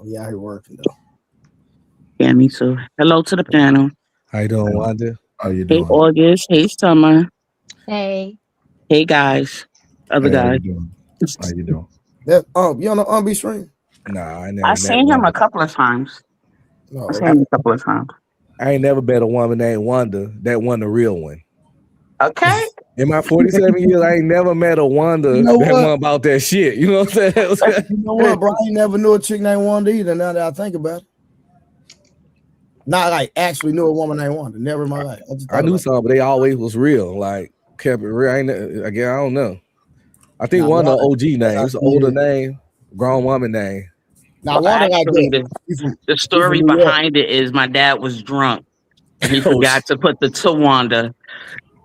Yeah, he working though. Yeah, me too. Hello to the panel. How you doing, Hey, Wanda? how you Hey, doing? August. Hey, Summer. Hey. Hey, guys. Other Hey, how guys. you doing? How you doing? That you on the be stream? Nah, I I never met seen him a Wanda. couple of times. I Oh, seen okay. him a couple of times. I ain't never met a woman named Wanda that won the real one. Okay. In my 47 years, I ain't never met a You Wanda know that what? won about that shit. You know what I'm saying? You know what, bro? I ain't never knew a chick named Wanda either. Now that I think about it, not like actually knew a woman named Wanda. Never in my life. I just I thought knew about it. some, but they always was real. Like kept it real. Again, I don't know. I think Now Wanda Wanda, OG name. how It's an she older is. name, grown woman name. Now Well, Wanda like actually, that. the, You the from story New York? behind it is my dad was drunk and he Oh, forgot to put the Tawanda,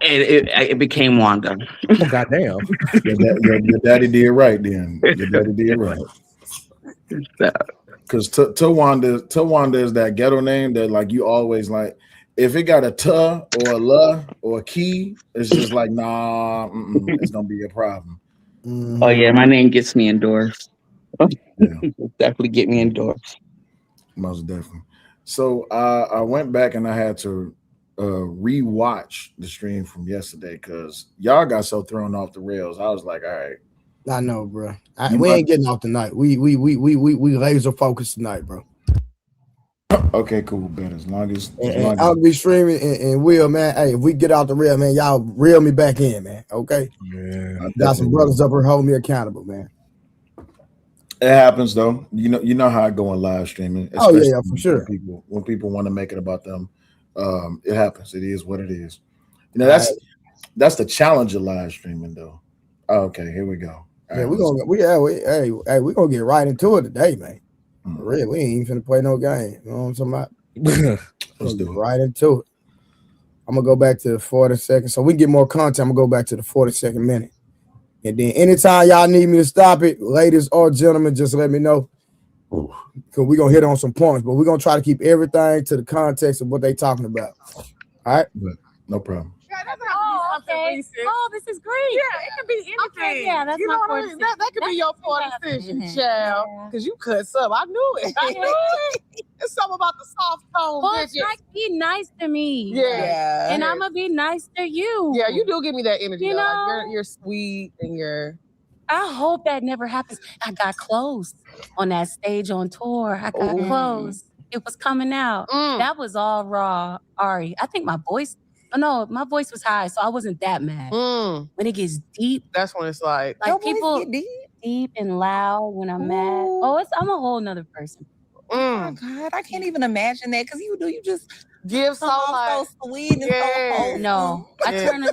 and it became Wanda. oh goddamn. Your daddy did right then. Your daddy did right. So, Because Tawanda is that ghetto name that like you always like. If it got a T or a L or a key, it's just like nah, it's gonna be a problem. oh, Mm-hmm. yeah, my name gets me endorsed. Yeah, Definitely get me endorsed. most definitely. So I went back and I had to rewatch the stream from yesterday because y'all got so thrown off the rails. I was like, all right, I know, bro. you We might ain't getting off tonight. We laser focused tonight, bro. okay, cool, bet And I'll be streaming and Will, man. Hey, if we get out the rail, man, y'all reel me back in, man. Okay. Yeah. I Got some definitely brothers will. up here holding me accountable, man. It happens though. You know how I go in live streaming, Oh yeah, especially yeah, for sure. when people want to make it about them. It happens. It is what it is. You know, All right. that's the challenge of live streaming though. Okay, here we go. All Yeah, right, let's we gonna get right into it today, man. mm, For real, we ain't even finna play no game. You know what I'm talking about? let's Gonna get do it. right into it. I'm gonna go back to the 40 seconds. So we get more content. I'm gonna go back to the 40-second minute. And then anytime y'all need me to stop it, ladies or gentlemen, just let me know. Because we're gonna hit on some points, but we're gonna try to keep everything to the context of what they talking about. All right. But no problem. Yeah, it doesn't have to be something recent. Oh, this is great. Yeah, it can be anything. Okay, yeah, that's You know my what I mean? That could be your poor decision, child. Because you cut up. I knew it. I knew it. It's something about the soft tone Well, bitches. like, be nice to me. Yeah. And I'm going to be nice to you. Yeah, you do give me that energy. You though. know? Like you're sweet and you're. I hope that never happens. I got close on that stage on tour. I got close. It was coming out. That was all raw, Ari. I think my voice was high, so I wasn't that mad. When it gets deep, That's when it's like like people deep and loud when I'm mad. Oh, I'm a whole nother person. Oh my God, I can't even imagine that because you just give so come off like so sweet and so wholesome. No, I turn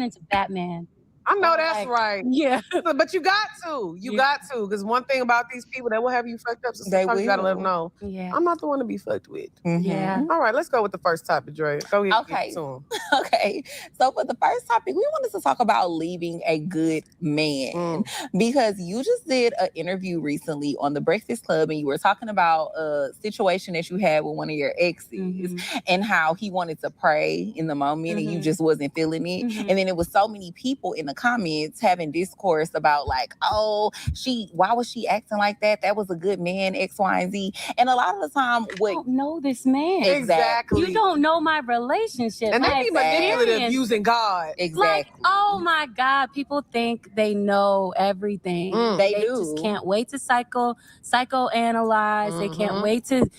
into Batman. I know that's right. Yeah. But you got to. You got to. Because one thing about these people, they will have you fucked up. So They sometimes you got to let them will. know. Yeah. I'm not the one to be fucked with. Yeah. All right, let's go with the first topic, Dre. Go ahead. Okay. Get to 'em. Okay. So for the first topic, we wanted to talk about leaving a good man because you just did an interview recently on the Breakfast Club and you were talking about a situation that you had with one of your exes and how he wanted to pray in the moment and you just wasn't feeling it. And then it was so many people in the comments having discourse about like, oh, why was she acting like that? That was a good man, X, Y, and Z. And a lot of the time, You don't know this man. Exactly. You don't know my relationship. And they my be manipulative experience. using God. Exactly. Like, oh my God, people think they know everything. They They do. just can't wait to psychoanalyze. They can't wait to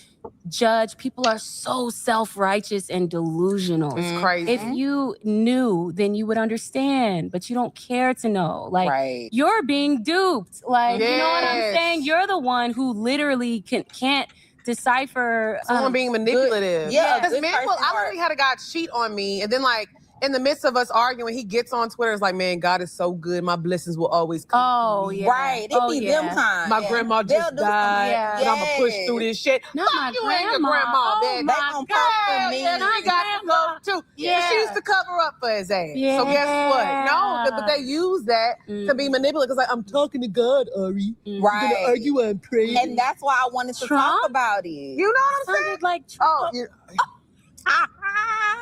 judge. People are so self-righteous and delusional. It's crazy. If you knew, then you would understand, but you don't care to know. Like, Right. you're being duped. Like, you know what I'm Yes. saying? You're the one who literally can't decipher Someone being manipulative. Yeah, Because men will, I literally had a guy cheat on me, and then like in the midst of us arguing, he gets on Twitter. It's like, man, God is so good. My blessings will always come. Oh, yeah. Right. It be them times. My grandma They'll just do some- died, and I'm gonna push Yes. through this shit. Not Fuck my you and your grandma. grandma, Oh, bitch. They my gon' pop for Hell me. yeah, Not she got to go too. Yeah. She used to cover up for his ass. So guess what? Yeah. No, but they use that to be manipulative. Because like, I'm talking to God, Ari. We're gonna Right. argue and pray. And that's why I wanted to Trump? talk about it. You know what I'm saying? Sounded like Oh, Trump.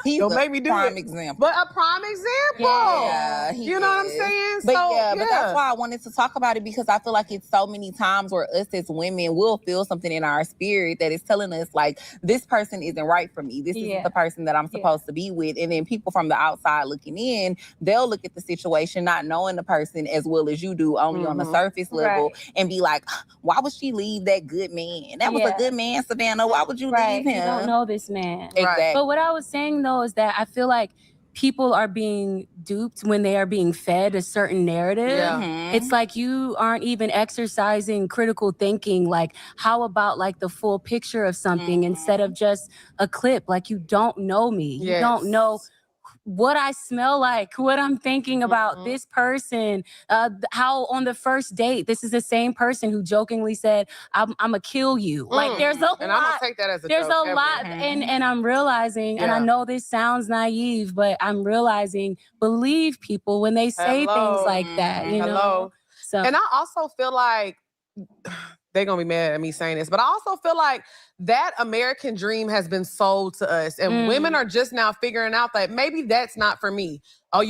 He's Don't a make me do prime it. example. But a prime example. Yeah, you know what I'm saying? But so, but that's why I wanted to talk about it, because I feel like it's so many times where us as women will feel something in our spirit that is telling us like, this person isn't right for me. This isn't the person that I'm supposed to be with. And then people from the outside looking in, they'll look at the situation not knowing the person as well as you do, only on the surface level, and be like, why would she leave that good man? That was a good man, Savannah. Why would you leave him? You don't know this man. Exactly. But what I was saying though is that I feel like people are being duped when they are being fed a certain narrative. It's like you aren't even exercising critical thinking. Like, how about like the full picture of something instead of just a clip? Like, you don't know me. You don't know what I smell like, what I'm thinking about this person, how on the first date, this is the same person who jokingly said, I'm gonna kill you. Like, there's a lot. And I'm gonna take that as a There's joke a lot. And I'm realizing, and I know this sounds naive, but I'm realizing, believe people when they say things like that, you know? So, and I also feel like they're gonna be mad at me saying this, but I also feel like that American dream has been sold to us, and women are just now figuring out that maybe that's not for me. Oh,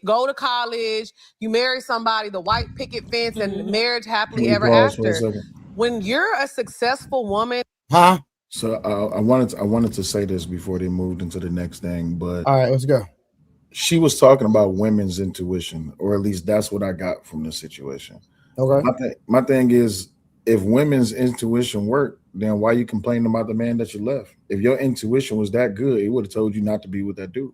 go to college, you marry somebody, the white picket fence, and marriage happily ever Pause for a after. second. When you're a successful woman, So I wanted to say this before they moved into the next thing, but all right, let's go. She was talking about women's intuition, or at least that's what I got from the situation. Okay. My thing is, if women's intuition worked, then why you complaining about the man that you left? If your intuition was that good, it would have told you not to be with that dude.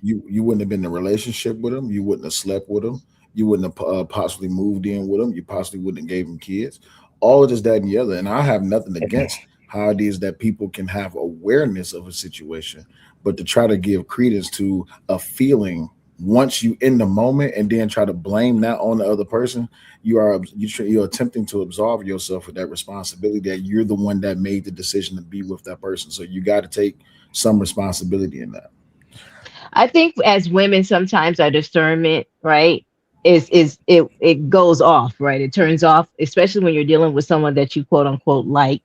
You wouldn't have been in a relationship with him. You wouldn't have slept with him. You wouldn't have possibly moved in with him. You possibly wouldn't have gave him kids. All of this, that, and the other. And I have nothing against how it is that people can have awareness of a situation, but to try to give credence to a feeling once you in the moment and then try to blame that on the other person, you're attempting to absolve yourself of that responsibility that you're the one that made the decision to be with that person. So you got to take some responsibility in that. I think as women, sometimes our discernment, right, it goes off, right? It turns off, especially when you're dealing with someone that you quote unquote like,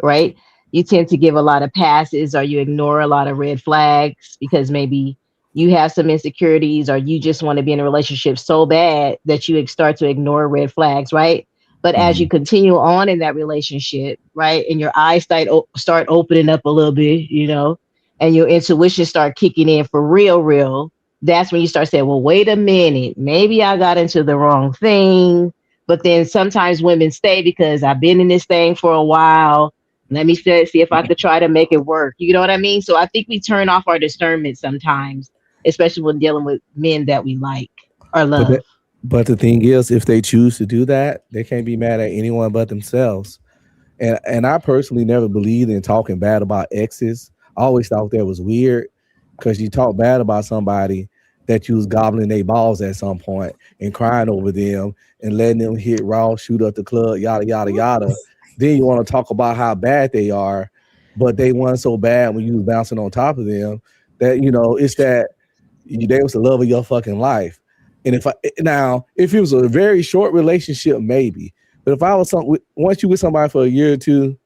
right? You tend to give a lot of passes, or you ignore a lot of red flags because maybe you have some insecurities, or you just want to be in a relationship so bad that you start to ignore red flags, right? But as you continue on in that relationship, right, and your eyes start opening up a little bit, you know, and your intuition start kicking in for real, that's when you start saying, well, wait a minute, maybe I got into the wrong thing. But then sometimes women stay because I've been in this thing for a while. Let me see if I could try to make it work. You know what I mean? So I think we turn off our discernment sometimes, especially when dealing with men that we like or love. But the thing is, if they choose to do that, they can't be mad at anyone but themselves. And I personally never believed in talking bad about exes. I always thought that was weird, because you talk bad about somebody that you was gobbling their balls at some point and crying over them and letting them hit raw, shoot up the club, yada, yada, yada. Then you want to talk about how bad they are, but they weren't so bad when you was bouncing on top of them that, you know, it's that they was the love of your fucking life. And if it was a very short relationship, maybe. But if I was once you with somebody for a year or two,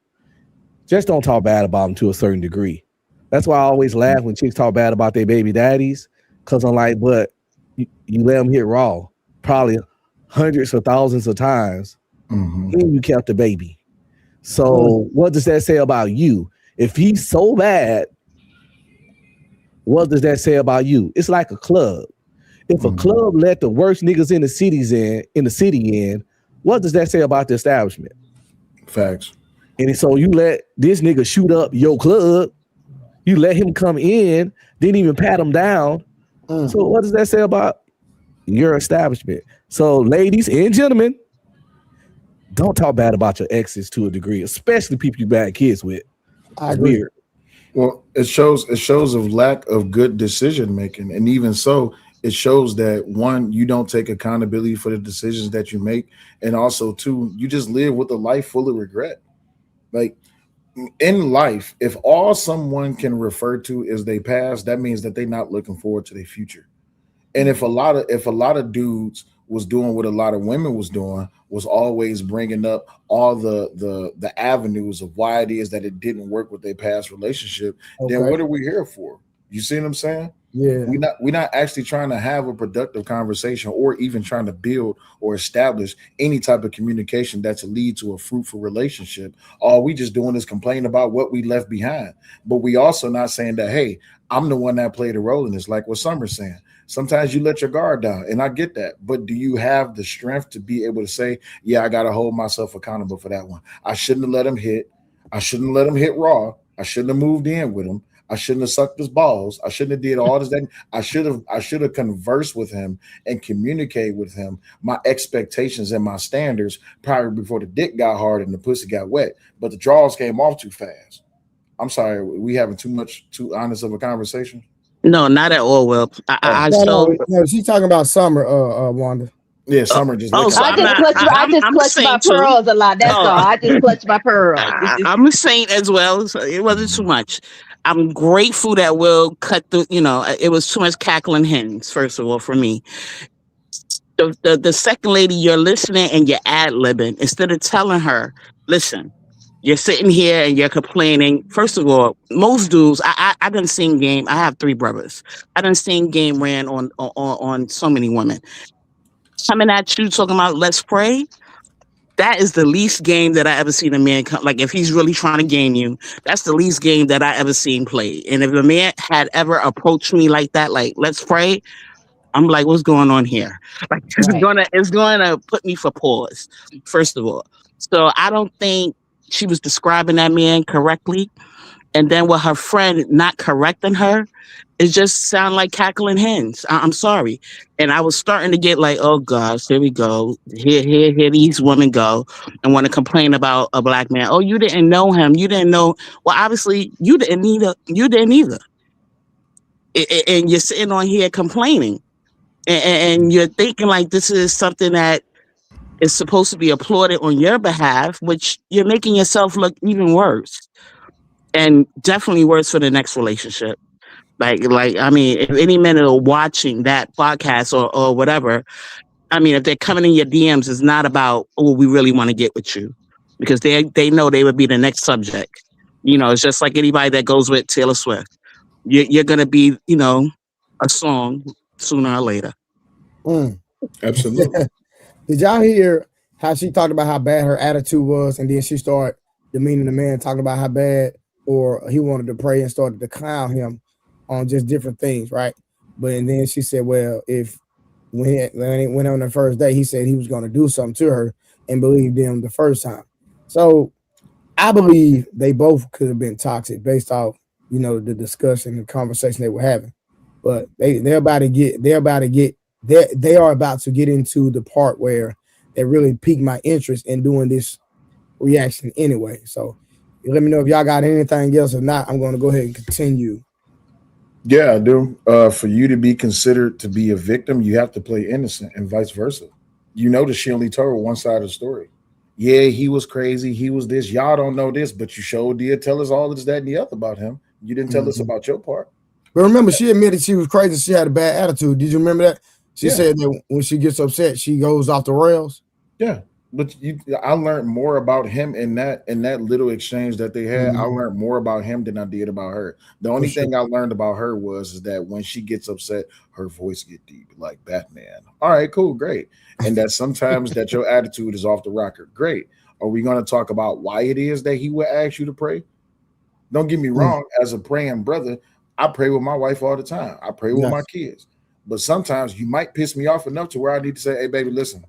just don't talk bad about them to a certain degree. That's why I always laugh when chicks talk bad about their baby daddies, because I'm like, but you let them hit raw probably hundreds or thousands of times, and you kept the baby. So what does that say about you? If he's so bad, what does that say about you? It's like a club. If a club let the worst niggas in the city in, what does that say about the establishment? Facts. And so you let this nigga shoot up your club, you let him come in, didn't even pat him down. So what does that say about your establishment? So ladies and gentlemen, don't talk bad about your exes to a degree, especially people you bad kids with. I agree. Weird. Well, it shows of lack of good decision making, and even so, it shows that one, you don't take accountability for the decisions that you make, and also two, you just live with a life full of regret. Like in life, if all someone can refer to is their past, that means that they're not looking forward to their future. And if a lot of dudes was doing what a lot of women was doing, was always bringing up all the avenues of why it is that it didn't work with their past relationship, then what are we here for? You see what I'm saying? Yeah. We're not actually trying to have a productive conversation or even trying to build or establish any type of communication that's to lead to a fruitful relationship. All we just doing is complain about what we left behind. But we also not saying that, hey, I'm the one that played a role in this, like what Summer's saying. Sometimes you let your guard down, and I get that. But do you have the strength to be able to say, yeah, I gotta hold myself accountable for that one. I shouldn't have let him hit. I shouldn't let him hit raw. I shouldn't have moved in with him. I shouldn't have sucked his balls. I shouldn't have did all this. That I should have conversed with him and communicate with him my expectations and my standards prior before the dick got hard and the pussy got wet. But the draws came off too fast. I'm sorry, we having too honest of a conversation. No, not at all. Will I No, so no, she's talking about Summer, Wanda. Yeah, Summer just oh, licking so my I I'm just not. butt. clutch. I just I'm the clutch my same too. pearls a lot. That's all. Oh, I just clutch my pearls. I'm a saint as well. So it wasn't too much. I'm grateful that Will cut the. It was too much cackling hens. First of all, for me, the second lady, you're listening and you're ad libbing instead of telling her, listen. You're sitting here and you're complaining. First of all, most dudes, I done seen game. I have three brothers. I done seen game ran on so many women coming at you talking about let's pray. That is the least game that I ever seen a man come. Like if he's really trying to game you, that's the least game that I ever seen played. And if a man had ever approached me like that, like let's pray, I'm like, what's going on here? Like Right. it's gonna put me for pause. First of all, so I don't think she was describing that man correctly. And then with her friend not correcting her, it just sounded like cackling hens. I'm sorry. And I was starting to get like, oh gosh, here we go. Here these women go and want to complain about a black man. Oh, you didn't know him. You didn't know. Well, obviously you didn't either. You didn't either. And you're sitting on here complaining. And you're thinking like this is something that is supposed to be applauded on your behalf, which you're making yourself look even worse. And definitely worse for the next relationship. Like I mean, if any men are watching that podcast or whatever, I mean, if they're coming in your DMs, it's not about, oh, we really want to get with you. Because they know they would be the next subject. It's just like anybody that goes with Taylor Swift. You're gonna be, a song sooner or later. Absolutely. Did y'all hear how she talked about how bad her attitude was, and then she started demeaning the man, talking about how bad or he wanted to pray and started to clown him on just different things, right? But and then she said, well, if when he went on the first day, he said he was going to do something to her and believed him the first time. So I believe they both could have been toxic based off, the discussion and conversation they were having. But they are about to get into the part where they really piqued my interest in doing this reaction anyway. So let me know if y'all got anything else or not. I'm going to go ahead and continue. Yeah, I do. For you to be considered to be a victim, you have to play innocent and vice versa. You notice she only told one side of the story. Yeah, he was crazy. He was this. Y'all don't know this, but you sure did tell us all this, that, and the other about him. You didn't tell us about your part. But remember, she admitted she was crazy. She had a bad attitude. Did you remember that? She said that when she gets upset, she goes off the rails. Yeah. But I learned more about him in that little exchange that they had. I learned more about him than I did about her. The only thing I learned about her was that when she gets upset, her voice get deep, like Batman. All right, cool, great. And that sometimes that your attitude is off the rocker. Great. Are we going to talk about why it is that he would ask you to pray? Don't get me wrong. As a praying brother, I pray with my wife all the time. I pray with my kids. But sometimes you might piss me off enough to where I need to say, hey, baby, listen.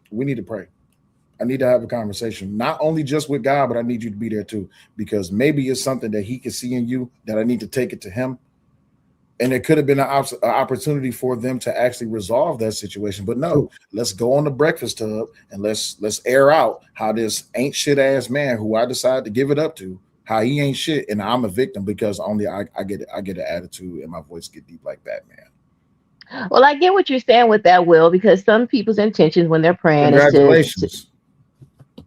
We need to pray. I need to have a conversation, not only just with God, but I need you to be there too, because maybe it's something that he can see in you that I need to take it to him. And it could have been an opportunity for them to actually resolve that situation. But no, let's go on the breakfast tub and let's air out how this ain't shit ass man who I decided to give it up to, how he ain't shit. And I'm a victim because only I get an attitude and my voice get deep like that, man. Well, I get what you're saying with that, Will, because some people's intentions when they're praying is Congratulations.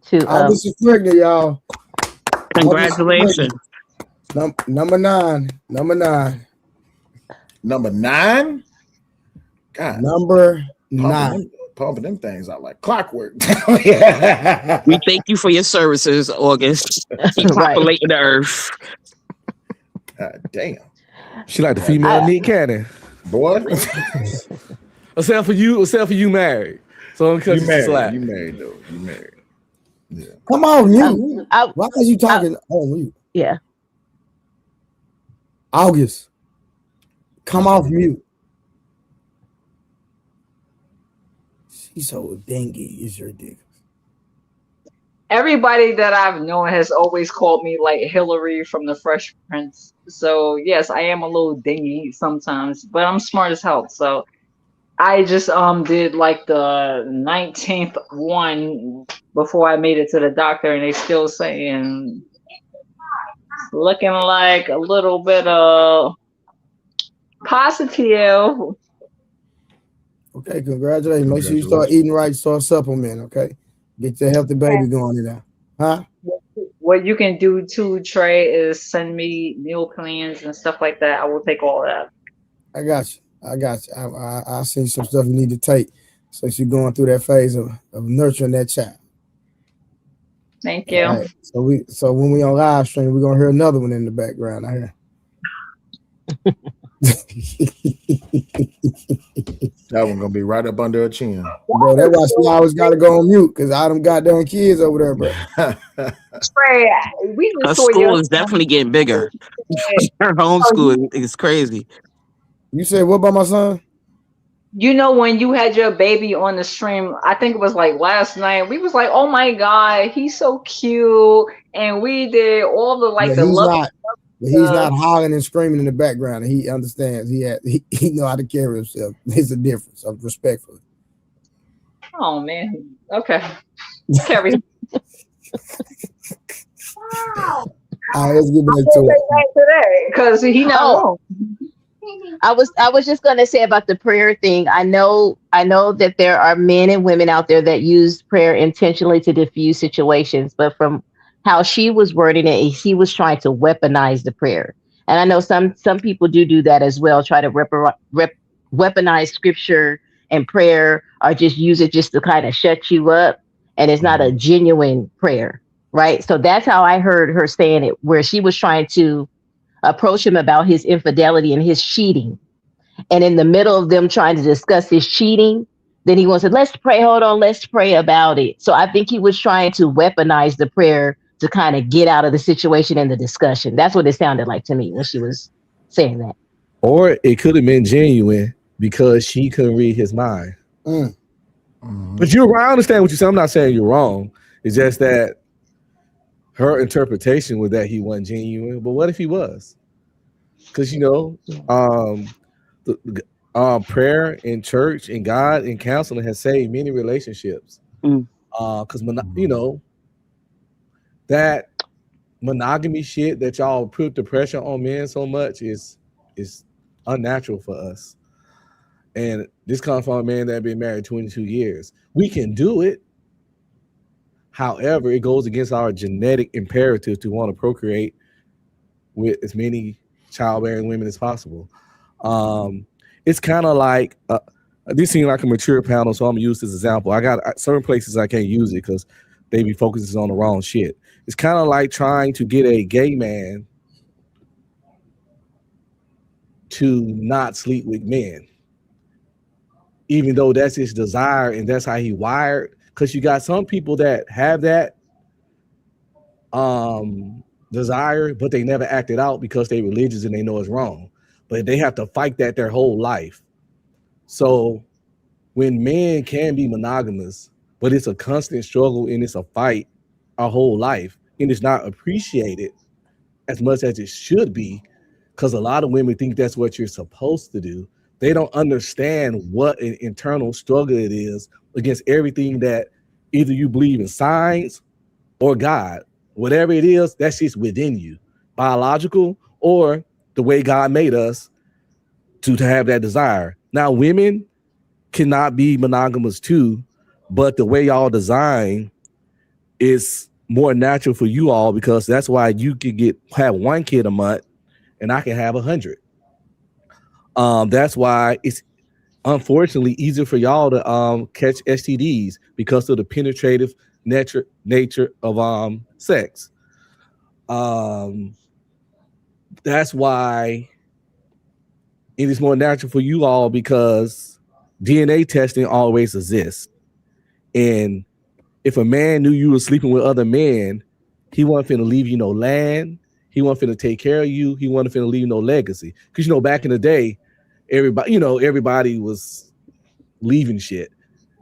This is pregnant, y'all. Congratulations. Number nine. Number 9? God. Number 9. Pumping them things out like clockwork. We thank you for your services, August. Keep populating the earth. God damn. She like the female Nick Cannon. Boy. Except for you married. So I'm You cutting you slack. married. You married though. You married. Yeah. Come on, mute. Why are you talking on mute? Yeah. August. Come off mute. She's so dingy. It's ridiculous. Everybody that I've known has always called me like Hillary from the Fresh Prince. So yes, I am a little dingy sometimes, but I'm smart as hell. So I just did like the 19th one before I made it to the doctor, and they still saying looking like a little bit of positive. Okay, congratulations. Make sure you start eating right, start supplementing, okay? Get your healthy baby going in there. Huh? What you can do too, Trey, is send me meal plans and stuff like that. I will take all that. I got you. I seen some stuff you need to take since you're going through that phase of nurturing that child. Thank you. Right. So when we on live stream, we're gonna hear another one in the background. I hear. That one gonna be right up under her chin. Bro, that's why she always gotta go on mute because I them goddamn kids over there, bro. Trey, we Her school is definitely getting bigger. Her homeschool is crazy. You said what about my son? You know, when you had your baby on the stream, I think it was like last night, we was like, oh my God, he's so cute. And we did all the like he's not hollering and screaming in the background, and he understands. He know how to carry himself. There's a difference. I'm respectful. Oh man. Okay. Carry. Wow. All right, let's get back to it. Today, because he not wrong. I was just gonna say about the prayer thing. I know that there are men and women out there that use prayer intentionally to diffuse situations, but from how she was wording it, he was trying to weaponize the prayer. And I know some people do that as well, try to weaponize scripture and prayer, or just use it just to kind of shut you up. And it's not a genuine prayer, right? So that's how I heard her saying it, where she was trying to approach him about his infidelity and his cheating. And in the middle of them trying to discuss his cheating, then he wants to, let's pray. Hold on, let's pray about it. So I think he was trying to weaponize the prayer to kind of get out of the situation and the discussion. That's what it sounded like to me when she was saying that. Or it could have been genuine because she couldn't read his mind. But I understand what you're saying. I'm not saying you're wrong. It's just that her interpretation was that he wasn't genuine. But what if he was? Because prayer in church and God and counseling has saved many relationships. Because that monogamy shit that y'all put the pressure on men so much is unnatural for us. And this comes from a man that been married 22 years. We can do it. However, it goes against our genetic imperative to want to procreate with as many childbearing women as possible. It's kind of like this seems like a mature panel, so I'm gonna use this example. I got certain places I can't use it because they be focusing on the wrong shit. It's kind of like trying to get a gay man to not sleep with men, even though that's his desire and that's how he wired. Because you got some people that have that desire, but they never act it out because they're religious and they know it's wrong. But they have to fight that their whole life. So when men can be monogamous, but it's a constant struggle and it's a fight our whole life, and it's not appreciated as much as it should be, because a lot of women think that's what you're supposed to do. They don't understand what an internal struggle it is against everything that either you believe in science or God. Whatever it is, that's just within you, biological or the way God made us to have that desire. Now, women cannot be monogamous too, but the way y'all design is more natural for you all, because that's why you can have one kid a month and I can have 100. That's why it's unfortunately easier for y'all to catch STDs because of the penetrative nature of sex. That's why it is more natural for you all because DNA testing always exists. And if a man knew you were sleeping with other men, he wasn't finna leave you no land. He wasn't finna take care of you. He wasn't finna leave no legacy. Because back in the day, everybody was leaving shit.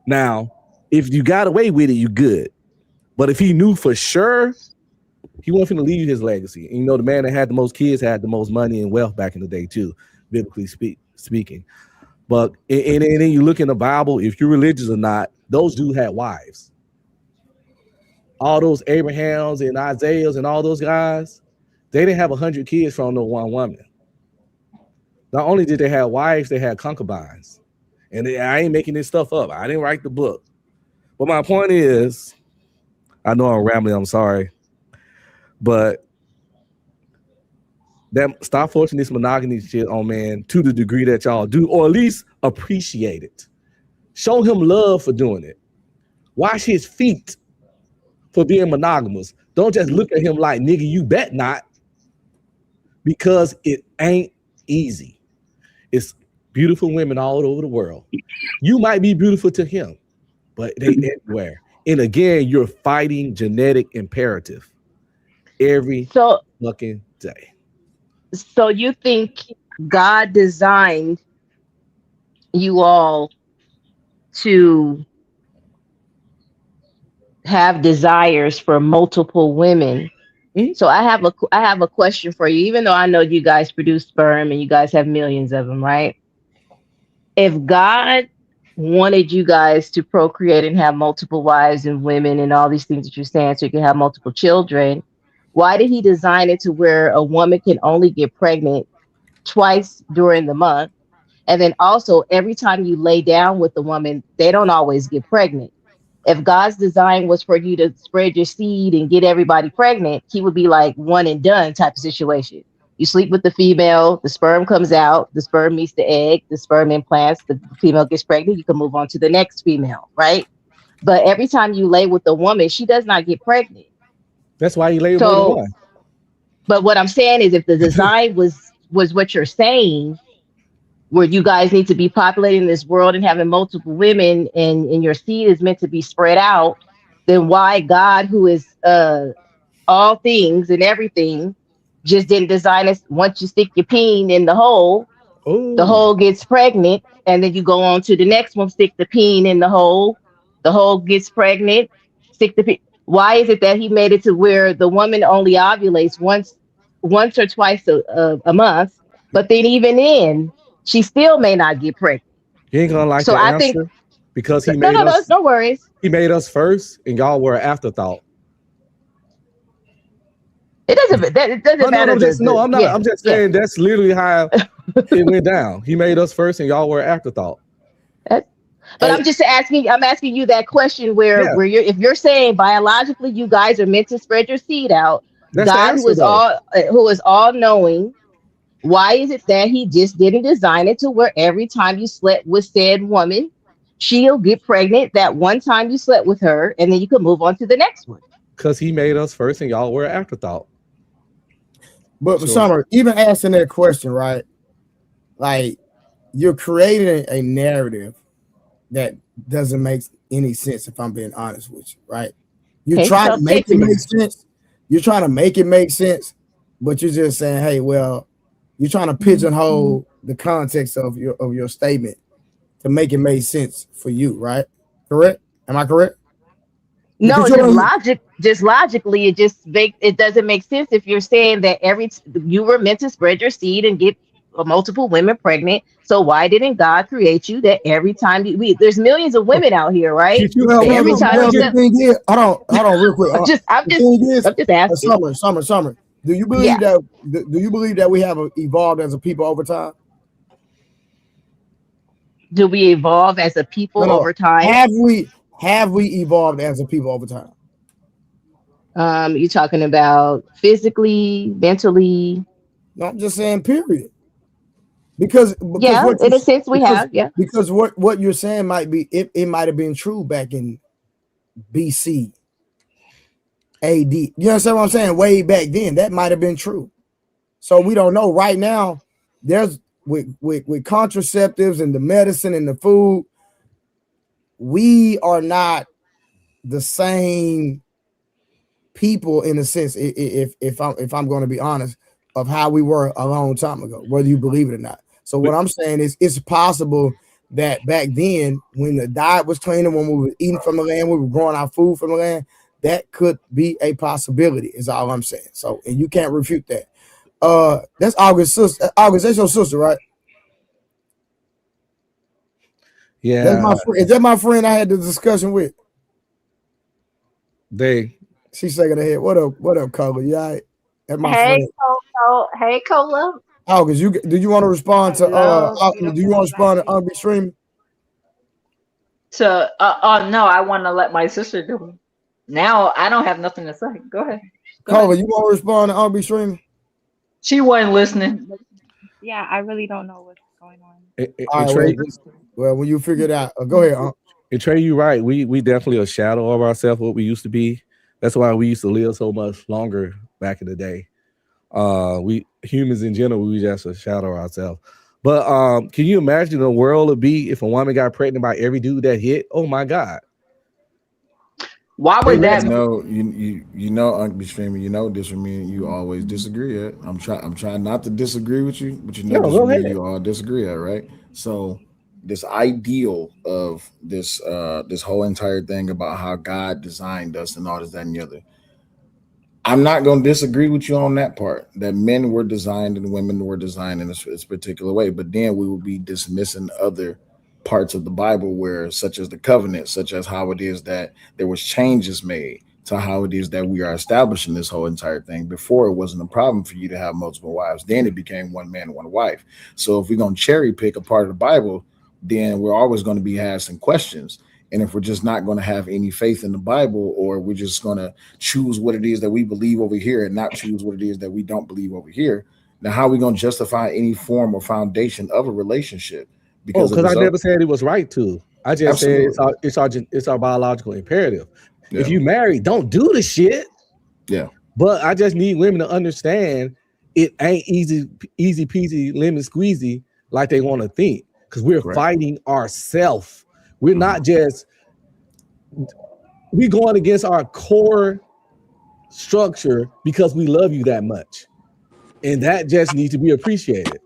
Now, if you got away with it, you good. But if he knew for sure, he wasn't finna leave his legacy. And, the man that had the most kids had the most money and wealth back in the day too, biblically speaking. But and then you look in the Bible, if you're religious or not, those dudes had wives. All those Abrahams and Isaiahs and all those guys, they didn't have 100 kids from no one woman. Not only did they have wives, they had concubines. And I ain't making this stuff up. I didn't write the book. But my point is, I know I'm rambling, I'm sorry. But stop forcing this monogamy shit on man to the degree that y'all do, or at least appreciate it. Show him love for doing it. Wash his feet for being monogamous. Don't just look at him like, nigga, you bet not, because it ain't easy. It's beautiful women all over the world. You might be beautiful to him, but they everywhere. And again, you're fighting genetic imperative every fucking day. So you think God designed you all to have desires for multiple women? Mm-hmm. So I have a question for you, even though I know you guys produce sperm and you guys have millions of them, right? If God wanted you guys to procreate and have multiple wives and women and all these things that you're saying so you can have multiple children, why did he design it to where a woman can only get pregnant twice during the month? And then also every time you lay down with the woman, they don't always get pregnant. If God's design was for you to spread your seed and get everybody pregnant, he would be like one and done type of situation. You sleep with the female, the sperm comes out, the sperm meets the egg, the sperm implants, the female gets pregnant, you can move on to the next female, right? But every time you lay with the woman, she does not get pregnant. That's why you lay with more than one. But what I'm saying is, if the design was what you're saying, where you guys need to be populating this world and having multiple women and your seed is meant to be spread out, then why God, who is all things and everything, just didn't design it? Once you stick your peen in the hole, the hole gets pregnant, and then you go on to the next one, stick the peen in the hole gets pregnant, stick the peen. Why is it that he made it to where the woman only ovulates once or twice a month, but then even then, she still may not get pregnant? You ain't gonna like the answer because he made us. No worries. He made us first, and y'all were an afterthought. It doesn't matter. I'm not. I'm just saying that's literally how it went down. He made us first, and y'all were an afterthought. But I'm just asking. I'm asking you that question where if you're saying biologically you guys are meant to spread your seed out, that's God, who is all knowing, why is it that he just didn't design it to where every time you slept with said woman, she'll get pregnant that one time you slept with her, and then you can move on to the next one? Because he made us first, and y'all were an afterthought. But Summer, even asking that question, right? Like, you're creating a narrative that doesn't make any sense, if I'm being honest with you, right? You're trying to make it make sense. You're trying to make it make sense, but you're just saying, hey, well, you're trying to pigeonhole the context of your statement to make it make sense for you, right? Correct? Am I correct? No, just logically, it doesn't make sense if you're saying that you were meant to spread your seed and get multiple women pregnant. So why didn't God create you that every time there's millions of women out here, right? Hold on, real quick. I'm just asking. Summer. Do you believe that we have evolved as a people over time? Do we evolve as a people over time? Have we evolved as a people over time? You're talking about physically, mentally? No, I'm just saying, period. Because in a sense we have. Because what you're saying might be it might have been true back in BC, AD. You understand what I'm saying? Way back then, that might have been true. So we don't know. Right now, there's contraceptives and the medicine and the food, we are not the same people in a sense. If I'm going to be honest, of how we were a long time ago, whether you believe it or not. So what I'm saying is, it's possible that back then, when the diet was cleaner, when we were eating from the land, we were growing our food from the land, that could be a possibility. Is all I'm saying. So, and you can't refute that. That's August's sister. August, that's your sister, right? Yeah. That's my friend. Is that my friend I had the discussion with? She's shaking her head. What up, Cola? You all right? That's my Hey, friend. Cola. Hey, Cola. August, do you want to respond to do you want to respond to Unbe Stream? So, no, I want to let my sister do it. Now I don't have nothing to say. Go ahead. Cola, you want to respond to Unbe Stream? She wasn't listening. Yeah, I really don't know what's going on. All right, Trey, well, when you figure it out, go ahead. And Trey, you're right. We definitely a shadow of ourselves, what we used to be. That's why we used to live so much longer back in the day. We humans in general, we just a shadow of ourselves. But can you imagine the world would be if a woman got pregnant by every dude that hit? Oh my God. Why would that? You know, Uncle Streamer, you know this with me, and you always disagree at. I'm trying not to disagree with you, but you know this with me, you all disagree at, right? So this ideal of this whole entire thing about how God designed us and all this, that, and the other. I'm not going to disagree with you on that part, that men were designed and women were designed in this particular way, but then we will be dismissing other parts of the Bible where, such as the covenant, such as how it is that there was changes made to how it is that we are establishing this whole entire thing. Before, it wasn't a problem for you to have multiple wives. Then it became one man, one wife. So if we're going to cherry pick a part of the Bible, then we're always going to be asking questions. And if we're just not going to have any faith in the Bible, or we're just going to choose what it is that we believe over here and not choose what it is that we don't believe over here, now how are we going to justify any form or foundation of a relationship? Because I never said it was right to. I just said it's our biological imperative. Yeah. If you marry, don't do the shit. Yeah. But I just need women to understand it ain't easy peasy lemon squeezy like they want to think, because we're fighting ourselves. We're not just, we going against our core structure because we love you that much. And that just needs to be appreciated.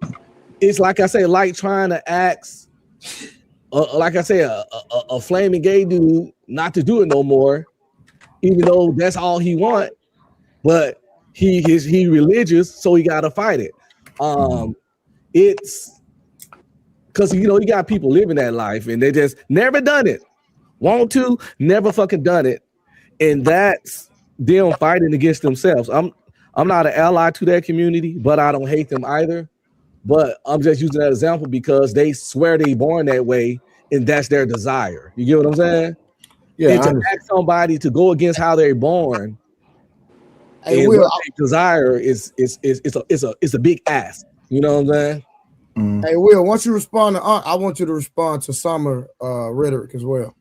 It's like I say, like trying to ask, like I say, a flaming gay dude not to do it no more, even though that's all he want, but he religious, so he got to fight it. It's because, you know, you got people living that life and they just never done it. Want to, never fucking done it. And that's them fighting against themselves. I'm not an ally to that community, but I don't hate them either. But I'm just using that example because they swear they born that way and that's their desire. You get what I'm saying? Yeah. And to ask somebody to go against how they're born and what they desire is a big ask. You know what I'm saying? Hey, Will, once you respond to I want you to respond to Summer rhetoric as well.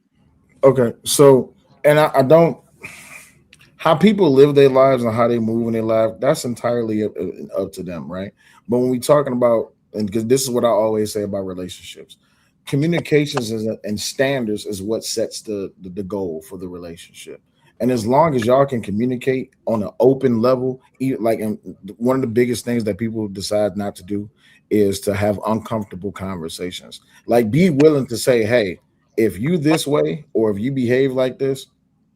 Okay, so, and I don't, how people live their lives and how they move in their life, that's entirely up to them, right? But when we're talking about, and because this is what I always say about relationships, communications and standards is what sets the goal for the relationship. And as long as y'all can communicate on an open level, like, and one of the biggest things that people decide not to do is to have uncomfortable conversations. Like, be willing to say, hey, if you this way, or if you behave like this,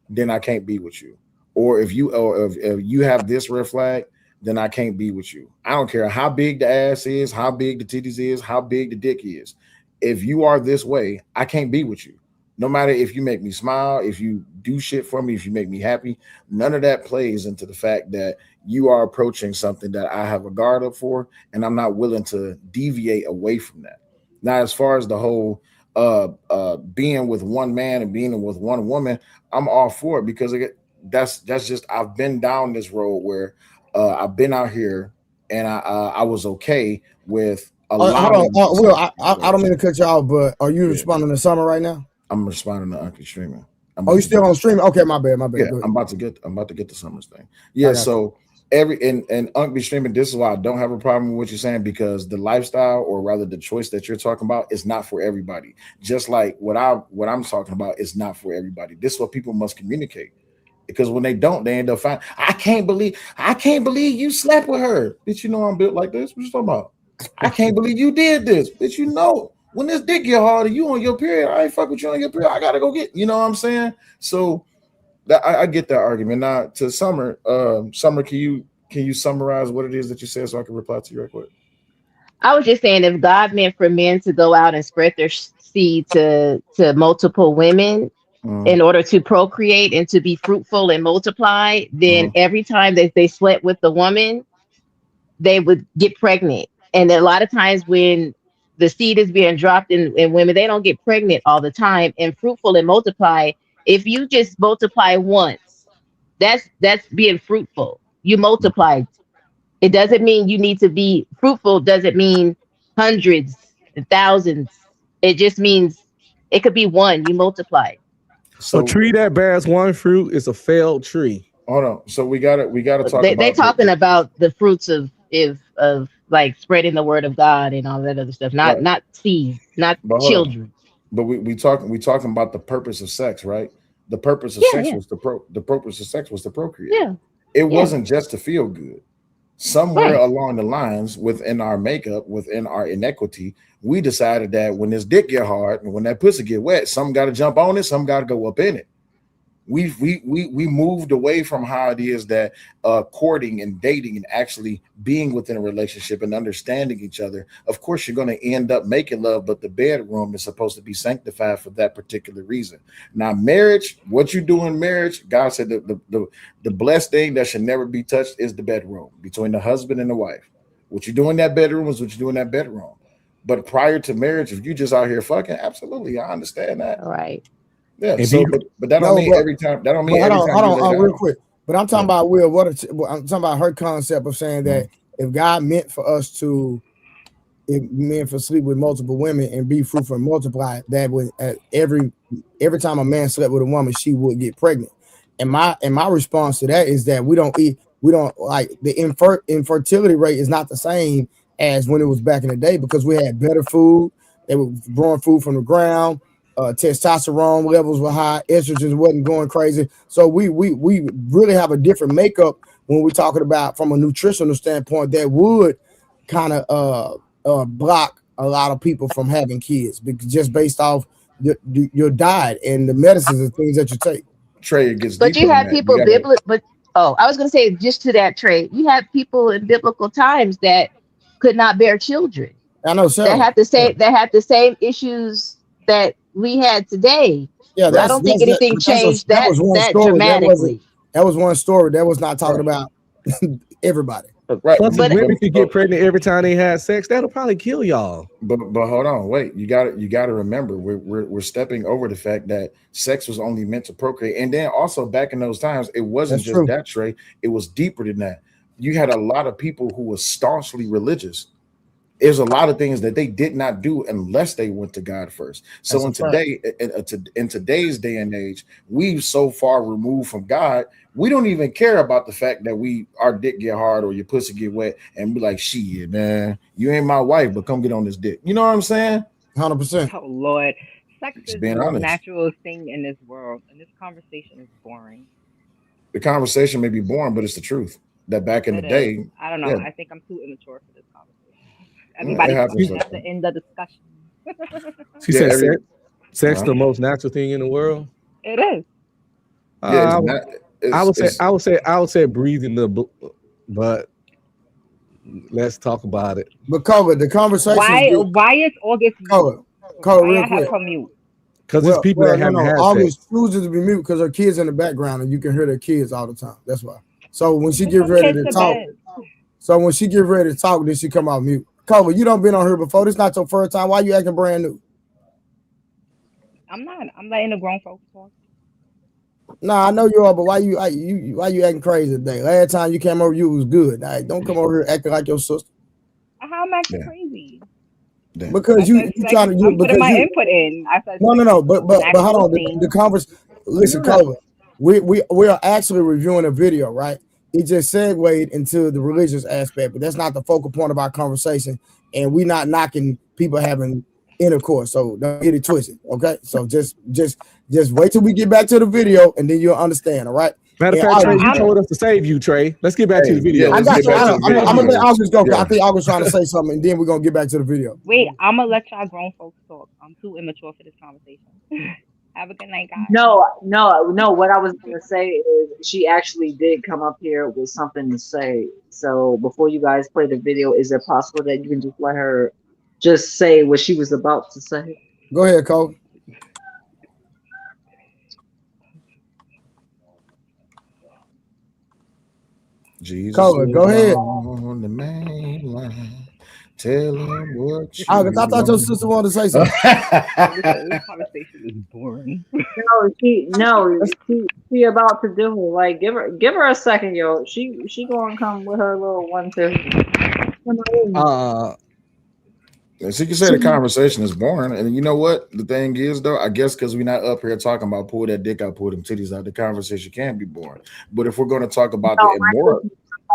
then I can't be with you. Or if you have this red flag, then I can't be with you. I don't care how big the ass is, how big the titties is, how big the dick is. If you are this way, I can't be with you. No matter if you make me smile, if you do shit for me, if you make me happy, none of that plays into the fact that you are approaching something that I have a guard up for, and I'm not willing to deviate away from that. Now, as far as the whole being with one man and being with one woman, I'm all for it, because that's just, I've been down this road where I've been out here and I was okay with a lot. Hold on, Will, I don't mean to cut you off, but are you responding to Summer right now? I'm responding to Uncle Streaming. You still on streaming? Okay, my bad. Yeah, I'm about to get to Summer's thing. Yeah, so and Unc be streaming. This is why I don't have a problem with what you're saying, because the lifestyle, or rather the choice that you're talking about, is not for everybody. Just like what I'm talking about is not for everybody. This is what people must communicate. Because when they don't, they end up finding, I can't believe you slept with her. Bitch, you know I'm built like this. What you talking about? I can't believe you did this. Bitch, you know when this dick get hard and you on your period, I ain't fuck with you on your period. I gotta go get, you know what I'm saying? So that I get that argument. Now to Summer, Summer, can you summarize what it is that you said so I can reply to you right quick? I was just saying, if God meant for men to go out and spread their seed to multiple women in order to procreate and to be fruitful and multiply, then every time that they slept with the woman, they would get pregnant. And a lot of times when the seed is being dropped in women, they don't get pregnant all the time. And fruitful and multiply, if you just multiply once, that's being fruitful. You multiplied. It doesn't mean you need to be fruitful, doesn't mean hundreds and thousands. It just means it could be one, you multiply. So a tree that bears one fruit is a failed tree. Hold on. So we gotta talk about, they're talking about the fruits of like spreading the word of God and all that other stuff, not seed, not children. But we talking about the purpose of sex, right? The purpose of sex was the purpose of sex was to procreate. Yeah. It wasn't just to feel good. Somewhere along the lines within our makeup, within our inequity, we decided that when this dick get hard and when that pussy get wet, some got to jump on it, some got to go up in it. We moved away from how it is that courting and dating and actually being within a relationship and understanding each other. Of course, you're going to end up making love, but the bedroom is supposed to be sanctified for that particular reason. Now, marriage, what you do in marriage, God said the blessed thing that should never be touched is the bedroom between the husband and the wife. What you do in that bedroom is what you do in that bedroom. But prior to marriage, if you just out here fucking, absolutely, I understand that. All right. Yeah, so but that don't mean every time. That don't mean every time. Hold on, real quick. But I'm talking about Will. I'm talking about her concept of saying that if God meant for us to, if meant for sleep with multiple women and be fruitful and multiply, that would every time a man slept with a woman, she would get pregnant. And my response to that is that we don't like the infertility rate is not the same as when it was back in the day, because we had better food. They were growing food from the ground. Testosterone levels were high, estrogen wasn't going crazy. So we really have a different makeup when we're talking about from a nutritional standpoint that would kind of block a lot of people from having kids, because just based off your diet and the medicines and things that you take. Trey, it gets but you have people I was going to say, just to that, Trey, you have people in biblical times that could not bear children. I know, that have the same issues that we had today. Yeah, I don't think anything changed that dramatically. That was one story. That was not talking about everybody. Right. Plus, if women could get pregnant every time they had sex, that'll probably kill y'all. But hold on, wait. You got to remember, we're stepping over the fact that sex was only meant to procreate, and then also back in those times, it wasn't just that, Trey. It was deeper than that. You had a lot of people who were staunchly religious. There's a lot of things that they did not do unless they went to God first. So in today's day and age, we've so far removed from God, we don't even care about the fact that our dick get hard or your pussy get wet and be like, shit, man, you ain't my wife, but come get on this dick. You know what I'm saying? 100%. Oh Lord, sex is the most honest. natural thing in this world, and this conversation is boring. The conversation may be boring, but it's the truth. That back in the day, I don't know. Yeah. I think I'm too immature for this conversation. Everybody at the end of the discussion. She said sex the most natural thing in the world. It is. I would say breathing but let's talk about it. But Cola, the conversation. Why is August Cola real quick? Because it's people that haven't had August chooses to be mute because her kids in the background and you can hear their kids all the time. That's why. So when she get ready to talk, then she come out mute. Cola, you don't been on here before. This not your first time. Why you acting brand new? I'm not. I'm letting the grown folks talk. Nah, I know you are, but why you acting crazy today? Last time you came over, you was good. Right, don't come over here acting like your sister. How am I acting crazy? Because you trying to put my input in. I said no. But hold on. The conversation. Listen, Cola. We are actually reviewing a video, right? it just segued into the religious aspect, but that's not the focal point of our conversation. And we're not knocking people having intercourse, so don't get it twisted. Okay, so just wait till we get back to the video, and then you'll understand. All right. Matter of fact, Trey, you told us to save you, Trey. Let's get back to the video. I got you. I'm gonna let August go. I think August trying to say something, and then we're gonna get back to the video. Wait, I'm gonna let y'all grown folks talk. I'm too immature for this conversation. Have a good night, guys. No. What I was gonna say is she actually did come up here with something to say. So before you guys play the video, is it possible that you can just let her just say what she was about to say? Go ahead, Cole. Jesus, go ahead. On the main line. Tell him what you August, I thought your sister wanted to say something. This conversation is boring. She about to do it. Like give her a second, yo. She gonna come with her little 1-2. She can say the conversation is boring, and you know what? The thing is, though, I guess because we're not up here talking about pull that dick out, pull them titties out, the conversation can be boring. But if we're going to talk about the immoral,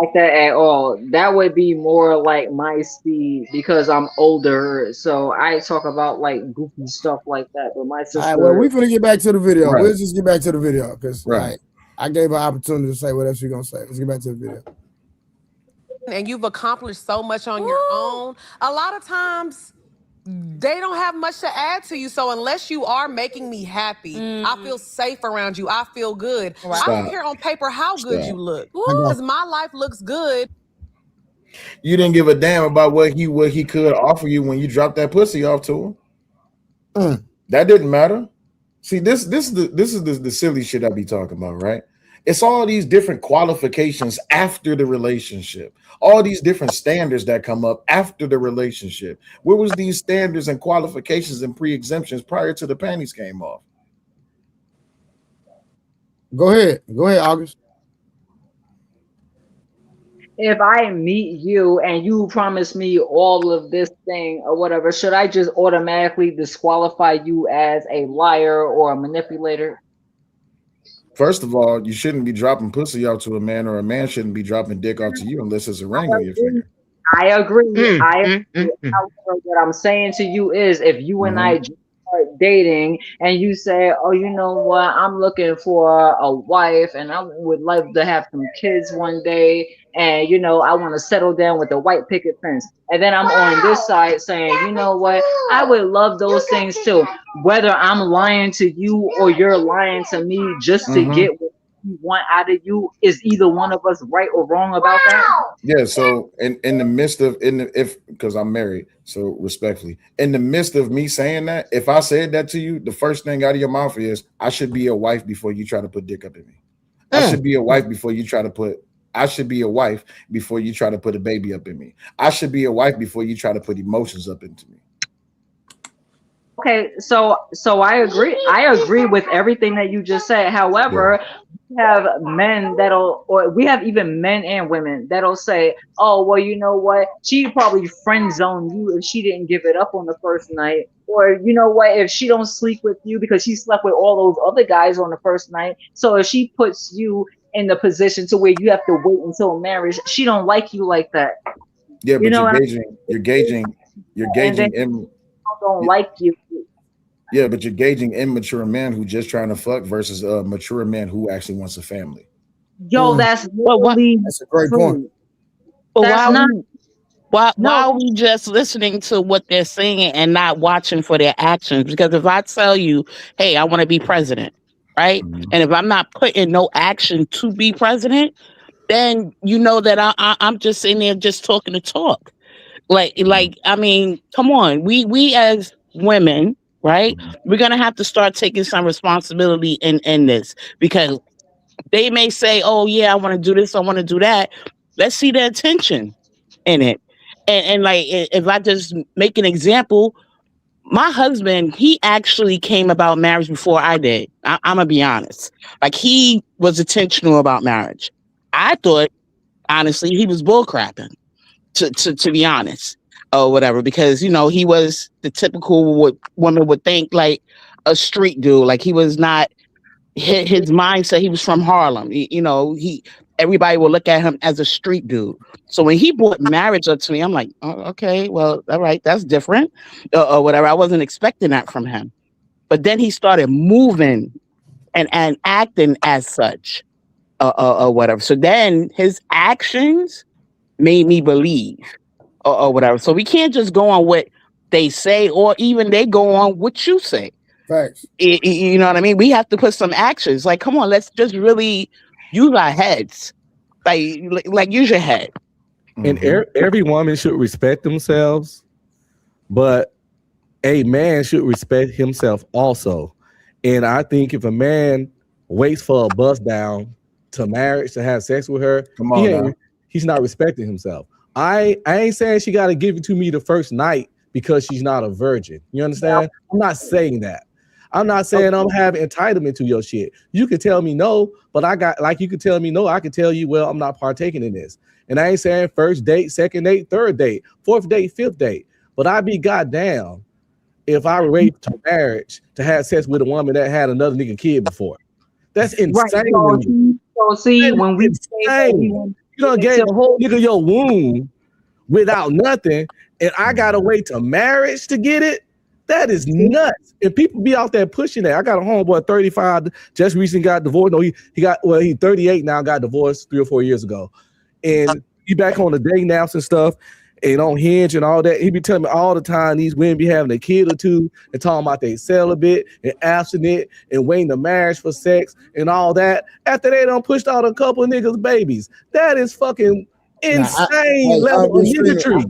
like that at all, that would be more like my speed because I'm older, so I talk about like goofy stuff like that. But my sister, all right, well, we're gonna get back to the video. Right. We'll just get back to the video because right. I gave her opportunity to say whatever she's gonna say. Let's get back to the video. And you've accomplished so much on your own. A lot of times they don't have much to add to you. So unless you are making me happy, I feel safe around you. I feel good. I don't care on paper how good you look. Because my life looks good. You didn't give a damn about what he could offer you when you dropped that pussy off to him. That didn't matter. See, this is the silly shit I be talking about, right? It's all these different qualifications after the relationship, all these different standards that come up after the relationship. Where was these standards and qualifications and pre-exemptions prior to the panties came off? Go ahead, August. If I meet you and you promise me all of this thing or whatever, should I just automatically disqualify you as a liar or a manipulator? First of all, you shouldn't be dropping pussy out to a man, or a man shouldn't be dropping dick out to you unless it's a ring on your finger. I agree. However, what I'm saying to you is if you and I start dating and you say, oh, you know what, I'm looking for a wife and I would love to have some kids one day, and you know I want to settle down with a white picket fence, and then I'm on this side saying, you know what, I would love those things too. Whether I'm lying to you or you're lying to me just to get what you want out of you, is either one of us right or wrong about that? Yeah. So in the midst of because I'm married, so respectfully, in the midst of me saying that, if I said that to you, the first thing out of your mouth is, I should be a wife before you try to put dick up in me. I should be a wife before you try to put. I should be a wife before you try to put a baby up in me. I should be a wife before you try to put emotions up into me. Okay, so I agree. I agree with everything that you just said. However, we have men we have even men and women that'll say, oh, well, you know what? She probably friend zoned you if she didn't give it up on the first night. Or, you know what? If she don't sleep with you because she slept with all those other guys on the first night. So if she puts you in the position to where you have to wait until marriage, she don't like you like that. Yeah, but you're gauging don't like you. Yeah, but you're gauging immature men who just trying to fuck versus a mature man who actually wants a family. Yo, that's a great point. But why are we just listening to what they're saying and not watching for their actions? Because if I tell you, hey, I want to be president, right? And if I'm not putting no action to be president, then you know that I'm just sitting there just talking to talk. Like I mean, come on. We as women, right? We're gonna have to start taking some responsibility in this, because they may say, oh yeah, I want to do this, I want to do that. Let's see the intention in it. And like, if I just make an example, my husband, he actually came about marriage before I did. I'm gonna be honest. Like, he was intentional about marriage. I thought, honestly, he was bullcrapping, to be honest, or whatever, because, you know, he was the typical what woman would think, like a street dude. Like, he was not, his mindset, he was from Harlem. You know, everybody will look at him as a street dude. So when he brought marriage up to me, I'm like, oh, okay, well, all right, that's different, or whatever. I wasn't expecting that from him. But then he started moving and acting as such, or whatever. So then his actions made me believe, or whatever. So we can't just go on what they say, or even they go on what you say. Facts. You know what I mean? We have to put some actions. Like, come on, let's just really use our heads. Like use your head. And every woman should respect themselves, but a man should respect himself also. And I think if a man waits for a bust down to marriage to have sex with her, he's not respecting himself. I ain't saying she got to give it to me the first night because she's not a virgin. You understand? Yeah. I'm not saying that. I'm not saying I'm having entitlement to your shit. You could tell me no, but you could tell me no, I could tell you, well, I'm not partaking in this. And I ain't saying first date, second date, third date, fourth date, fifth date. But I'd be goddamn if I wait to marriage to have sex with a woman that had another nigga kid before. That's insane. Right. So see, when we say you done gave a whole nigga your womb without nothing, and I gotta wait to marriage to get it. That is nuts. And people be out there pushing that. I got a homeboy 35, just recently got divorced. No, he's 38 now, got divorced 3 or 4 years ago. And he back on the dating apps and stuff, and on Hinge and all that. He be telling me all the time these women be having a kid or two and talking about they celibate and abstinent and waiting to marriage for sex and all that. After they done pushed out a couple of niggas' babies. That is fucking insane level of bigotry.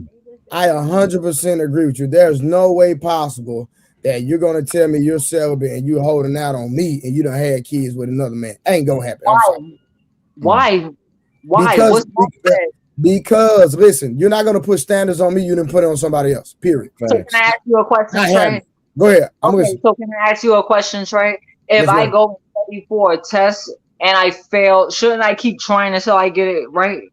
I 100% agree with you. There's no way possible that you're gonna tell me you're celibate and you're holding out on me and you done had kids with another man. Ain't gonna happen. Why? Because listen, you're not gonna put standards on me. You didn't put it on somebody else. Period. So can I ask you a question, Trey? Go ahead. So can I ask you a question, Trey? If I go and study for a test and I fail, shouldn't I keep trying until I get it right?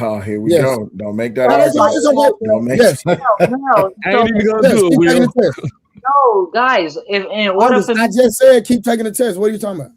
Oh, here we go. Don't make that argument. Don't make No. I ain't even gonna do it, Will. No, guys. If in order for I just said keep taking the test. What are you talking about?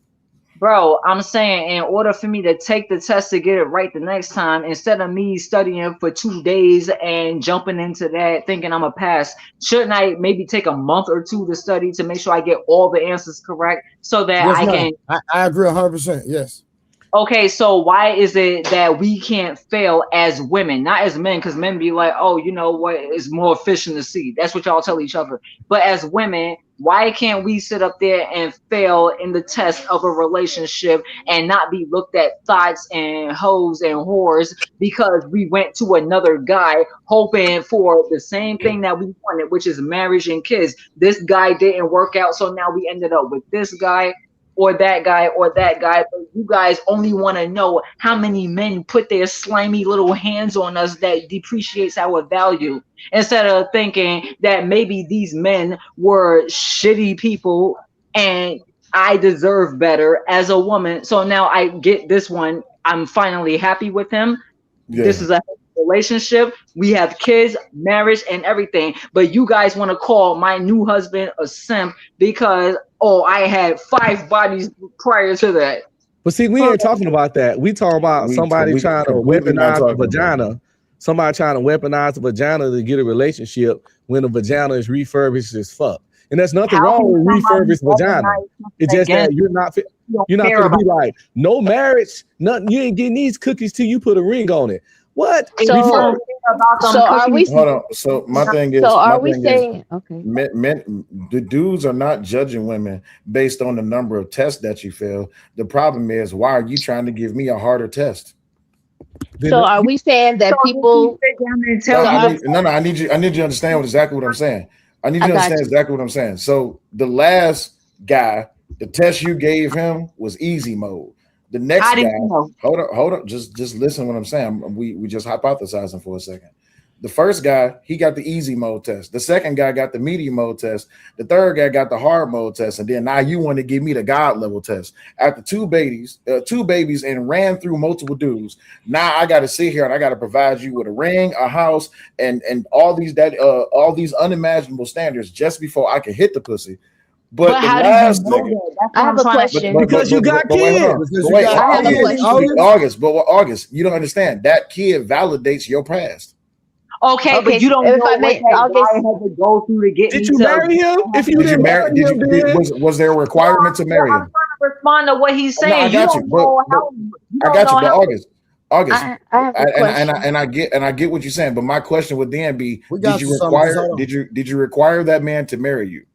Bro, I'm saying in order for me to take the test to get it right the next time, instead of me studying for 2 days and jumping into that thinking I'm a pass, shouldn't I maybe take a month or two to study to make sure I get all the answers correct so that I can? I agree 100%. Yes. Okay, so why is it that we can't fail as women, not as men? Because men be like, oh, you know what, it's more efficient to see. That's what y'all tell each other. But as women, why can't we sit up there and fail in the test of a relationship and not be looked at thoughts and hoes and whores because we went to another guy hoping for the same thing that we wanted, which is marriage and kids. This guy didn't work out, so now we ended up with this guy. Or that guy, but you guys only want to know how many men put their slimy little hands on us that depreciates our value, instead of thinking that maybe these men were shitty people and I deserve better as a woman. So now I get this one. I'm finally happy with him. Yeah. This is a relationship. We have kids, marriage, and everything. But you guys want to call my new husband a simp because I had 5 bodies prior to that. But see, we ain't talking about that. We talking about somebody trying to weaponize the vagina. Somebody trying to weaponize the vagina to get a relationship when the vagina is refurbished as fuck. And there's nothing wrong with refurbished vagina. It's just that you're not gonna be like, no marriage, nothing. You ain't getting these cookies till you put a ring on it. What? So are we? Hold on. So my thing is. So are we saying? Okay. Men, the dudes are not judging women based on the number of tests that you fail. The problem is, why are you trying to give me a harder test? So are we saying that people? I need you to understand exactly what I'm saying. I need you to understand exactly what I'm saying. So the last guy, the test you gave him was easy mode. The next guy, hold up, just listen to what I'm saying. We just hypothesizing for a second. The first guy, he got the easy mode test. The second guy got the medium mode test. The third guy got the hard mode test. And then now you want to give me the God level test. After two babies and ran through multiple dudes. Now I got to sit here and I got to provide you with a ring, a house, and all these unimaginable standards just before I can hit the pussy. But the how do you last know nigga, that? That's I what have I'm a trying to question. Because you got wait, hold kids. on. Because But you wait, got I have a kids, question. August, but August, you don't understand. That kid validates your past. Okay, but Okay, you don't if know I what may, that guy August. had to go through to get Did me you to marry him? If you Did you didn't marry? marry him, then Was there a requirement to marry I'm him? trying to respond to what he's No, I saying. You got you, don't know but how you I don't got know you. But how August, I have a question. and I get what you're saying. But my question would then be: we got you, Summer. Just hold on. Did you require that man to marry you?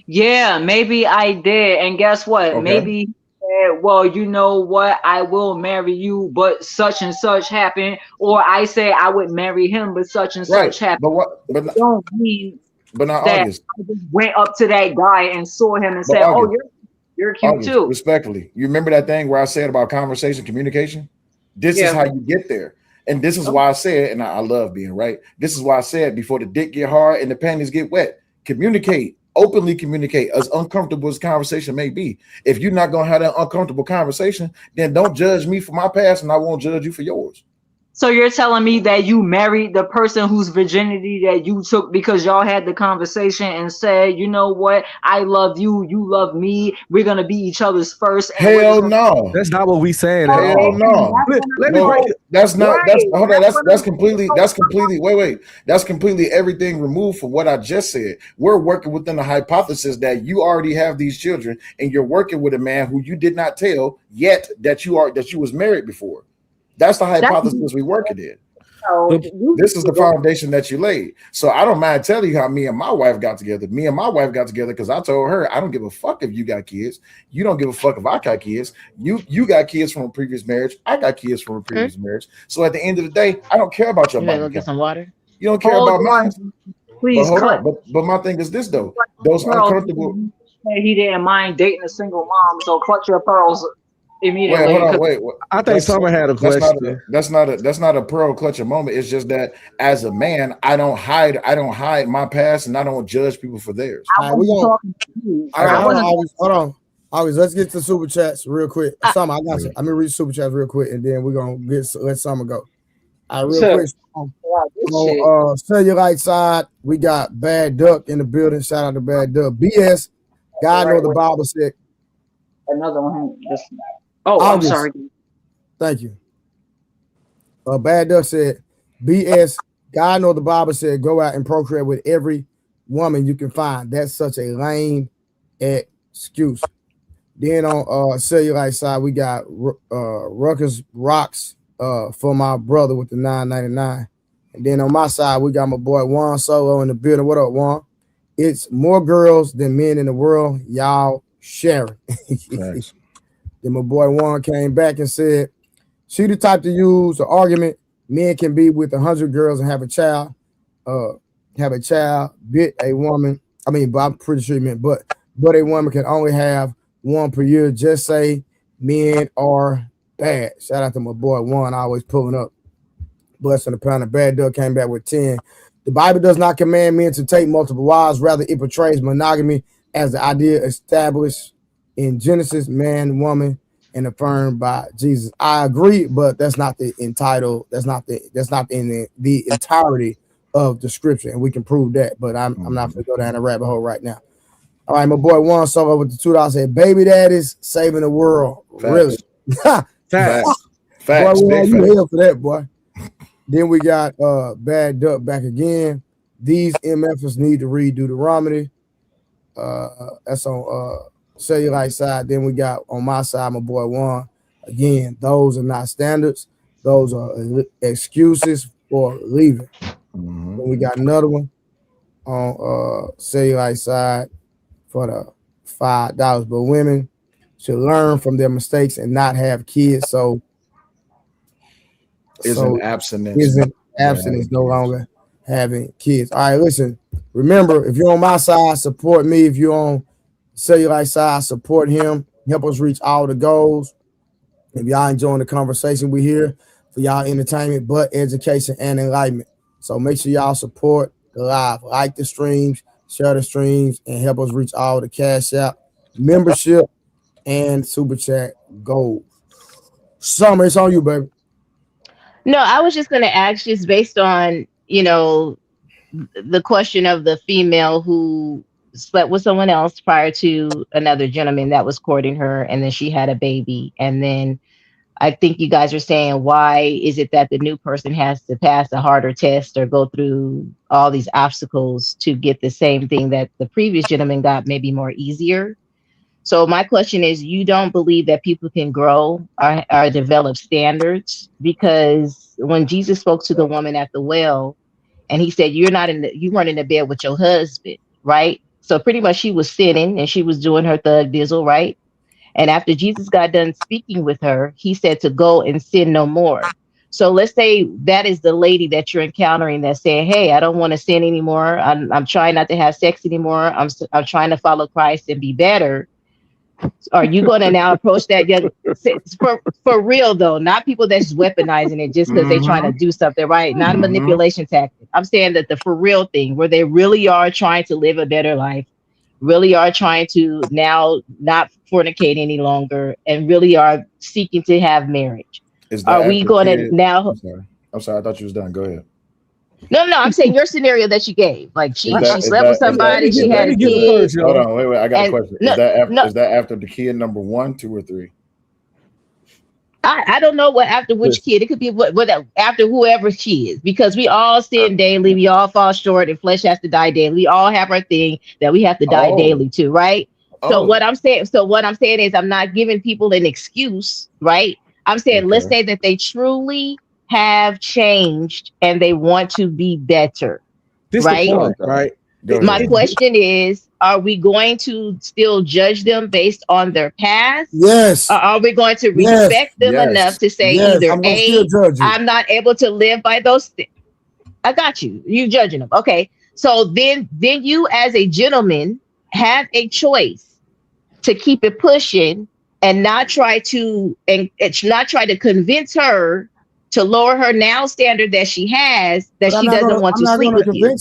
Yeah, maybe I did. And guess what? Okay, Maybe he said, well, you know what? I will marry you, but such and such happened. Or I say I would marry him, but such and right. such happened. But what? It don't mean But not that August. I just went up to that guy and saw him and But said, oh, August. you're cute August, too. respectfully, you remember that thing where I said about conversation, communication? This is Yeah. how you get there. And this is why I said, and I love being right. This is why I said before the dick get hard and the panties get wet, communicate, openly communicate, as uncomfortable as conversation may be. If you're not gonna have that uncomfortable conversation, then don't judge me for my past, and I won't judge you for yours. So you're telling me that you married the person whose virginity that you took because y'all had the conversation and said, you know what, I love you, you love me, we're gonna be each other's first, and we're just Hell gonna no. that's not what we saying at Hell all. no. Let me break No, it. that's not that's right. hold on, That's what that's I'm completely wait. That's completely everything removed from what I just said. We're working within the hypothesis that you already have these children and you're working with a man who you did not tell yet that you was married before. That's the that's hypothesis we working in. so The- This is the foundation that you laid. So I don't mind telling you how me and my wife got together. Me and my wife got together because I told her I don't give a fuck if you got kids. You don't give a fuck if I got kids. You got kids from a previous marriage. I got kids from a previous marriage. So at the end of the day, I don't care about your You better bank go get account. some water. You don't care hold about mine. on, But please hold cut. on. But my thing is this though. Those Pearls, uncomfortable. he didn't mind dating a single mom, so clutch your pearls Wait, immediately. hold on. 'Cause Wait. I think That's Summer had a question. that's not a pearl clutching moment. It's just that as a man, I don't hide my past, and I don't judge people for theirs. I All right, we wasn't gonna. talking to you. All right, I hold on, wasn't talking August. Hold on, August. Let's get to super chats real quick. I, Summer, I got you. I'm gonna read super chats real quick, and then we're gonna let Summer go. All right, real to quick. wow, this shit. On cellulite side, we got Bad Duck in the building. Shout out to Bad Duck. BS. God know Right the with Bible said. another one. Just, oh, I'm August. sorry. Thank you. Bad Duck said, BS. God know the Bible said, go out and procreate with every woman you can find. That's such a lame excuse. Then on cellulite side, we got Ruckus Rocks for my brother with the 9.99. And then on my side, we got my boy Juan Solo in the building. What up, Juan? It's more girls than men in the world. Y'all sharing. Thanks. Then my boy Juan came back and said, she the type to use the argument. Men can be with 100 girls and have a child. Bit a woman. I mean, but I'm pretty sure he meant but a woman can only have one per year. Just say men are bad. Shout out to my boy Juan, always pulling up. Blessing the pound. Bad Duck came back with 10. The Bible does not command men to take multiple wives. Rather, it portrays monogamy as the idea established in Genesis, man, woman, and affirmed by Jesus. I agree, but that's not the entitled. That's not in the entirety of the scripture, and we can prove that. But I'm not going to go down the rabbit hole right now. All right, my boy Juan Solo with the $2 said, "Baby daddies saving the world." Facts. Really? Facts. Facts. Boy, Big you facts. hell for that, boy. Then we got Bad Duck back again. These MFs need to read Deuteronomy. That's on cellulite side. Then we got on my side, my boy Juan. Again, those are not standards. Those are excuses for leaving. Mhm. Then we got another one on cellulite side for the $5. But women should learn from their mistakes and not have kids. So Isn't abstinence isn't abstinence no longer having kids. All right, listen. Remember, if you're on my side, support me. If you're on cellulite side, support him. Help us reach all the goals. If y'all enjoying the conversation, we here for y'all entertainment, but education and enlightenment. So make sure y'all support the live, like the streams, share the streams, and help us reach all the cash out, membership, and super chat goals. Summer, it's on you, baby. No, I was just going to ask, just based on, the question of the female who slept with someone else prior to another gentleman that was courting her, and then she had a baby. And then I think you guys are saying, why is it that the new person has to pass a harder test or go through all these obstacles to get the same thing that the previous gentleman got, maybe more easier? So my question is, you don't believe that people can grow or develop standards? Because when Jesus spoke to the woman at the well, and he said, you weren't in the bed with your husband, right? So pretty much she was sinning and she was doing her thug dizzle, right? And after Jesus got done speaking with her, he said to go and sin no more. So let's say that is the lady that you're encountering that's saying, hey, I don't want to sin anymore. I'm trying not to have sex anymore. I'm trying to follow Christ and be better. Are you going to now approach that young, for real though, not people that's weaponizing it just because they're trying to do something, right? Not a manipulation tactic. I'm saying that the for real thing where they really are trying to live a better life, really are trying to now not fornicate any longer, and really are seeking to have marriage. Are we going to now? I'm sorry. I thought you was done. Go ahead. No, I'm saying your scenario that she gave. Like she slept with somebody, she had a kid. Hold on, wait. I got a question. Is that after the kid number 1, 2, or 3? I don't know what after which kid. It could be what after whoever she is, because we all sin daily. We all fall short, and flesh has to die daily. We all have our thing that we have to die daily to, right? So what I'm saying is, I'm not giving people an excuse, right? I'm saying let's say that they truly have changed and they want to be better, right? The point, right? My question is, are we going to still judge them based on their past? Yes. Or are we going to respect them enough to say either A, I'm not able to live by those things? I got you. You judging them. Okay. So then you as a gentleman have a choice to keep it pushing and not try to convince her to lower her now standard that she has, that she doesn't want to sleep with you.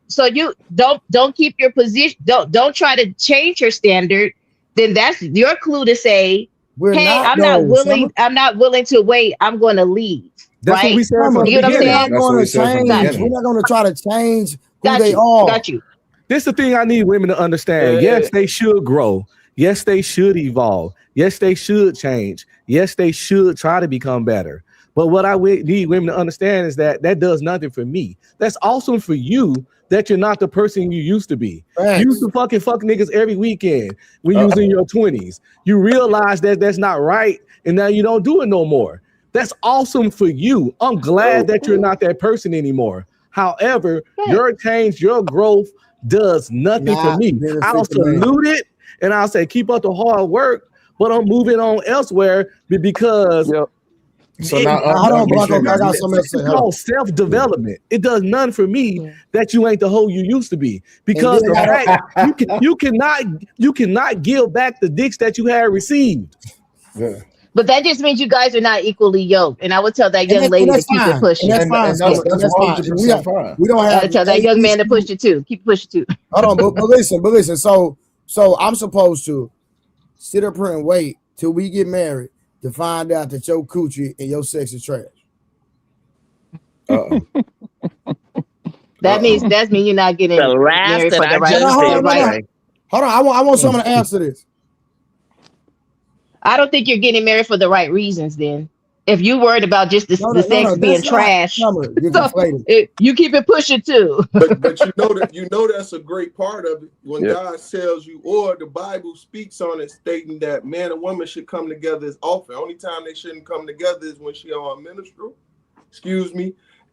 So you don't keep your position. Don't try to change her standard. Then that's your clue to say, I'm not willing to wait. I'm going to leave. That's what we said from the beginning. We're not going to try to change who they are. Got you. This is the thing I need women to understand. Yes, they should grow. Yes, they should evolve. Yes, they should change. Yes, they should try to become better. But what I need women to understand is that does nothing for me. That's awesome for you that you're not the person you used to be. Thanks. You used to fuck niggas every weekend when you was in your 20s. You realize that that's not right, and now you don't do it no more. That's awesome for you. I'm glad that you're not that person anymore. However, your change, your growth does nothing for me. I'll salute it, and I'll say keep up the hard work, but I'm moving on elsewhere because so now hold on, Blanco, I got something to say. It's called self-development. It does nothing for me that you ain't the hoe you used to be, because the fact you cannot give back the dicks that you had received. Yeah. But that just means you guys are not equally yoked. And I would tell that young lady to keep it pushing. That's fine. That's fine. We don't have to tell that young man to push it too. Keep pushing too. Hold on, but listen. So I'm supposed to sit up here and wait till we get married to find out that your coochie and your sex is trash. That means you're not getting married for the right. Hold on, I want someone to answer this. I don't think you're getting married for the right reasons then. If you worried about just the sex being trash, you keep it pushing too. but you know that's a great part of it when God tells you, or the Bible speaks on it, stating that man and woman should come together as often. Only time they shouldn't come together is when she on minstrel,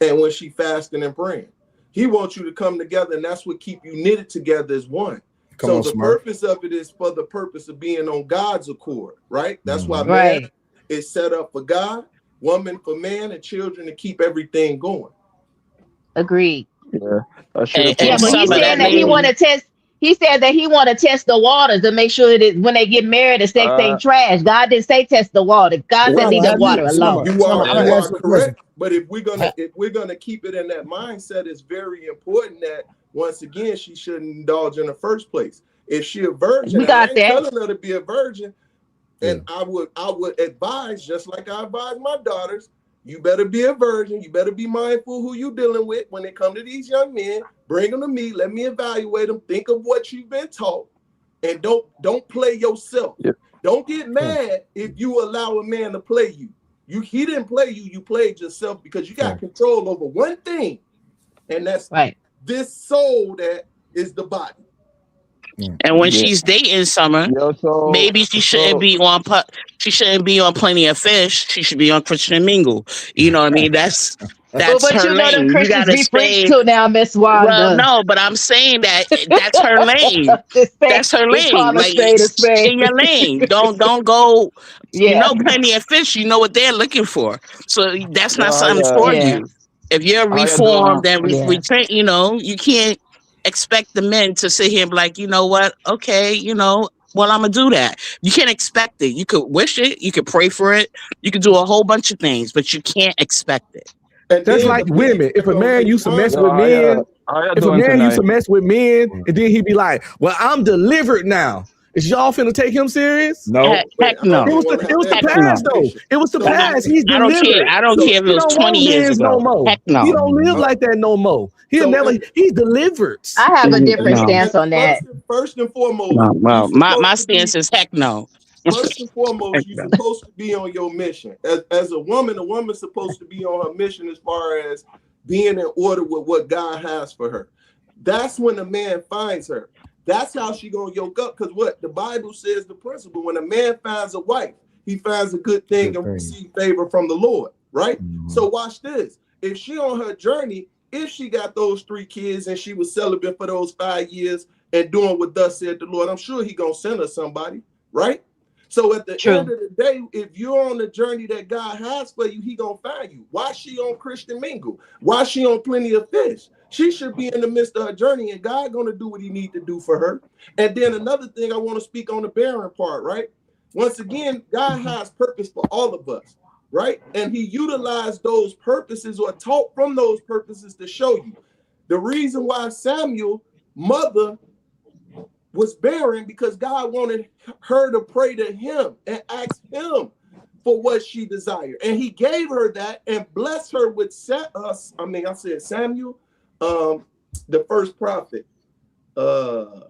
and when she fasting and praying. He wants you to come together, and that's what keep you knitted together as one. Purpose of it is for the purpose of being on God's accord, right? That's why man is set up for God, woman for man, and children to keep everything going. Agreed. Yeah, but he said that he want to test. He said that he want to test the waters to make sure that when they get married, the sex ain't trash. God didn't say test the water. God said leave the water alone. You are correct. But if we're gonna keep it in that mindset, it's very important that once again she shouldn't indulge in the first place. If she a virgin, I ain't telling her to be a virgin. And I would advise, just like I advise my daughters, You better be a virgin. You better be mindful who you dealing with when it come to these young men. Bring them to me. Let me evaluate them. Think of what you've been taught, and don't play yourself. Yep. Don't get mad if you allow a man to play you. He didn't play you. You played yourself because you got control over one thing, and that's this soul that is the body. And when she's dating Summer, maybe she shouldn't be on. She shouldn't be on Plenty of Fish. She should be on Christian Mingle. You know what I mean? That's but her you know lane. them You Christians gotta be freaks stay. too now, Miss Wanda. Well, no, but I'm saying that's her lane. That's her we call lane. a Like, spade a spade. in your lane. Don't go. Yeah. You know, Plenty of Fish. You know what they're looking for. So that's not something for you. If you're reformed and retrain, you know, you can't expect the men to sit here and be like, you know what? Okay, you know, well, I'm gonna do that. You can't expect it. You could wish it. You could pray for it. You could do a whole bunch of things, but you can't expect it. And that's like women. If a man used to mess with men, and then he'd be like, "Well, I'm delivered now." Is y'all finna take him serious? No. Heck no. It was the past though. It was the past. He's delivered. I don't care if it was 20 years ago. No more. Heck no. He don't live like that no more. He's delivered. I have a different stance on that. First and foremost, well, my stance is heck no. First and foremost, you're supposed to be on your mission. As a woman's supposed to be on her mission as far as being in order with what God has for her. That's when the man finds her. That's how she gonna yoke up. Because what the Bible says, the principle: when a man finds a wife, he finds a good thing and receive favor from the Lord. Right? Mm-hmm. So watch this. If she on her journey, if she got those 3 kids and she was celibate for those 5 years and doing what thus said the Lord, I'm sure he gonna send her somebody. Right? So at the end of the day, if you're on the journey that God has for you, he gonna find you. Why she on Christian Mingle? Why she on Plenty of Fish? She should be in the midst of her journey, and God gonna do what he need to do for her. And then another thing I want to speak on the barren part, right? Once again, God has purpose for all of us, right? And he utilized those purposes or taught from those purposes to show you. The reason why Samuel's mother was barren because God wanted her to pray to him and ask him for what she desired. And he gave her that and blessed her with Samuel, the first prophet. Who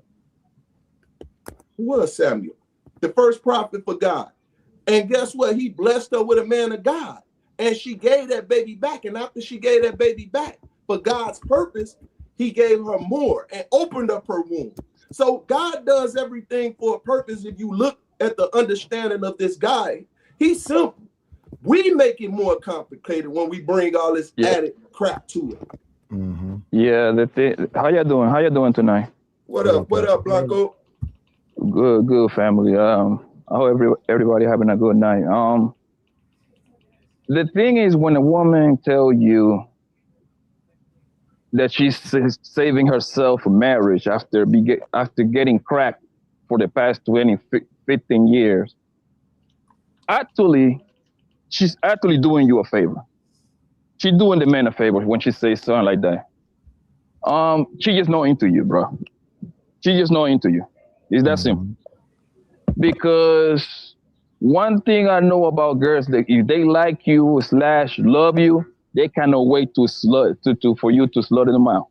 was Samuel? The first prophet for God. And guess what? He blessed her with a man of God. And she gave that baby back. And after she gave that baby back for God's purpose, he gave her more and opened up her womb. So God does everything for a purpose. If you look at the understanding of this guy, he's simple. We make it more complicated when we bring all this added crap to it. Mm-hmm. Yeah, how you doing? How you doing tonight? What up, Blanco? Good family. I hope everybody having a good night. The thing is, when a woman tell you that she's saving herself for marriage after getting cracked for the past 15 years, she's actually doing you a favor. She's doing the man a favor when she says something like that. She just not into you, bro. She just not into you. It's that simple. Because one thing I know about girls, that if they like you / love you, they cannot wait for you to slut them out.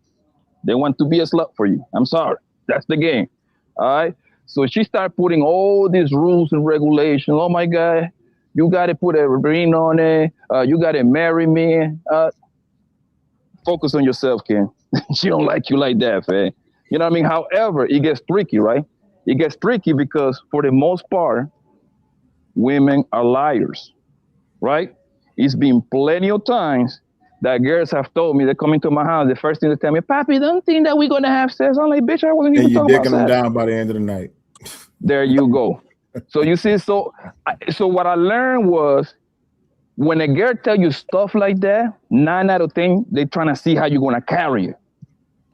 They want to be a slut for you. I'm sorry. That's the game. All right. So she started putting all these rules and regulations. Oh my God, you got to put a ring on it. You got to marry me. Focus on yourself, Ken. She don't like you like that, man. You know what I mean? However, it gets tricky, right? It gets tricky because for the most part, women are liars, right? It's been plenty of times that girls have told me, they come into my house, the first thing they tell me, Papi, don't think that we're going to have sex. I'm like, bitch, I wasn't even talking about sex. And you dicking them down by the end of the night. There you go. So you see, so what I learned was when a girl tell you stuff like that, 9 out of 10, they trying to see how you're going to carry it.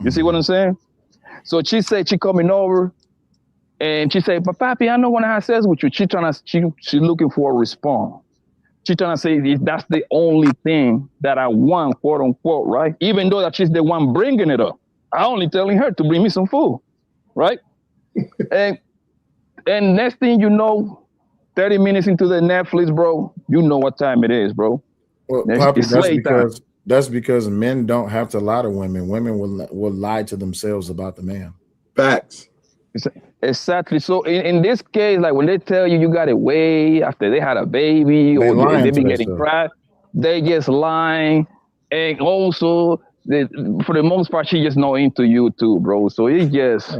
You see what I'm saying? So she said she coming over and she said, but Papi, I don't want to have sex with you. She looking for a response. She's trying to say that's the only thing that I want, quote unquote, right? Even though that she's the one bringing it up. I only telling her to bring me some food, right? and next thing you know, 30 minutes into the Netflix, bro, you know what time it is, bro. Well, Poppy, that's because men don't have to lie to women. Women will lie to themselves about the man. Facts. Exactly. So in this case, like when they tell you got it way after they had a baby or they be getting cracked, they just lying. And also, for the most part, she just not into you too, bro. So it's just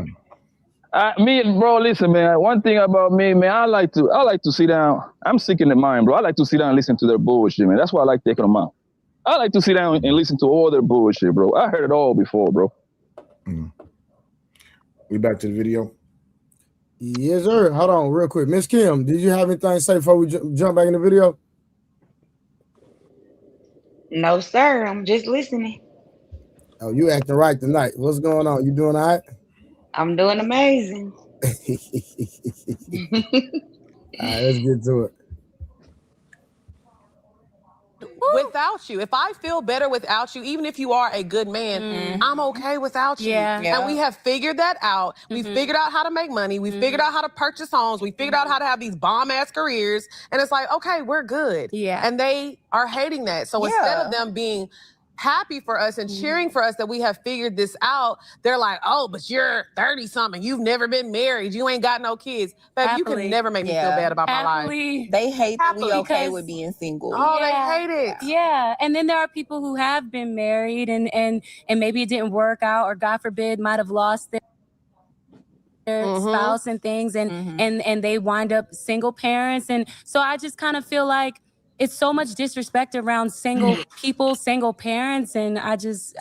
bro. Listen, man. One thing about me, man, I like to sit down. I'm sick in the mind, bro. I like to sit down and listen to their bullshit, man. That's why I like taking them out. I like to sit down and listen to all their bullshit, bro. I heard it all before, bro. We back to the video. Yes, sir. Hold on, real quick, Miss Kim. Did you have anything to say before we jump back in the video? No, sir. I'm just listening. Oh, you acting right tonight. What's going on? You doing all right? I'm doing amazing. All right, let's get to it. Without you, if I feel better without you, even if you are a good man, I'm okay without you. And we have figured that out. We figured out how to make money. We figured out how to purchase homes. We figured out how to have these bomb ass careers. And it's like, okay, we're good. And they are hating that. So instead of them being happy for us and cheering for us that we have figured this out, they're like, oh, but you're 30 something, you've never been married, you ain't got no kids. Babe, you can never make me feel bad about my life. They hate that we okay with being single. Oh, they hate it. Yeah. And then there are people who have been married and maybe it didn't work out, or God forbid might have lost their spouse and things, and they wind up single parents. And so I just kind of feel like it's so much disrespect around single people, single parents, and I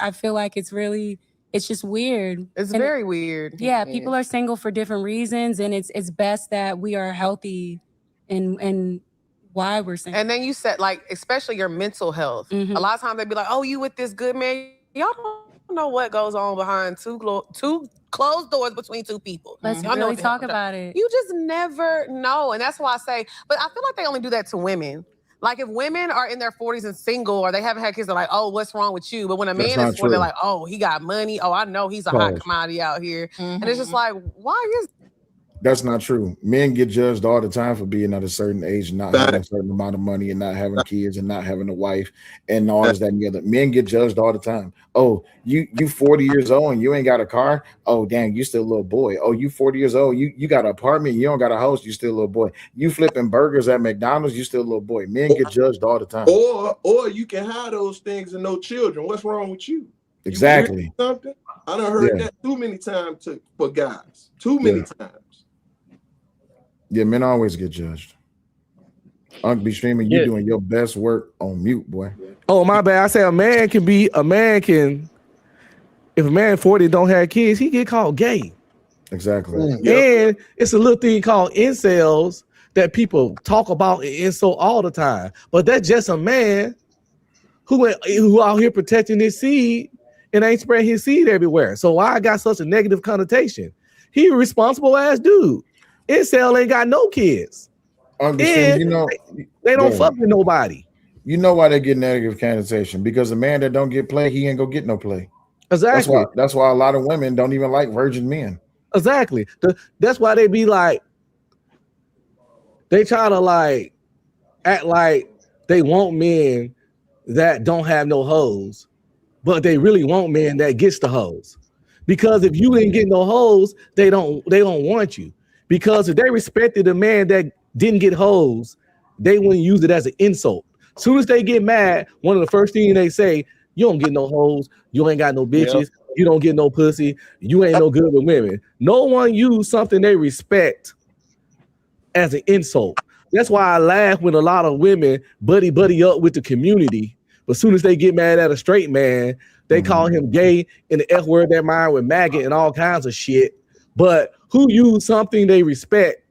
feel like it's just weird. It's very weird. Yeah, people are single for different reasons, and it's best that we are healthy and why we're single. And then you said, like, especially your mental health. A lot of times they be like, oh, you with this good man. Y'all don't know what goes on behind two closed doors between two people. Let's Y'all really talk about it. You just never know. And that's why I say, but I feel like they only do that to women. Like if women are in their 40s and single, or they haven't had kids, they're like, oh, what's wrong with you? But when a man is 40, they're like, oh, he got money. Oh, I know he's a hot commodity out here. And it's just like, why is That's not true. Men get judged all the time for being at a certain age and not having a certain amount of money and not having kids and not having a wife and all this, that, and the other. Men get judged all the time. Oh, you 40 years old and you ain't got a car? Oh, dang, you still a little boy. Oh, you 40 years old, you got an apartment, you don't got a house, you still a little boy. You flipping burgers at McDonald's, you still a little boy. Men get judged all the time. Or you can have those things and no children. What's wrong with you? Exactly. Something? I done heard that too many times for guys. Too many times. Yeah, men always get judged. Unc be streaming, you doing your best work on mute, boy. Oh, my bad. I say if a man 40 don't have kids, he get called gay. Exactly. And it's a little thing called incels that people talk about and insult all the time. But that's just a man who out here protecting his seed and ain't spreading his seed everywhere. So why I got such a negative connotation? He a responsible ass dude. Incel ain't got no kids. They don't fuck with nobody. You know why they get negative connotation? Because a man that don't get play, he ain't gonna get no play. Exactly. That's why a lot of women don't even like virgin men. Exactly. That's why they be like, they try to like act like they want men that don't have no hoes, but they really want men that gets the hoes. Because if you ain't getting no hoes, they don't want you. Because if they respected a man that didn't get hoes, they wouldn't use it as an insult. As soon as they get mad, one of the first things they say, you don't get no hoes, you ain't got no bitches, you don't get no pussy, you ain't no good with women. No one use something they respect as an insult. That's why I laugh when a lot of women buddy up with the community, but as soon as they get mad at a straight man, they call him gay and the F word their mind with maggot and all kinds of shit. But who use something they respect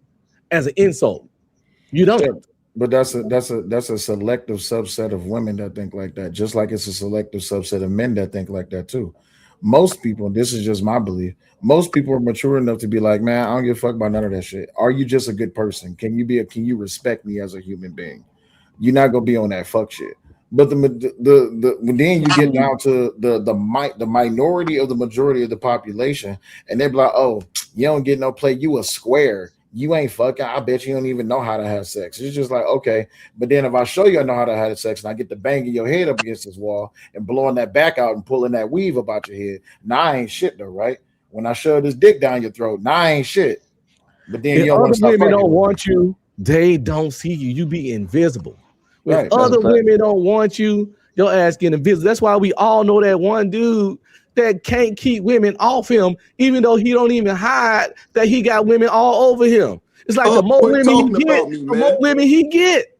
as an insult? You don't. Yeah, but that's a selective subset of women that think like that, just like it's a selective subset of men that think like that too. Most people, this is just my belief, most people are mature enough to be like, man, I don't give a fuck about none of that shit. Are you just a good person? Can you respect me as a human being? You're not gonna be on that fuck shit. But then you get down to the minority of the majority of the population, and they're like, oh, you don't get no play, you a square. you ain't fucking. I bet you don't even know how to have sex. It's just like, okay. But then if I show you I know how to have sex and I get to banging your head up against this wall and blowing that back out and pulling that weave about your head, now I ain't shit though, right? When I shove this dick down your throat, now I ain't shit. But then If you don't want other to stop women fucking. don't want you, they don't see you. You be invisible. If Right. other women don't want you, your ass get invisible. That's why we all know that one dude that can't keep women off him, even though he don't even hide that he got women all over him. It's like the more women he get, the more women he get.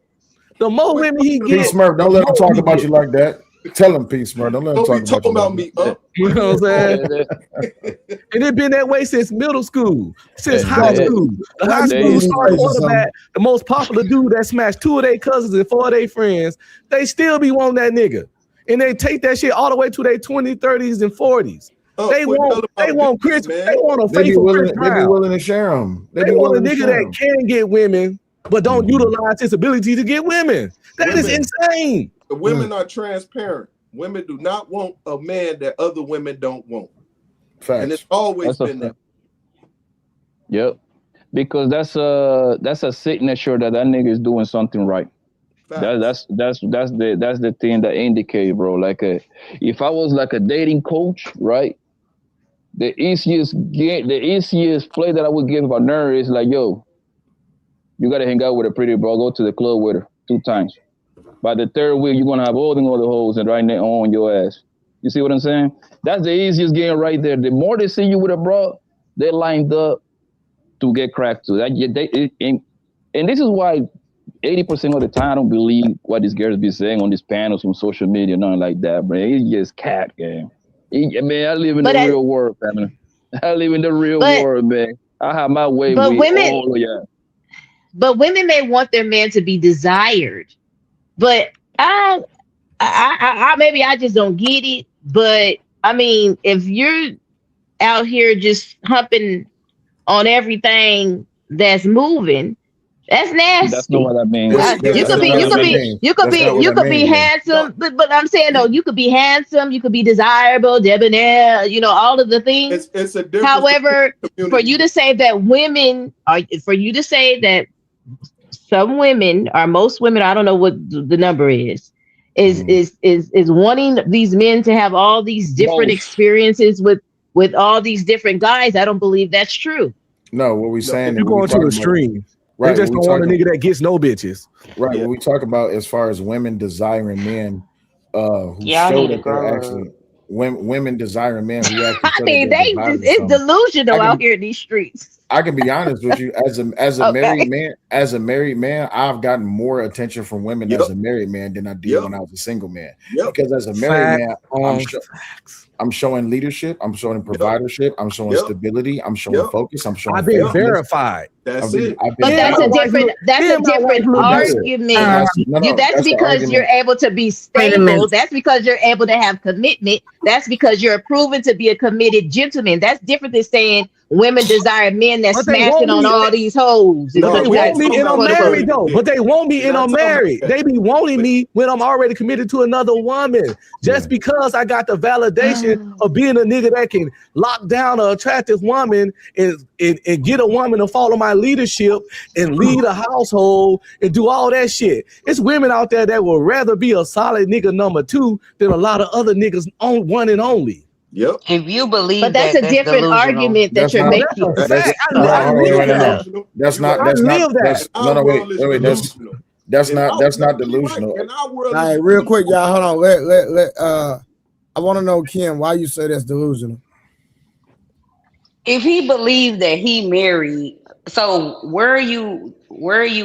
The more women he P get, Smurf, don't the let him more talk he about get. you like that. Tell him, P Smurf, don't let him Don't be talk about you talking like about that. me, You know what I'm saying? And it been that way since middle school, since high school. The high school star quarterback, the most popular dude that smashed 2 of their cousins and 4 of their friends, they still be wanting that nigga. And they take that shit all the way to their 20s, 30s, and 40s. They want Chris, they want a faithful Chris They be Brown. willing to share them. They want a nigga that can get women, but don't utilize his ability to get women. That is insane. The women are transparent. Women do not want a man that other women don't want. Facts. And it's always been that. Yep. Because that's a signature that nigga is doing something right. That's the thing that indicate, bro. Like if I was like a dating coach, right? The easiest play that I would give a nerd is like, yo, you gotta hang out with a pretty bro, go to the club with her 2 times. By the 3rd week, you're gonna have all the other hoes and right there on your ass. You see what I'm saying? That's the easiest game right there. The more they see you with a bro, they lined up to get cracked too. And this is why 80% of the time I don't believe what these girls be saying on these panels on social media, nothing like that, bro. It's just cat game. Man, I live in the real world, family. I live in the real world, man. I have my way with all of y'all. But women may want their man to be desired, but I maybe I just don't get it. But I mean, if you're out here just humping on everything that's moving, that's That's not what nasty. I mean. You could be handsome, but I'm saying though, you could be handsome, you could be desirable, debonair, you know, all of the things. It's a difference. However, for you to say that some women or most women, I don't know what the number is wanting these men to have all these different experiences with all these different guys. I don't believe that's true. No, what we saying? You going to the extreme. Right, they just don't want a nigga that gets no bitches. Right. What we talk about as far as women desiring men who show that they're actually women desiring men who actually I mean, it's delusional out here in these streets. I can be honest with you, as a married man, I've gotten more attention from women as a married man than I did when I was a single man. Because as a married man, I'm showing leadership, I'm showing providership, I'm showing stability, I'm showing focus, I'm showing. I've been verified. That's it. But that's a different argument. That's because you're able to be stable. That's because you're able to have commitment. That's because you're proven to be a committed gentleman. That's different than saying women desire men that's smashing on all these hoes. But they won't me and I'm married though. But they won't me and I'm married. They be wanting me when I'm already committed to another woman. Just because I got the validation of being a nigga that can lock down an attractive woman and get a woman to follow my leadership and lead a household and do all that shit. It's women out there that would rather be a solid nigga number 2 than a lot of other niggas on one and only. Yep. If you believe but that's a different argument that you're making. That's not delusional. All right, real quick, y'all. Hold on. Let I want to know, Kim, why you say that's delusional. If he believed that he married, so where are you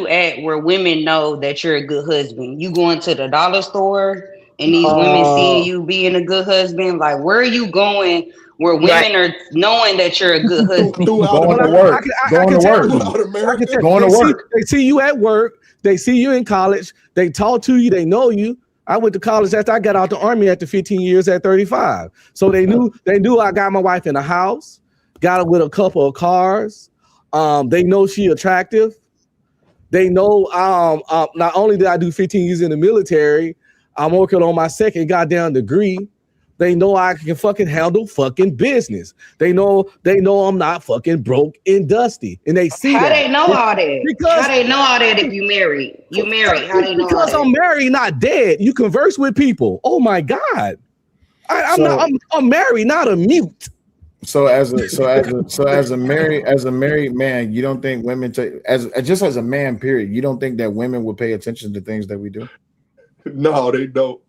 at where women know that you're a good husband? You going to the dollar store and these women seeing you being a good husband? Like, where are you going where women are knowing that you're a good husband? Going to work. Going to work. They see you at work. They see you in college. They talk to you. They know you. I went to college after I got out the army after 15 years at 35. So they knew I got my wife in the house, got her with a couple of cars. They know she attractive. They know not only did I do 15 years in the military, I'm working on my second goddamn degree. They know I can fucking handle fucking business. They know I'm not fucking broke and dusty, and they see How that. they know all that? Because How they know all that if you married? You married. How they know all because that? I'm married, not dead. You converse with people. Oh my God. I'm married, not a mute. So as a married man, you don't think women as a man, period, you don't think that women would pay attention to things that we do? No, they don't.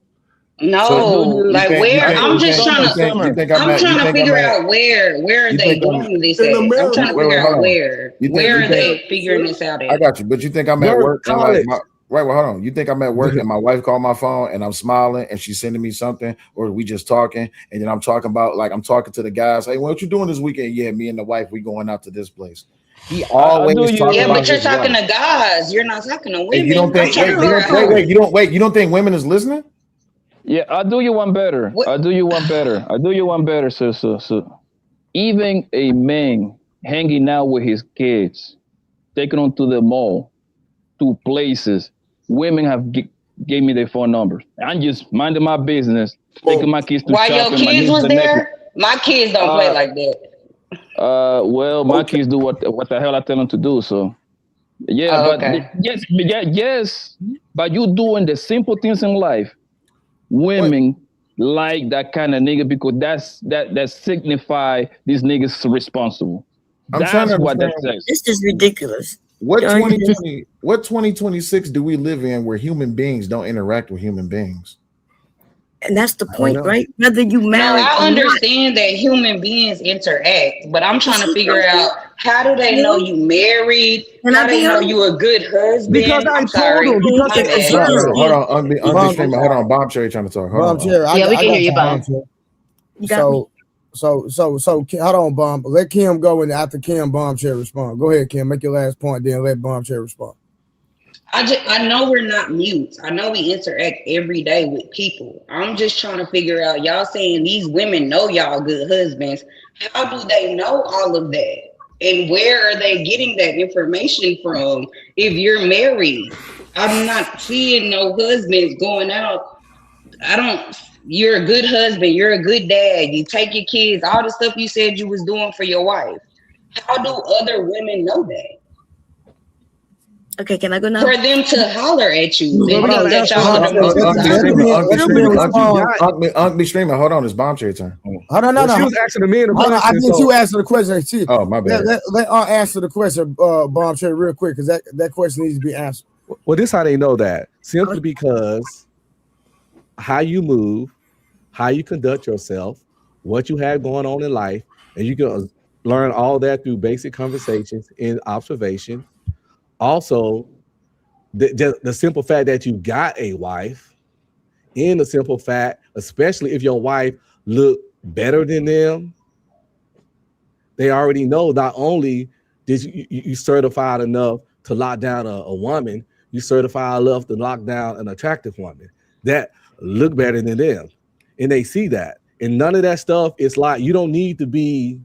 No, like where? I'm just trying to. You think I'm trying to figure out where are they doing this at? I'm trying to figure out where. Where are they figuring this out at? I got you, but you think I'm at work and like right, well, hold on. You think I'm at work and my wife called my phone and I'm smiling and she's sending me something, or we just talking and then I'm talking to the guys. Hey, what you doing this weekend? Yeah, me and the wife, we going out to this place. He always talking about but you're his talking wife. to guys. You're not talking to women. Hey, you don't think? You don't think women is listening? Yeah, I'll do you one better. I'll do you one better, sir. Even a man hanging out with his kids, taking them to the mall, to places, women have gave me their phone numbers. I'm just minding my business, taking my kids to While shopping. your kids was there, my kids don't play like that. Well, my kids do what the hell I tell them to do. So, yeah, yes, but you doing the simple things in life. Women like that kind of nigga because that signify these niggas responsible. That's what that says. This is ridiculous. What 2026 do we live in where human beings don't interact with human beings? And that's the point, right? Whether you marry. No, I understand that human beings interact, but I'm trying to figure out how do they know you married? How do they know you a good husband? Because I told them. Hold on, Bob Cherry trying to talk. Bomb Cherry, we can hear you, Bob. So hold on, Bomb. Let Kim go, and after Kim, Bomb Cherry respond. Go ahead, Kim. Make your last point, then let Bomb Cherry respond. I know we're not mutes. I know we interact every day with people. I'm just trying to figure out, y'all saying these women know y'all good husbands. How do they know all of that? And where are they getting that information from if you're married? I'm not seeing no husbands going out. You're a good husband. You're a good dad. You take your kids, all the stuff you said you was doing for your wife. How do other women know that? Okay, can I go now? For them to holler at you. Unc be streaming. Hold on, it's Bomb Cherry turn. Hold on, no. She was asking the men. I think you answer the question. Oh, my bad. Let answer the question, Bomb Cherry, real quick, because that question needs to be answered. Well, this is how they know that. Simply because how you move, how you conduct yourself, what you have going on in life, and you can learn all that through basic conversations and observation. Also, the simple fact that you got a wife, and the simple fact, especially if your wife look better than them, they already know not only did you certified enough to lock down a woman, you certified enough to lock down an attractive woman that look better than them. And they see that. And none of that stuff is like, you don't need to be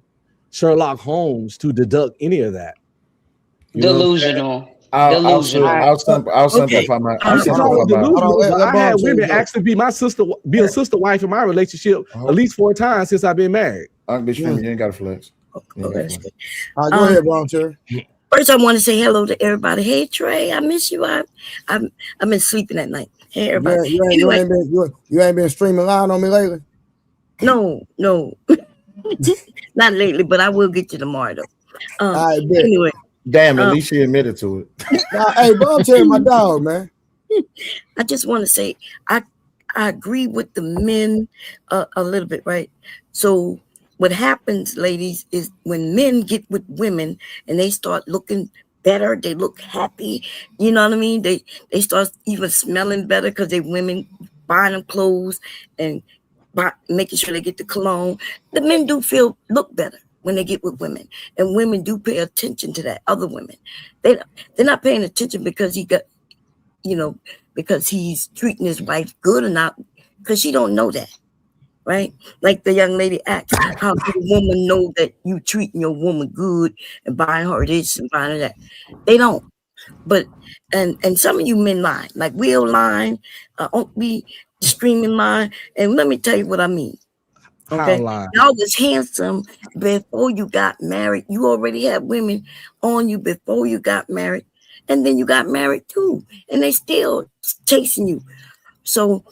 Sherlock Holmes to deduct any of that. Delusional. I'll simplify my. I had women actually be a sister wife in my relationship at least 4 times since I've been married. You ain't got to flex. Go ahead, Bomb Cherry. First, I want to say hello to everybody. Hey, Trey, I miss you. I've been sleeping at night. Hey, everybody. You ain't been streaming live on me lately? No. Not lately, but I will get you tomorrow, though. Anyway. Damn, at least she admitted to it. Hey, Bomb Cherry, my dog, man. I just want to say I agree with the men a little bit, right? So what happens, ladies, is when men get with women and they start looking better, they look happy, you know what I mean? They start even smelling better because they women buying them clothes and making sure they get the cologne. The men do look better when they get with women, and women do pay attention to that. Other women, they're not paying attention because because he's treating his wife good or not, because she don't know that, right? Like the young lady asked, how does a woman know that you treating your woman good and buying her this and buying her that? They don't. But and some of you men lie, like we'll lie, be streaming lie, and let me tell you what I mean. Okay, Hotline. y'all was handsome before you got married. You already had women on you before you got married, and then you got married too, and they still chasing you. So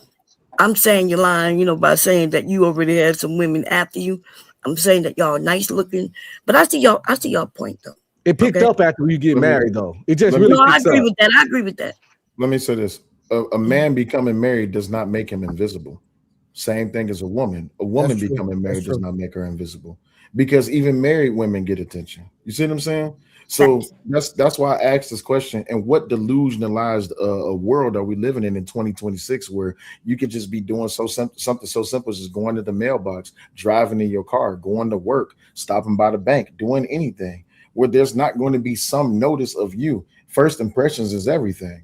I'm saying you're lying, by saying that you already had some women after you. I'm saying that y'all nice looking, but I see y'all point though. It picked up after you get married, though. It just really I picks agree up. with that. I agree with that. Let me say this: a man becoming married does not make him invisible. Same thing as a woman. A woman That's true. becoming That's married does true. not make her invisible, because even married women get attention. You see what I'm saying? So that's why I asked this question. And what delusionalized a world are we living in 2026, where you could just be doing something so simple as just going to the mailbox, driving in your car, going to work, stopping by the bank, doing anything, where there's not going to be some notice of you. First impressions is everything.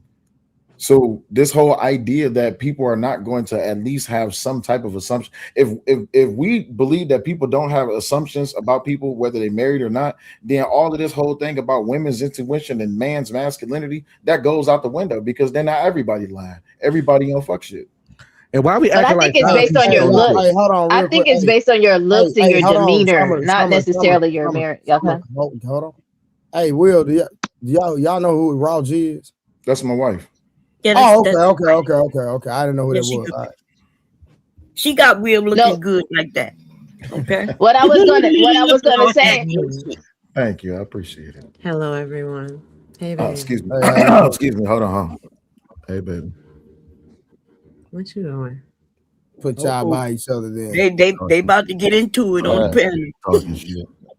So this whole idea that people are not going to at least have some type of assumption, if we believe that people don't have assumptions about people, whether they're married or not, then all of this whole thing about women's intuition and man's masculinity, that goes out the window, because then not everybody lying. Everybody on fuck shit. And why we But I acting think like it's based on your real quick? looks. Hey, hold on, I real quick. think it's based on your looks and your Hold on, demeanor, not necessarily your marriage. Okay. Hold on. Hey, Will, do y'all know who Raw G is? That's my wife. Yeah, okay. I didn't know who Yeah, that was. All right. She got Will looking No. good like that. Okay. What I was gonna say. Thank you. I appreciate it. Hello, everyone. Hey, baby. Excuse me. Hey, how you doing? Excuse me. Hold on. Hey, baby. What you doing? Put y'all by each other then. They about to get into it on the panel. Talking shit. I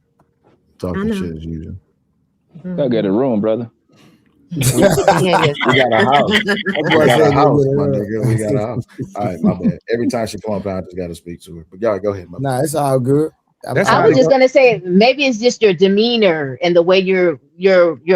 Talking know. shit as usual. Gotta get a room, brother. We got a house. We got a house, my nigga. We got a house. All right, my bad. Every time she come up, I just got to speak to her. But y'all go ahead, my Nah, it's all good. I was just gonna say maybe it's just your demeanor and the way you're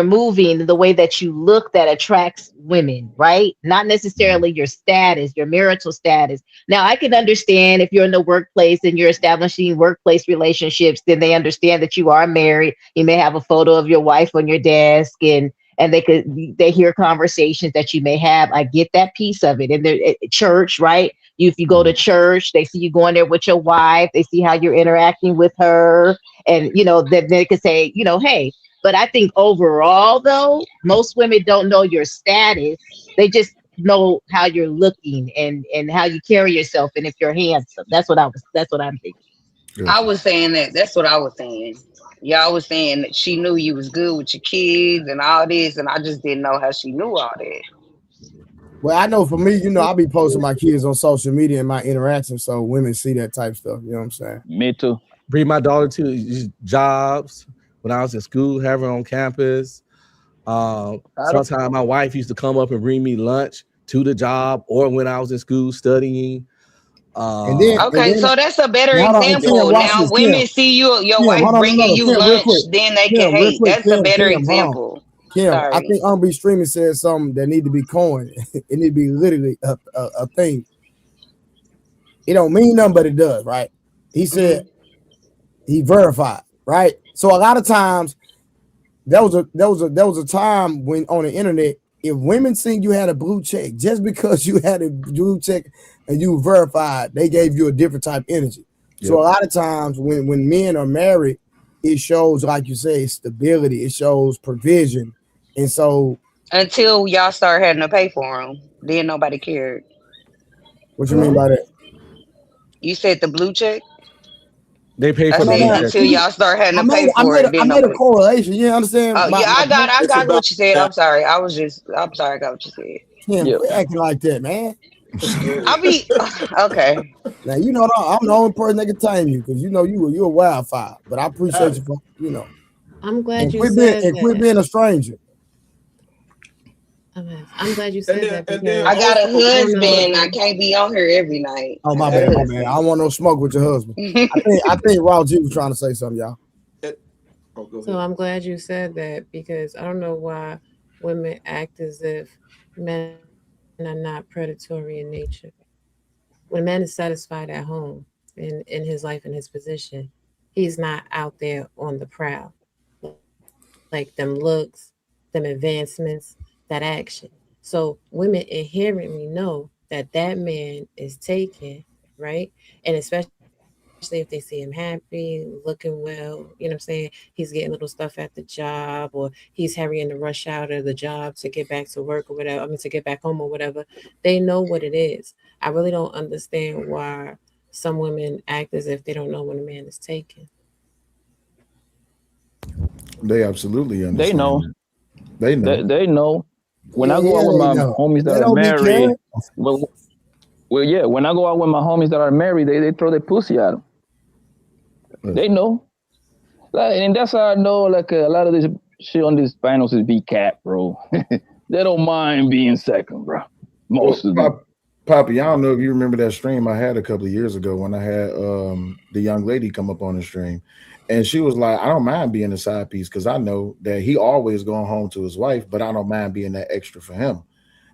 moving and the way that you look that attracts women, right? Not necessarily your status, your marital status. Now I can understand if you're in the workplace and you're establishing workplace relationships, then they understand that you are married. You may have a photo of your wife on your desk and they hear conversations that you may have. I get that piece of it. And at church, right? If you go to church, they see you going there with your wife, they see how you're interacting with her, and then they could say, hey. But I think overall, though, most women don't know your status. They just know how you're looking and how you carry yourself, and if you're handsome. That's what I'm thinking. I was saying that. That's what I was saying. Y'all was saying that she knew you was good with your kids and all this, and I just didn't know how she knew all that. Well, I know for me, I be posting my kids on social media and my interactions, so women see that type stuff. You know what I'm saying? Me too. Bring my daughter to jobs when I was in school, have her on campus. Sometimes my wife used to come up and bring me lunch to the job, or when I was in school studying. Okay, so that's a better example. Now, women see your wife bringing you lunch, then they can hate. That's a better example. Kim, Sorry. I think Unbe Streaming said something that need to be coined. It need to be literally a thing. It don't mean nothing, but it does, right? He said he verified, right? So a lot of times there was a time when on the internet, if women think you had a blue check, just because you had a blue check and you verified, they gave you a different type of energy. Yep. So a lot of times when men are married, it shows, like you say, stability. It shows provision. And so until y'all start having to pay for them, then nobody cared. What you mean by that? You said the blue check? They pay for I said until y'all start having to pay for it. I made a correlation. You understand? Oh, yeah, I got what you said. I'm sorry. I'm sorry. I got what you said. Kim, quit acting like that, man. I'll be okay. Now I'm the only person that can tame you, because you're a wildfire. But I appreciate you for I'm glad and you quit said being, that. and quit being a stranger. I'm glad you said that because I got a husband. I can't be on here every night. Oh, my bad. I don't want no smoke with your husband. I think Raw G was trying to say something, y'all. So I'm glad you said that, because I don't know why women act as if men are not predatory in nature. When a man is satisfied at home in his life and his position, he's not out there on the prowl. Like them looks, them advancements, that action. So women inherently know that man is taken, right? And especially if they see him happy, looking well, you know what I'm saying? He's getting little stuff at the job, or he's hurrying to rush out of the job to get back to work or whatever, I mean, to get back home or whatever. They know what it is. I really don't understand why some women act as if they don't know when a man is taken. They absolutely understand. They know. They know. They know. When I go Yeah, out with they my know. homies They that are don't be married, caring. well, yeah. When I go out with my homies that are married, they throw their pussy at them. They know. And that's how I know, like, a lot of this shit on these panels is be cap, bro. They don't mind being second, bro. Most of them. Poppy, I don't know if you remember that stream I had a couple of years ago when I had the young lady come up on the stream. And she was like, I don't mind being a side piece because I know that he always going home to his wife, but I don't mind being that extra for him.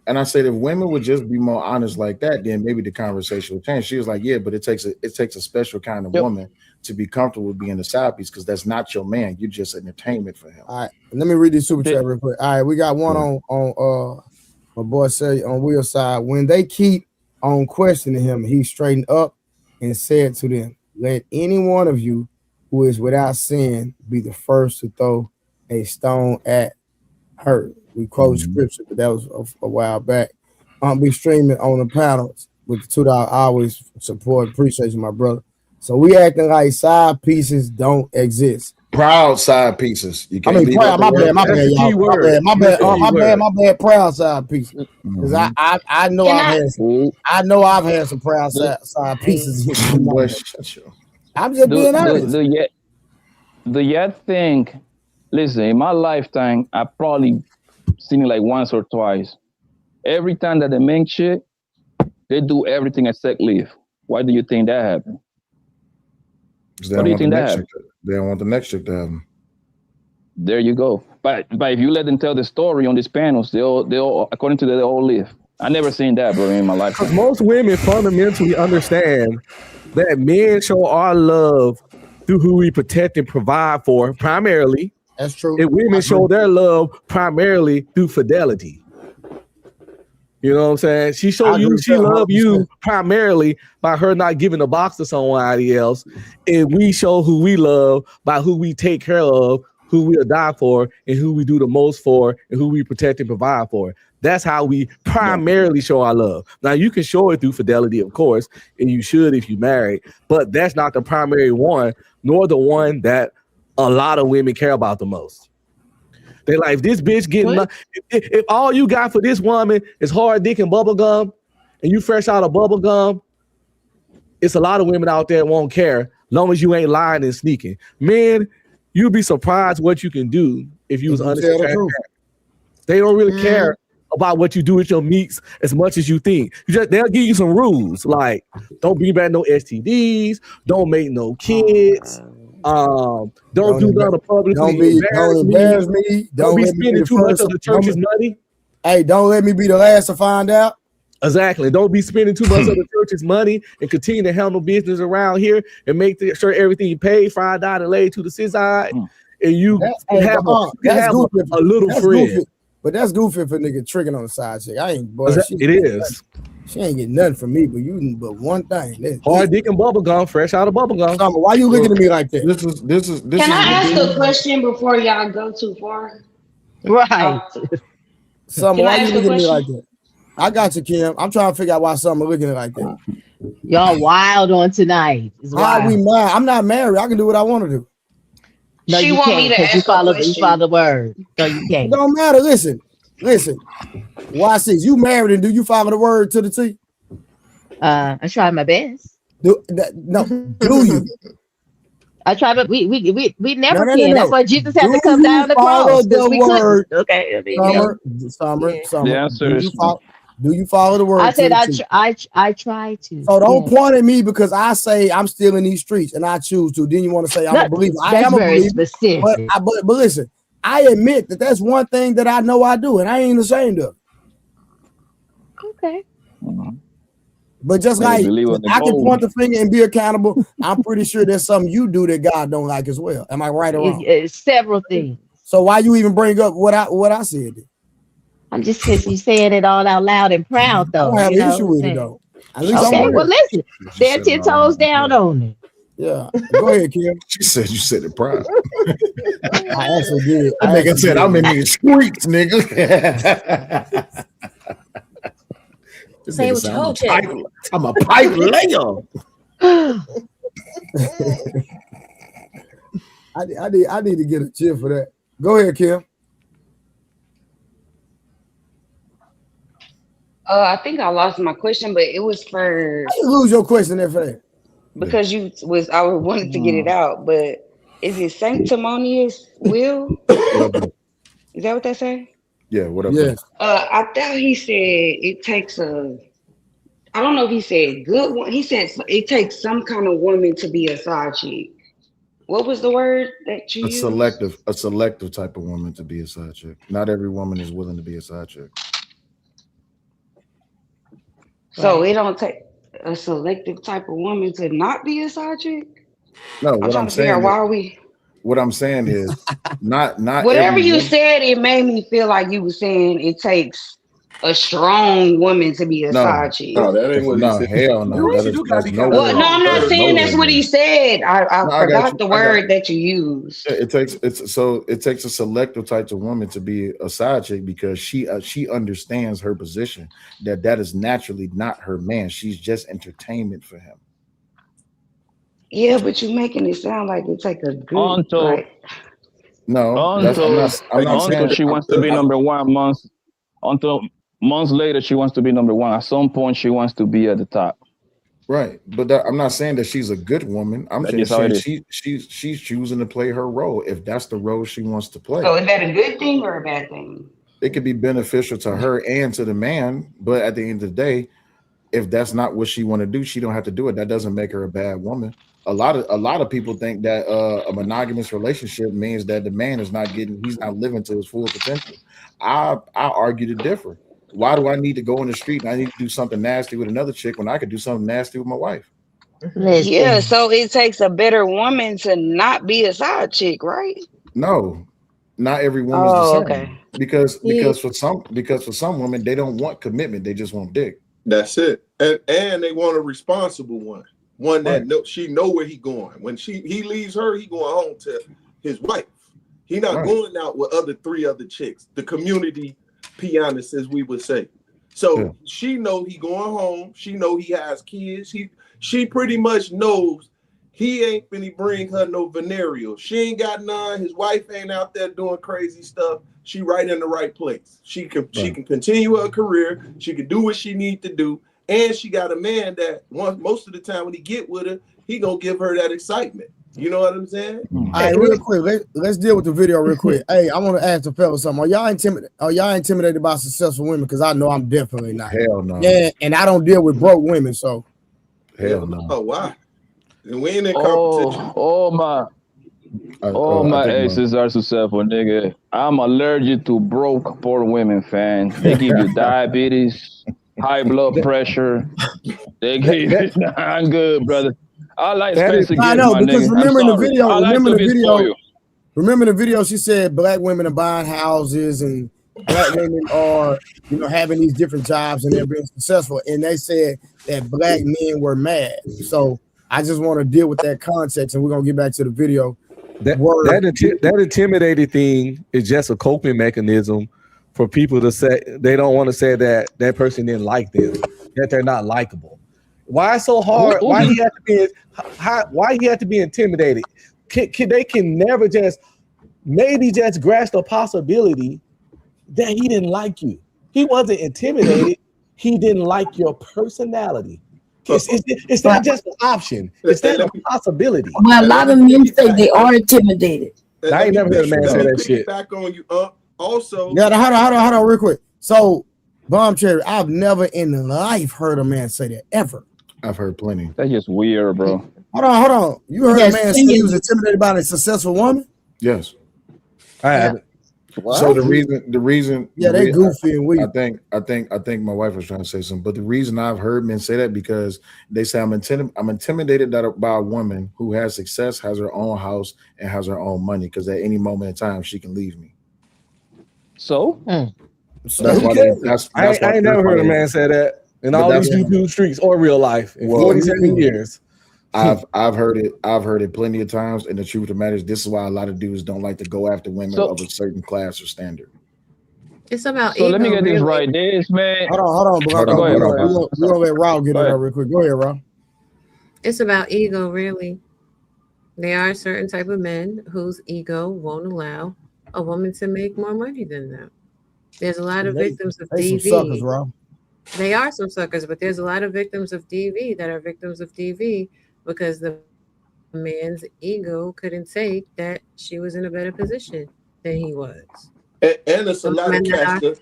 And I said, if women would just be more honest like that, then maybe the conversation would change. She was like, yeah, but it takes a special kind of woman to be comfortable with being a side piece because that's not your man. You're just entertainment for him. All right, let me read this super chat real quick. All right, we got one on my boy say on Will's side. When they keep on questioning him, he straightened up and said to them, let any one of you who is without sin be the first to throw a stone at her. We quote scripture, but that was a while back. We streaming on the panels with the $2. I always support, appreciate you, my brother. So we acting like side pieces don't exist. Proud side pieces. You can't leave proud. out My the bad, word. my bad. Proud side pieces. Because I know I've had some proud side pieces. I'm just being honest. The yet thing, listen, in my lifetime, I probably seen it like once or twice. Every time that they make shit, they do everything except leave. Why do you think that happened? What do you think that happened? They don't want the next chick to have them. There you go. But if you let them tell the story on these panels, they all according to that, they all live. I never seen that, bro, in my life. Because most women fundamentally understand that men show our love through who we protect and provide for primarily. That's true. And women show their love primarily through fidelity. You know what I'm saying? She love you primarily by her not giving a box to somebody else. And we show who we love by who we take care of, who we'll die for, and who we do the most for, and who we protect and provide for. That's how we primarily show our love. Now, you can show it through fidelity, of course, and you should if you're married, but that's not the primary one, nor the one that a lot of women care about the most. They like, if this bitch getting, if all you got for this woman is hard dick and bubble gum, and you fresh out of bubble gum, it's a lot of women out there that won't care, long as you ain't lying and sneaking. Men, you'd be surprised what you can do if you was honest and transparent. They don't really care about what you do with your meats as much as you think. They'll give you some rules, like don't bring back no STDs, don't make no kids, don't do nothing publicly. Don't embarrass me. Don't be spending too much of the church's money. Hey, don't let me be the last to find out. Exactly. Don't be spending too much of the church's money and continue to handle business around here and make sure everything you pay, fried out and laid to the side. And you have a little friend. But that's goofy for nigga tricking on the side chick. I ain't, boy. It is. She ain't getting nothing from me, but one thing. Hard dick and bubble gum, fresh out of bubble gum. Why you looking at me like that? This is. Can I ask a question before y'all go too far? Right. Summer, why you looking at me like that? I got you, Kim. I'm trying to figure out why Summer looking at me like that. Y'all wild on tonight. How we mad? I'm not married. I can do what I want to do. No, she you want can't, me to ask you follow, a question. you follow the word. No, you can't. It don't matter. Listen. Watch this. You married and do you follow the word to the T? I try my best. Do you? I try, but we never can. That's why Jesus had to come down the follow cross. The word. Okay. Summer. Do you follow the word? I said I try to. So don't point at me because I say I'm still in these streets and I choose to. Then you want to say I'm a believer. I am a believer. But listen, I admit that that's one thing that I know I do, and I ain't ashamed of. Okay. But just like I can point the finger and be accountable, I'm pretty sure there's something you do that God don't like as well. Am I right or wrong? It's several things. So why you even bring up what I said? I'm just because you saying it all out loud and proud, though. I don't have an issue with it, though. At least well, listen, they're 10 toes down on it. Yeah. Go ahead, Kim. She said you said it proud. I actually did. That nigga said I'm in these streets, nigga. This Say nigga it with said your whole chest. I'm a pipe layer. I need to get a cheer for that. Go ahead, Kim. I think I lost my question, but it was for How you lose your question there for that? because I wanted to get it out, but is it sanctimonious will? Is that what they say? Yeah, whatever. Yes. I thought he said it takes I don't know if he said good one. He said it takes some kind of woman to be a side chick. What was the word that you used? A selective type of woman to be a side chick. Not every woman is willing to be a side chick. So it don't take a selective type of woman to not be a side chick? No, I'm trying to figure out why are we. What I'm saying is not Whatever every you woman, said, it made me feel like you were saying it takes a strong woman to be a side chick. No, that ain't what he said. Hell no. That's nowhere. Well, no, I'm not saying that's what he said. I forgot the word that you used. It takes a selective type of woman to be a side chick because she understands her position that is naturally not her man. She's just entertainment for him. Yeah, but you're making it sound like it take a good No, I'm not saying she wants to be number one months later she wants to be number one. At some point she wants to be at the top. Right, but I'm not saying that she's a good woman. I'm just saying she's choosing to play her role if that's the role she wants to play. So is that a good thing or a bad thing? It could be beneficial to her and to the man, but at the end of the day, if that's not what she want to do, she don't have to do it. That doesn't make her a bad woman. A lot of people think that a monogamous relationship means that the man he's not living to his full potential. I argue to differ. Why do I need to go in the street and I need to do something nasty with another chick when I could do something nasty with my wife? Yeah, so it takes a better woman to not be a side chick, right? No, not every woman's the same. Okay. Because for some women they don't want commitment, they just want dick. That's it, and they want a responsible one that she know where he going. When he leaves her, he going home to his wife. He not going out with three other chicks. The community pianist, as we would say. So she know he going home. She know he has kids. She pretty much knows he ain't finna bring her no venereal. She ain't got none. His wife ain't out there doing crazy stuff. She right in the right place. She can continue her career. She can do what she need to do. And she got a man that most of the time when he get with her, he gonna give her that excitement. You know what I'm saying? All right, real quick. Let's deal with the video real quick. Hey, I want to ask the fellas something. Are y'all intimidated by successful women? Because I know I'm definitely not. Hell no. Yeah, and I don't deal with broke women, so. Hell no. Oh, why? And we ain't in competition. All my exes are successful, nigga. I'm allergic to broke poor women, fam. They give you diabetes, high blood pressure. They give you. I'm good, brother. I like expensive gifts, I know, my because nigga. remember in the video, Remember the video, she said black women are buying houses and black women are, having these different jobs and they're being successful. And they said that black men were mad. So I just want to deal with that context, and we're gonna get back to the video. That intimidated thing is just a coping mechanism for people to say they don't want to say that person didn't like them, that they're not likable. Why so hard? Why he have to be intimidated? They can never maybe just grasp the possibility that he didn't like you. He wasn't intimidated. He didn't like your personality. It's not just an option. It's not a possibility. Well, a lot of men say they are intimidated. I ain't never heard a man say that shit. Back on you, also. Yeah, hold on, real quick. So, Bomb Cherry, I've never in life heard a man say that ever. I've heard plenty. That's just weird, bro. Hold on. You heard a man say he was intimidated by a successful woman? Yes. I haven't. So the reason, they goofy and weak. I think my wife was trying to say something, but the reason I've heard men say that because they say I'm intimidated by a woman who has success, has her own house, and has her own money. Because at any moment in time, she can leave me. So that's why I ain't never heard a man say that in all these YouTube streets or real life in 47 years. I've heard it plenty of times, and the truth of the matter is, this is why a lot of dudes don't like to go after women of a certain class or standard. It's about So ego, let me get this really. right. This man. Hold on, Blanco. Go ahead, We're gonna let Raul get it out real quick. Go ahead, Raul. It's about ego, really. There are certain type of men whose ego won't allow a woman to make more money than them. There's a lot of victims of They DV. some suckers, Raul. They are some suckers, but there's a lot of victims of DV that are victims of DV because the man's ego couldn't take that she was in a better position than he was. And it's a lot of cats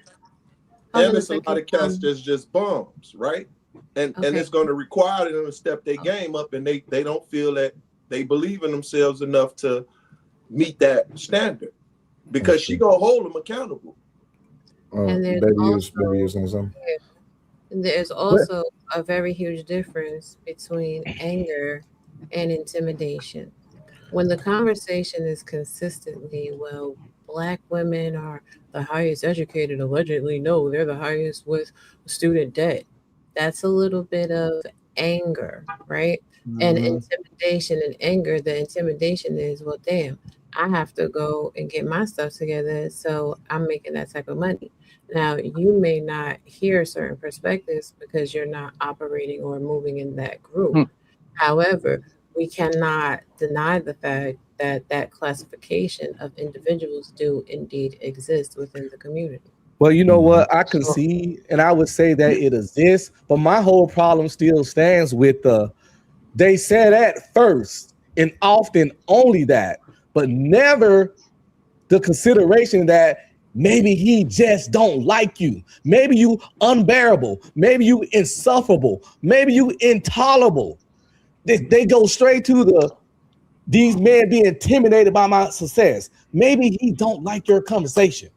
Hold that's just bums, right? And it's going to require them to step their game up, and they don't feel that they believe in themselves enough to meet that standard, because she gonna hold them accountable. And there's also a very huge difference between anger and intimidation. When the conversation is consistently, well, Black women are the highest educated, allegedly. No, they're the highest with student debt. That's a little bit of anger, right? And intimidation and anger, the intimidation is, well, damn, I have to go and get my stuff together, so I'm making that type of money. Now, you may not hear certain perspectives because you're not operating or moving in that group. However, we cannot deny the fact that that classification of individuals do indeed exist within the community. Well, you know what? I concede, and I would say that it exists, but my whole problem still stands with they said that first, and often only that, but never the consideration that maybe he just don't like you. Maybe you unbearable. Maybe you insufferable. Maybe you intolerable. They go straight to these men being intimidated by my success. Maybe he don't like your conversation.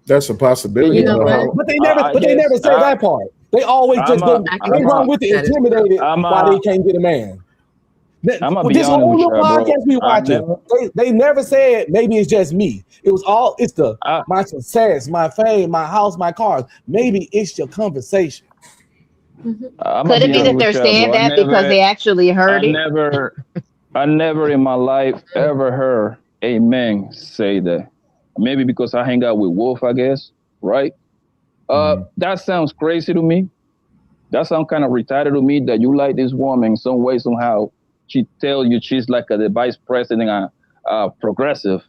That's a possibility. You know, but they never say that part. They always just run with the intimidated why they can't get a man. I'm gonna be this honest whole with little you, podcast we watching, they never said maybe it's just me. It was all my success, my fame, my house, my cars. Maybe it's your conversation. Could it be that they're saying that because they actually heard it? I never in my life ever heard a man say that. Maybe because I hang out with Wolf, I guess, right? That sounds crazy to me. That sounds kind of retarded to me that you like this woman some way, somehow. She tell you she's like the vice president, progressive.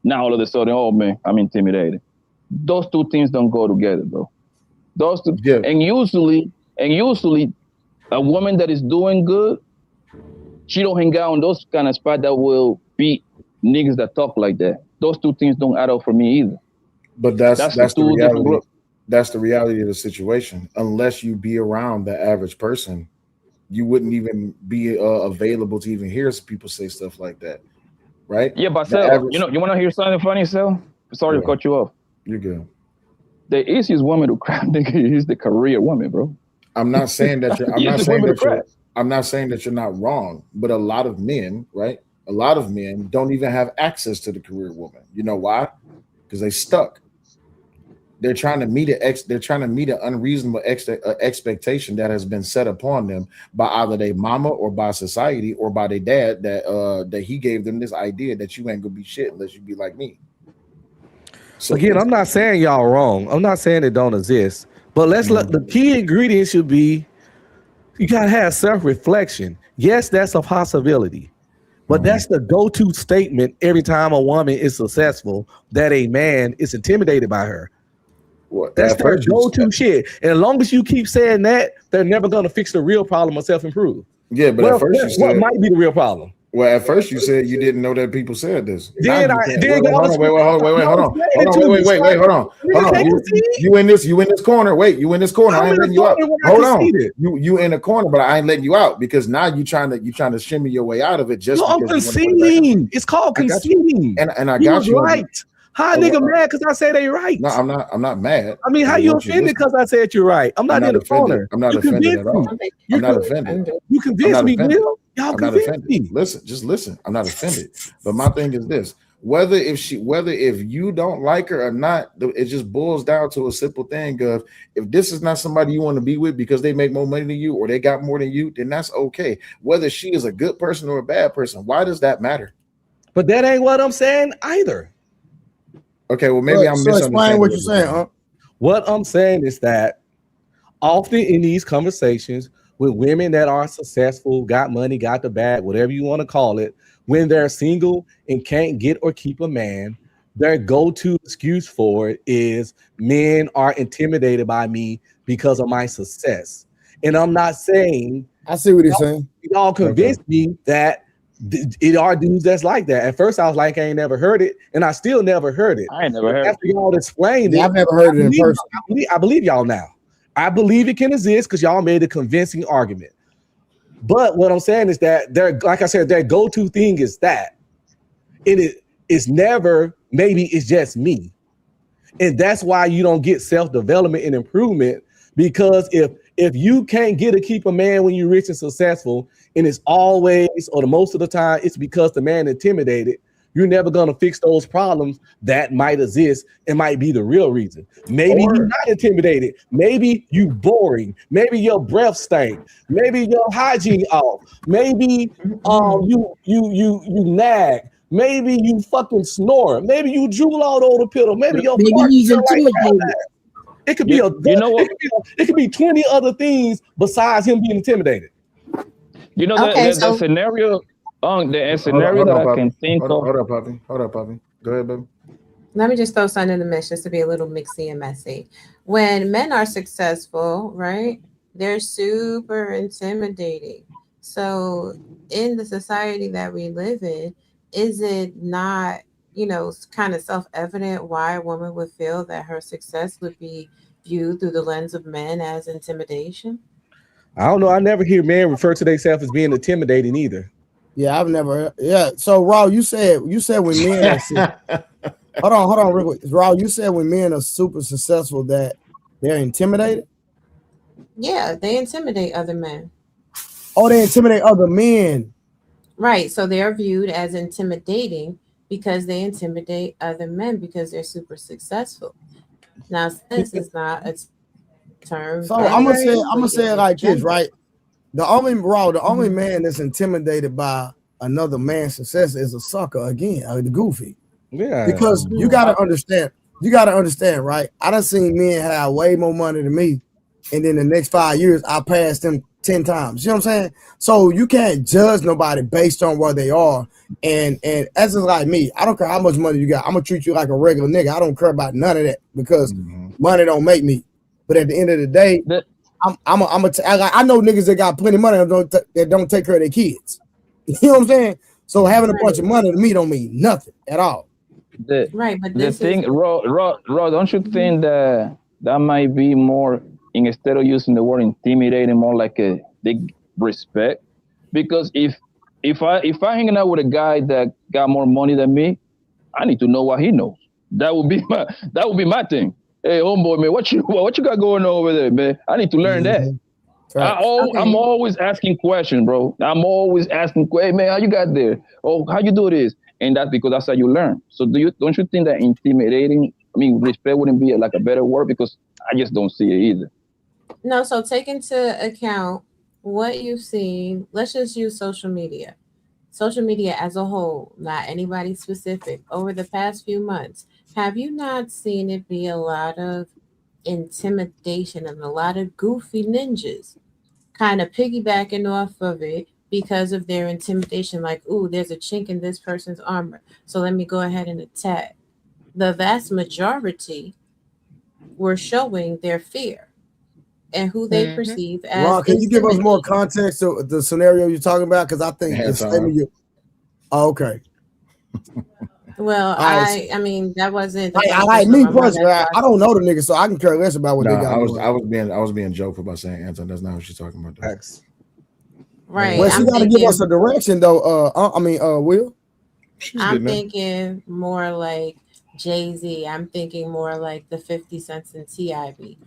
Now all of a sudden, oh man, I'm intimidated. Those two things don't go together, bro. Those two, and usually, a woman that is doing good, she don't hang out on those kind of spots that will beat niggas that talk like that. Those two things don't add up for me either. But that's the reality. That's the reality of the situation. Unless you be around the average person, you wouldn't even be available to even hear people say stuff like that, right? Yeah, but Sel, you want to hear something funny, Sel? Sorry to cut you off. You're good. The easiest woman to crack is the career woman, bro. I'm not saying that you're. I'm not saying that you're not wrong, but a lot of men, right? A lot of men don't even have access to the career woman. You know why? Because they stuck. They're trying to meet an unreasonable expectation that has been set upon them by either their mama or by society or by their dad that he gave them this idea that you ain't gonna be shit unless you be like me. So again, I'm not saying y'all wrong. I'm not saying it don't exist, but let's let the key ingredient should be you gotta have self-reflection. Yes, that's a possibility. But that's the go-to statement every time a woman is successful that a man is intimidated by her. Well, that's their go-to shit. And as long as you keep saying that, they're never going to fix the real problem of self-improve. Yeah, but at first you said, what might be the real problem? Well, at first you said you didn't know that people said this. Hold on. You in this corner. Wait, you in this corner. I ain't letting you out. Hold on. You in the corner, but I ain't letting you out because now you trying to shimmy your way out of it. Just I'm conceding. It's called conceding. And I got you right. How a nigga mad because I say they right? No, I'm not mad. I mean, how you offended because I said you're right? I'm not in the corner. I'm not offended at all. I'm not offended. You convinced me, Will. Y'all convinced me. Listen, just listen. I'm not offended. But my thing is this: whether if you don't like her or not, it just boils down to a simple thing of, if this is not somebody you want to be with because they make more money than you or they got more than you, then that's okay. Whether she is a good person or a bad person, why does that matter? But that ain't what I'm saying either. Okay, well, maybe I'm So explain misunderstanding what you're saying, huh? What I'm saying is that often in these conversations with women that are successful, got money, got the bag, whatever you want to call it, when they're single and can't get or keep a man, their go-to excuse for it is men are intimidated by me because of my success. And I'm not saying, I see what he's saying. Y'all convinced me that it are dudes that's like that. At first, I was like, I ain't never heard it, and I still never heard it. I ain't never heard After y'all explained Yeah, it, I've never heard it in person. I believe y'all now. I believe it can exist because y'all made a convincing argument. But what I'm saying is that like I said, their go-to thing is that it's never maybe it's just me. And that's why you don't get self-development and improvement, because if you can't get to keep a man when you're rich and successful, and it's always or the most of the time it's because the man intimidated, you're never going to fix those problems that might exist and might be the real reason. Maybe you're not intimidated. Maybe you boring. Maybe your breath stink. Maybe your hygiene off. Maybe you nag. Maybe you fucking snore. Maybe you drool all over the pillow. Maybe your fart he's smell like intimidated. it could be it could be 20 other things besides him being intimidated. You know, the scenario that I can think of. Hold up, Poppy. Go ahead, baby. Let me just throw something in the mix just to be a little mixy and messy. When men are successful, right, they're super intimidating. So in the society that we live in, is it not, kind of self-evident why a woman would feel that her success would be viewed through the lens of men as intimidation? I don't know. I never hear men refer to themselves as being intimidating either. Yeah, I've never. Yeah. So, Raw, you said when men are hold on, real quick. Raw, you said when men are super successful that they're intimidated. Yeah, they intimidate other men. Oh, they intimidate other men. Right. So they're viewed as intimidating because they intimidate other men because they're super successful. Now, this is not a term. So I'm gonna say it like this, right? The only man that's intimidated by another man's success is a sucker again, the goofy. Yeah. Because you gotta understand, right? I done seen men have way more money than me, and then the next 5 years I passed them 10 times. You know what I'm saying? So you can't judge nobody based on where they are. And as is like me, I don't care how much money you got. I'm gonna treat you like a regular nigga. I don't care about none of that because money don't make me. But at the end of the day, I know niggas that got plenty of money that don't take care of their kids. You know what I'm saying? So having a bunch of money to me don't mean nothing at all. Right, but the thing, Raw, don't you think that might be more, instead of using the word intimidating, more like a big respect? Because if I hanging out with a guy that got more money than me, I need to know what he knows. That would be my thing. Hey, homeboy, man, what you got going on over there, man? I need to learn that. I'm always asking questions, bro. I'm always asking, hey, man, how you got there? Oh, how you do this? And that's because that's how you learn. So don't you think that intimidating, respect wouldn't be like a better word? Because I just don't see it either. No, so take into account what you've seen. Let's just use social media. Social media as a whole, not anybody specific, over the past few months. Have you not seen it be a lot of intimidation and a lot of goofy ninjas kind of piggybacking off of it because of their intimidation? Like, ooh, there's a chink in this person's armor, so let me go ahead and attack. The vast majority were showing their fear and who they perceive as Ron, can you give us more context to the scenario you're talking about? Because I think the statement you. Oh, okay. Well, I mean that wasn't. I like me personally. I don't know the nigga, so I can care less about what they got. I was being joking about saying Anton. That's not what she's talking about. Right. Well, she got to give us a direction, though. Will. I'm thinking more like Jay-Z. I'm thinking more like the 50 Cent and T.I. beef.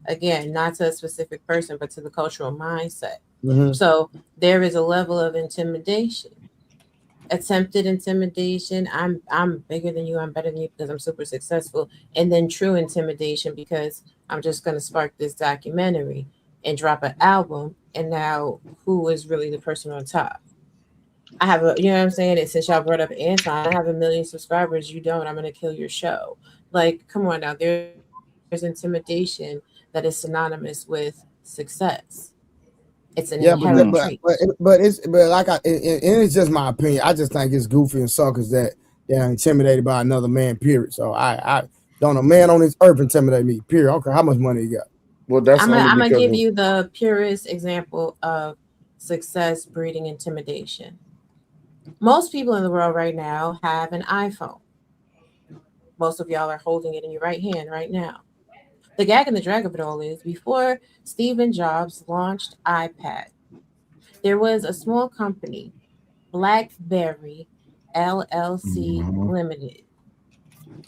Again, not to a specific person, but to the cultural mindset. So there is a level of intimidation. attempted intimidation, I'm bigger than you, I'm better than you because I'm super successful, and then true intimidation because I'm just going to spark this documentary and drop an album, and now who is really the person on top? I have a, you know what I'm saying? And since y'all brought up Anton, I have 1 million subscribers. You don't. I'm gonna kill your show. Like, come on now. There's intimidation that is synonymous with success. It's an Yeah, inherent but trait. it's just my opinion. I just think it's goofy and suckers that they're intimidated by another man. Period. So I don't a man on this earth intimidate me. Period. Okay, how much money you got? Well, that's I'm only gonna because give of, you the purest example of success breeding intimidation. Most people in the world right now have an iPhone. Most of y'all are holding it in your right hand right now. The gag and the drag of it all is before Stephen Jobs launched iPad, there was a small company, BlackBerry LLC Limited.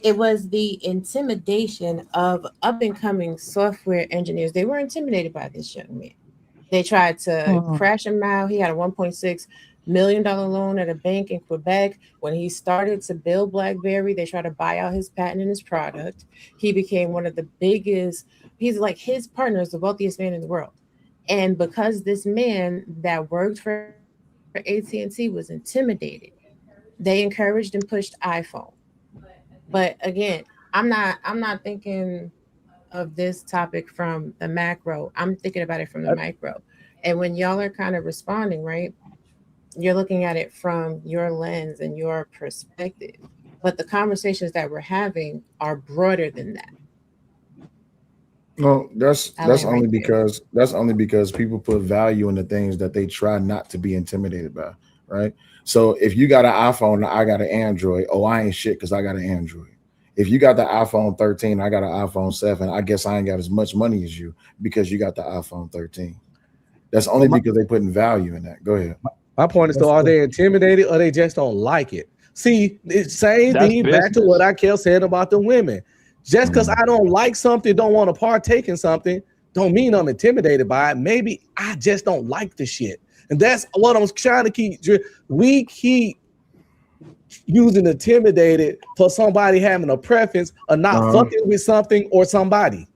It was the intimidation of up and coming software engineers. They were intimidated by this young man. They tried to crash him out. He had a $1.6 million loan at a bank in Quebec. When he started to build BlackBerry, they tried to buy out his patent and his product. He became one of the biggest, he's like his partner is the wealthiest man in the world. And because this man that worked for AT&T was intimidated, they encouraged and pushed iPhone. But again, I'm not thinking of this topic from the macro. I'm thinking about it from the micro. And when y'all are kind of responding, right, you're looking at it from your lens and your perspective. But the conversations that we're having are broader than that. no, that's I land right there. that's only because people put value in the things that they try not to be intimidated by, right? So if you got an iPhone and I got an Android, oh, I ain't shit because I got an Android. If you got the iPhone 13, I got an iPhone 7, I guess I ain't got as much money as you because you got the iPhone 13. That's only because they putting value in that. Go ahead. My point is, though, are they intimidated or they just don't like it? See, it's same That's thing back to business. what I kept saying about the women. Just because I don't like something, don't want to partake in something, don't mean I'm intimidated by it. Maybe I just don't like the shit. And that's what I'm trying to keep. We keep using intimidated for somebody having a preference or not fucking with something or somebody.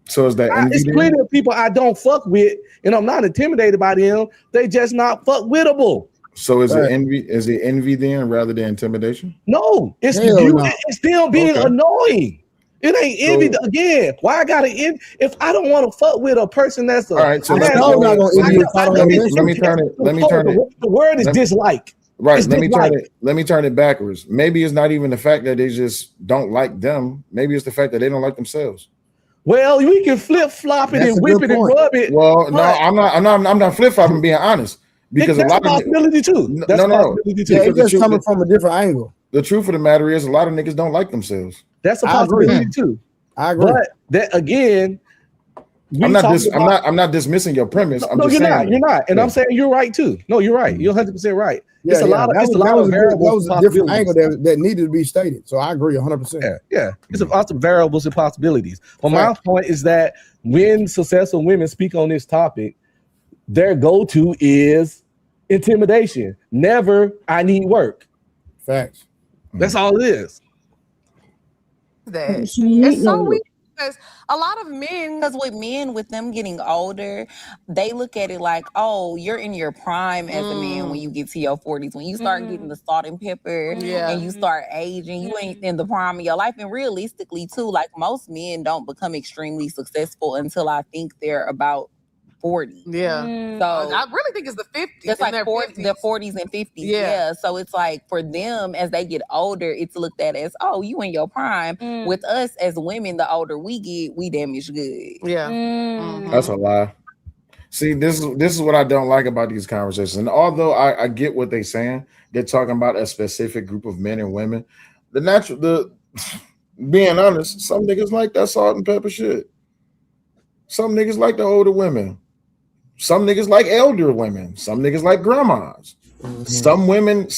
So is that envy? It's plenty of people I don't fuck with, and I'm not intimidated by them. They just not fuck wittable. So is it envy? Is it envy then rather than intimidation? No, it's Hell no. it's still being annoying. It ain't envy again. Why I gotta end if I don't want to fuck with a person that's all right? So let me turn it. The word is dislike. Right. It's Let me dislike. turn it. Let me turn it backwards. Maybe it's not even the fact that they just don't like them. Maybe it's the fact that they don't like themselves. Well, we can flip flop it and whip it and rub it. Well, no, I'm not flip flopping. Being honest, because that's a lot a possibility too. That's a possibility too. Yeah, it's just coming from a different angle. The truth of the matter is, a lot of niggas don't like themselves. That's a possibility too. I agree. But that again, I'm not dismissing your premise. I'm no, just you're saying not. You're not. And I'm saying you're right too. No, you're right. You're 100% right. It's a lot of variables. That was a different angle that needed to be stated. So I agree 100%. Yeah. It's lots of variables and possibilities. But my point is that when successful women speak on this topic, their go-to is intimidation. Never, I need work. Facts. That's all it is. That it's so weird because a lot of men, because with men, with them getting older, they look at it like, oh, you're in your prime as a man when you get to your 40s. When you start getting the salt and pepper and you start aging, you ain't in the prime of your life. And realistically, too, like most men don't become extremely successful until I think they're about 40. Yeah. So I really think it's the 50s. It's like the 40s and 50s. Yeah. So it's like for them, as they get older, it's looked at as, oh, you in your prime. With us as women, the older we get, we damage good. Yeah. That's a lie. See, this is what I don't like about these conversations. And although I get what they're saying, they're talking about a specific group of men and women. Being honest, some niggas like that salt and pepper shit. Some niggas like the older women. Some niggas like elder women. Some niggas like grandmas. Some women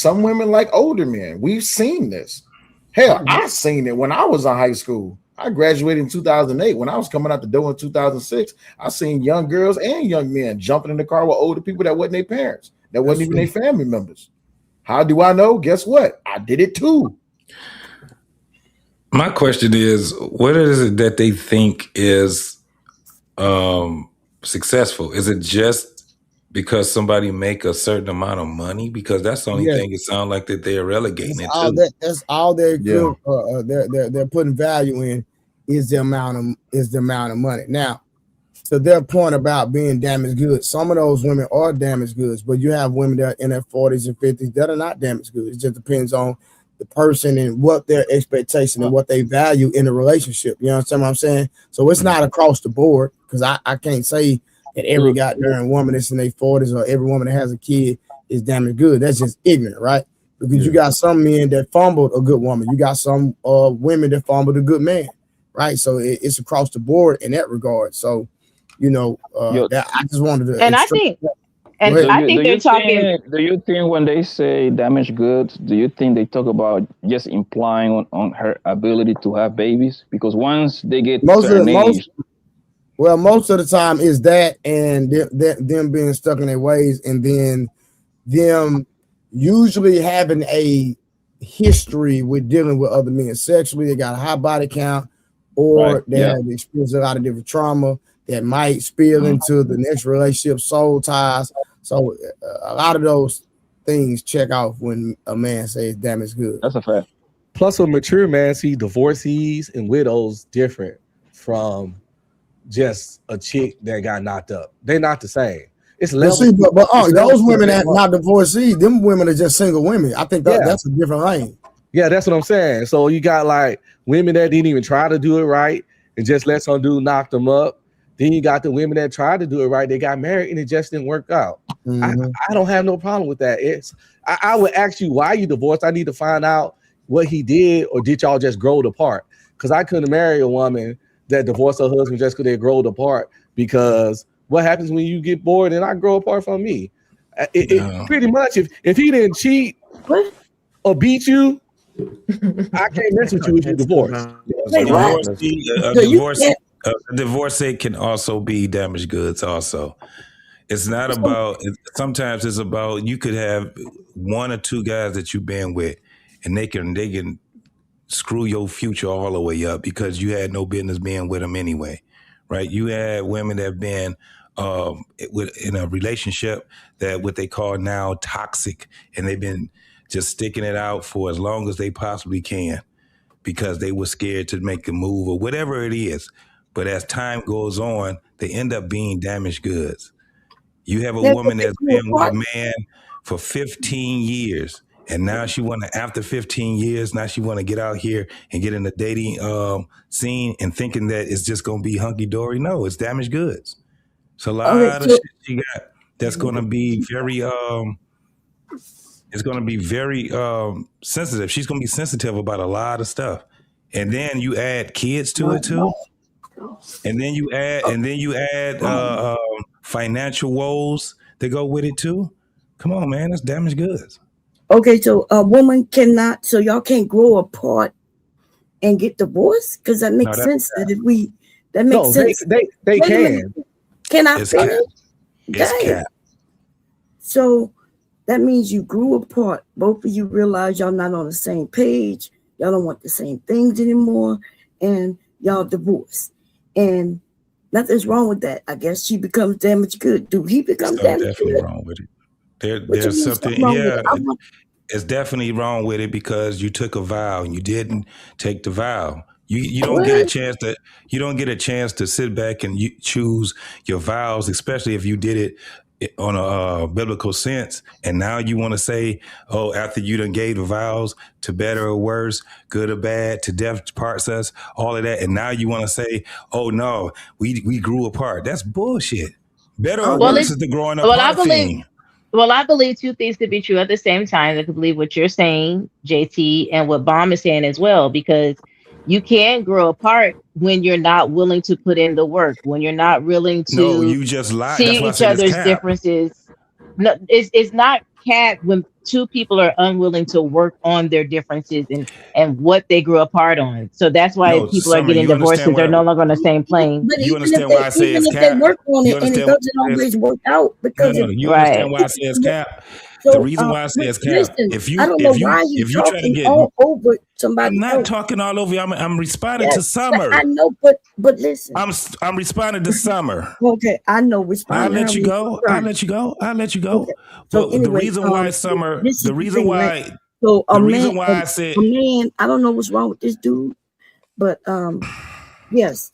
like older men. We've seen this. Hell, I seen it when I was in high school. I graduated in 2008. When I was coming out the door in 2006, I seen young girls and young men jumping in the car with older people that wasn't their parents, that wasn't even their family members. How do I know? Guess what? I did it too. My question is, what is it that they think is successful? Is it just because somebody make a certain amount of money? Because that's the only thing it sounds like that they're relegating it to. That's all they're they're putting value in is the amount of money. Now, to their point about being damaged goods, some of those women are damaged goods, but you have women that are in their 40s and 50s that are not damaged goods. It just depends on the person and what their expectation and what they value in a relationship. You understand what I'm saying? So it's not across the board, because I can't say that every goddamn woman that's in their 40s or every woman that has a kid is damaged good. That's just ignorant, right? Because you got some men that fumbled a good woman. You got some women that fumbled a good man, right? So it's across the board in that regard. So, you know, that I just wanted to. And I think they're talking. Do you think when they say damaged goods, do you think they talk about just implying on her ability to have babies? Because once they get most of the time is that, and them being stuck in their ways, and then them usually having a history with dealing with other men sexually. They got a high body count, or they have experienced a lot of different trauma that might spill into the next relationship, soul ties. So a lot of those things check off when a man says damaged good. That's a fact. Plus, a mature man see divorcees and widows different from just a chick that got knocked up. They're not the same. It's levels. But those women that not divorcees, them women are just single women. I think that's a different lane. Yeah, that's what I'm saying. So you got like women that didn't even try to do it right and just let some dude knock them up. Then you got the women that tried to do it right. They got married and it just didn't work out. I don't have no problem with that. I would ask you why you divorced. I need to find out what he did, or did y'all just grow apart? Because I couldn't marry a woman that divorced her husband just because they growed apart. Because what happens when you get bored and I grow apart from me? Pretty much, if he didn't cheat or beat you, I can't mess with you if you divorced. A divorcee can also be damaged goods. Also, it's not about. Sometimes it's about, you could have one or two guys that you've been with, and they can screw your future all the way up because you had no business being with them anyway, right? You had women that have been in a relationship that what they call now toxic, and they've been just sticking it out for as long as they possibly can because they were scared to make a move or whatever it is. But as time goes on, they end up being damaged goods. You have a woman that's been with a man for 15 years, and now after 15 years, now she want to get out here and get in the dating scene and thinking that it's just going to be hunky-dory. No, it's damaged goods. It's a lot of shit she got that's going to be very sensitive. She's going to be sensitive about a lot of stuff. And then you add kids to it too. And then you add financial woes that go with it too. Come on, man, that's damaged goods. Okay, so a woman cannot, so y'all can't grow apart and get divorced? Because that makes sense. That makes sense. They can. Can I finish? It's cap. So that means you grew apart. Both of you realize y'all not on the same page. Y'all don't want the same things anymore, and y'all divorced. And nothing's wrong with that. I guess she becomes damaged good. Do he become damaged good? Definitely wrong with it. There's something. It's definitely wrong with it because you took a vow and you didn't take the vow. You don't get a chance to sit back and you choose your vows, especially if you did it on a biblical sense. And now you want to say, oh, after you done gave the vows to better or worse, good or bad, to death parts us, all of that. And now you want to say, oh no, we grew apart. That's bullshit. Better or worse is the growing apart thing. Well, I believe two things could be true at the same time. I could believe what you're saying, JT, and what Baum is saying as well, because you can't grow apart when you're not willing to put in the work, when you're not willing to you just lied. See each other's differences. No, it's not cap when two people are unwilling to work on their differences and what they grew apart on. So that's why people are getting divorced because they're no longer on the same plane. But you understand why I say it's cap? They work on it and it doesn't always work out because you understand why I say it's cap? So, the reason why I say it's cap. listen, If you I don't know why you try to talking get, all over somebody I'm not else. talking all over you. I'm responding Yes, to Summer. I know, but listen. I'm responding to Summer. Okay, I know. I'll Respond. let you go. I'll let you go. Okay. So But anyway, the reason why Summer, this is the reason thing, right? why, So the reason why I said, a man, I don't know what's wrong with this dude, but yes.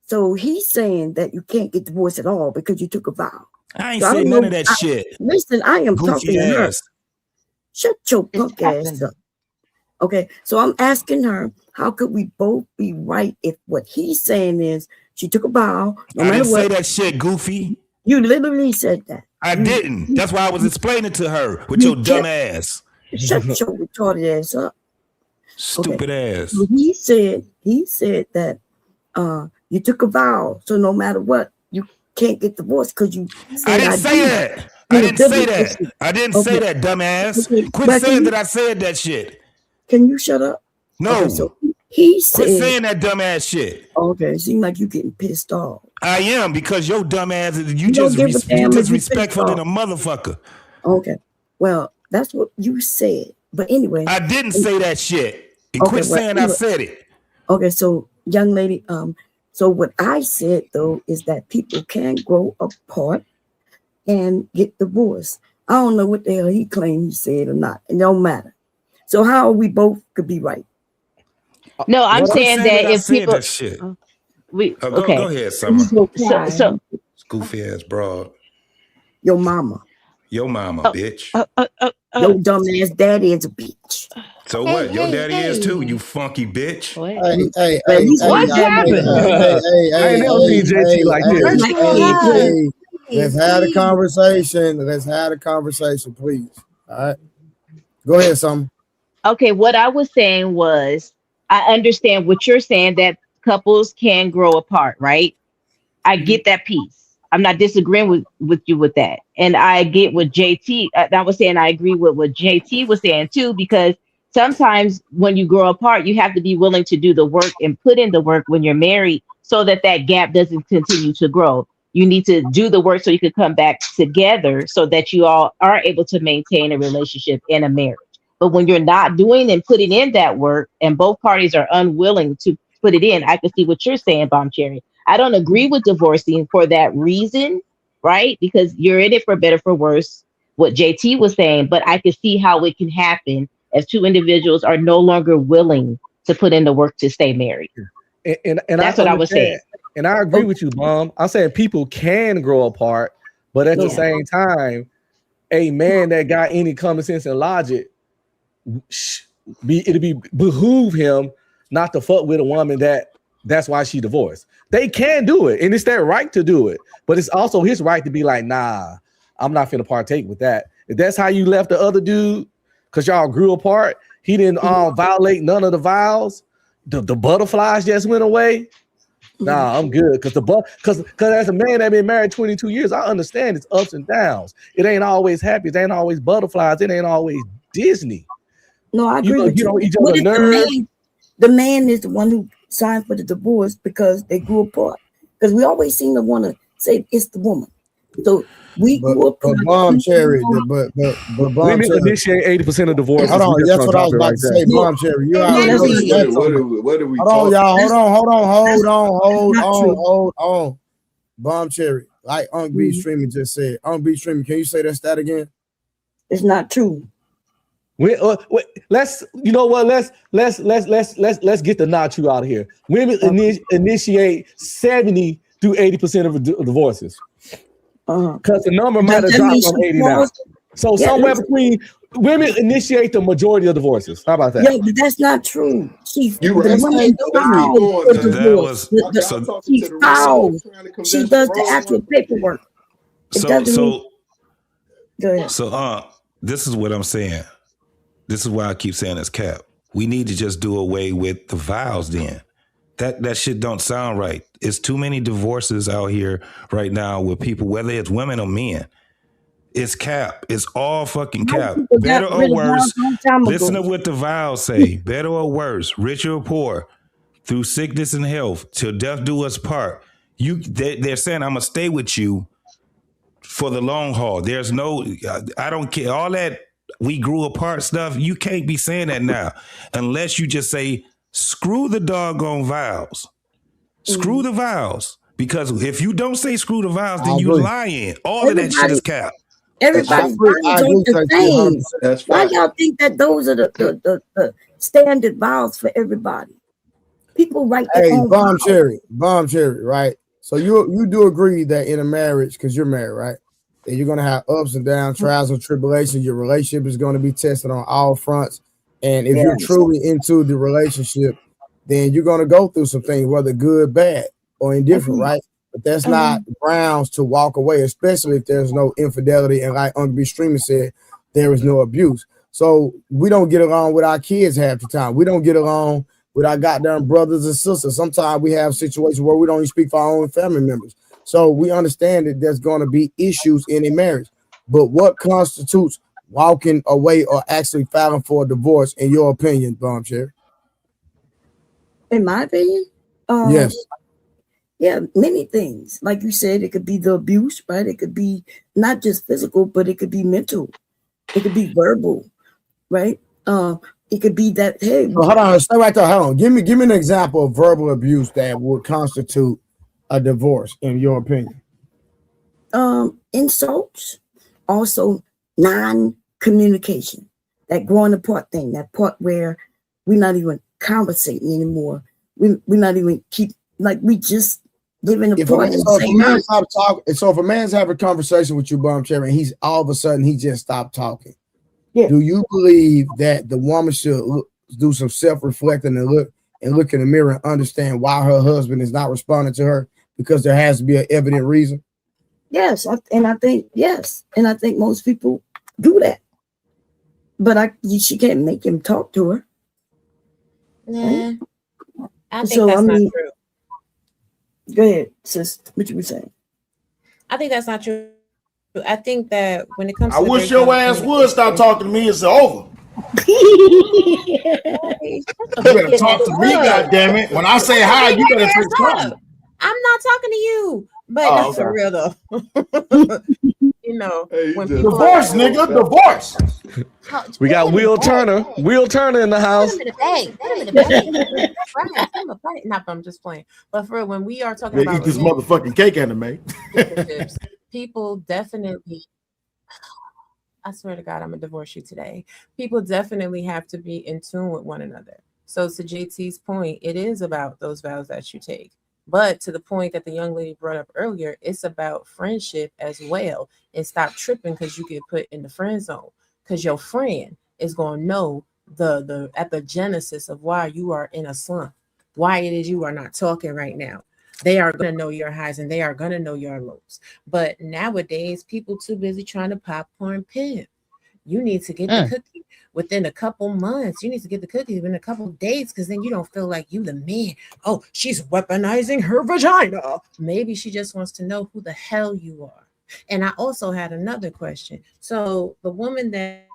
So he's saying that you can't get divorced at all because you took a vow. I ain't So saying none of that shit. Listen, I am Goofy talking to her. ass. Shut your punk ass up. Okay, so I'm asking her, how could we both be right if what he's saying is she took a vow, no I matter didn't what? say that shit, Goofy. You literally said that. I didn't. That's why I was explaining to her with your dumb ass. Shut your retarded ass up. Stupid ass. So he said that you took a vow, so no matter what, you can't get divorced because you said I didn't say that. I didn't say that. I didn't say that, dumbass. Okay. Quit But saying that I said that shit. Can you shut up? No. Okay, so he said. Quit saying that dumbass shit. Okay, it seems like you getting pissed off. I am, because your dumbass, you don't give a damn you if you disrespectful pissed than a motherfucker. Okay, well, that's what you said. But anyway, I didn't say that shit. And Okay, quit well, saying anyway. I said it. Okay, so young lady, so what I said though is that people can grow apart and get divorced. I don't know what the hell he claimed he said or not. It don't matter. So how we both could be right? No, I'm saying that I if said people, that shit. Go ahead, Summer. So Goofy ass broad. Your mama. Your mama, bitch. Your dumb ass daddy is a bitch. So what? Your daddy is too, you funky bitch. Hey, what happened? I ain't never seen JT like this. Let's have a conversation. Let's have a conversation, please. All right. Go ahead, Summer. Okay, what I was saying was, I understand what you're saying, that couples can grow apart, right? I get that piece. I'm not disagreeing with you with that. And I get what JT, I was saying, I agree with what JT was saying too, because sometimes when you grow apart, you have to be willing to do the work and put in the work when you're married so that that gap doesn't continue to grow. You need to do the work so you can come back together so that you all are able to maintain a relationship and a marriage. But when you're not doing and putting in that work and both parties are unwilling to put it in, I can see what you're saying, Bomb Cherry. I don't agree with divorcing for that reason, right? Because you're in it for better, for worse, what JT was saying, but I can see how it can happen if two individuals are no longer willing to put in the work to stay married. And that's what I was saying. And I agree with you, Mom. I'm saying people can grow apart, but at the same time, a man that got any common sense and logic, it'd be behoove him not to fuck with a woman that's why she divorced. They can do it, and it's their right to do it, but it's also his right to be like, nah, I'm not finna partake with that. If that's how you left the other dude, because y'all grew apart, he didn't violate none of the vows, the butterflies just went away. Nah, I'm good. Because as a man that been married 22 years, I understand it's ups and downs. It ain't always happy. It ain't always butterflies. It ain't always Disney. No, I agree with you. Know each other nerves. The man is the one who signed for the divorce because they grew apart. Because we always seem to want to say it's the woman. So we grew apart. But Bomb Cherry, but Bomb Women Cherry initiate 80% of divorces. Hold on, that's what I was about to say. Bomb Cherry, you already know the What are we hold on, talking? y'all. Hold on. Bomb Cherry, like Unc B Streamer just said. Unc B Streamer, can you say that stat again? It's not true. Let's get the not true out of here. Women initiate 70 through 80% of divorces. Because the number might have dropped from 80 now. So somewhere between women initiate the majority of divorces. How about that? Yeah, but that's not true. She does the actual paperwork. So this is what I'm saying. This is why I keep saying it's cap. We need to just do away with the vows then. That shit don't sound right. It's too many divorces out here right now with people, whether it's women or men. It's cap. It's all fucking cap. Better or worse. Listen to what the vows say. Better or worse, rich or poor, through sickness and health, till death do us part. They're saying, I'm gonna stay with you for the long haul. There's no, I don't care. All that we grew apart stuff, you can't be saying that now unless you just say, screw the doggone vows. Screw the vows. Because if you don't say screw the vows, then you lying. All of that shit is cap. Everybody's vows aren't the same. Why y'all think that those are the standard vows for everybody? People write their own Bomb vows. Cherry, right? So you do agree that in a marriage, because you're married, right? That you're gonna have ups and downs, trials and tribulations. Your relationship is going to be tested on all fronts. And if you're truly into the relationship, then you're gonna go through some things, whether good, bad, or indifferent, right? But that's not grounds to walk away, especially if there's no infidelity. And like Uncle B Streamer said, there is no abuse. So we don't get along with our kids half the time. We don't get along with our goddamn brothers and sisters. Sometimes we have situations where we don't even speak for our own family members. So we understand that there's going to be issues in a marriage. But what constitutes walking away or actually filing for a divorce, in your opinion, Bomb Cherry? In my opinion, yes. Yeah, many things. Like you said, it could be the abuse, right? It could be not just physical, but it could be mental. It could be verbal, right? It could be that, hey. So hold on, stay right there. Hold on. Give me an example of verbal abuse that would constitute a divorce, in your opinion. Insults, also non-communication, that growing apart thing, that part where we're not even conversating anymore. We're not even we just living apart. So if a man's having a conversation with you, Bomb Cherry, and he's all of a sudden he just stopped talking. Yeah. Do you believe that the woman should do some self-reflecting and look in the mirror and understand why her husband is not responding to her, because there has to be an evident reason? Yes, I think most people do that. But she can't make him talk to her. Nah, I think that's not true. Go ahead, sis. What you were saying? I think that's not true. I think that when it comes to I wish your ass would stop talking to me. It's over. You better talk to me, goddammit. When I say hi, you better say something. I'm not talking to you, but for real though. You know, when people divorce, nigga, divorce. We got Will Turner in the house. Not, I'm just playing. But for when we are talking about eat this motherfucking cake anime, people definitely. I swear to God, I'm gonna divorce you today. People definitely have to be in tune with one another. So to JT's point, it is about those vows that you take. But to the point that the young lady brought up earlier, it's about friendship as well. And stop tripping because you get put in the friend zone. Because your friend is going to know the at the genesis of why you are in a slump, why it is you are not talking right now. They are going to know your highs and they are going to know your lows. But nowadays, people too busy trying to popcorn pimp. You need to get the cookie within a couple months. You need to get the cookie within a couple days, because then you don't feel like you the man. Oh, she's weaponizing her vagina. Maybe she just wants to know who the hell you are. And I also had another question. So the woman that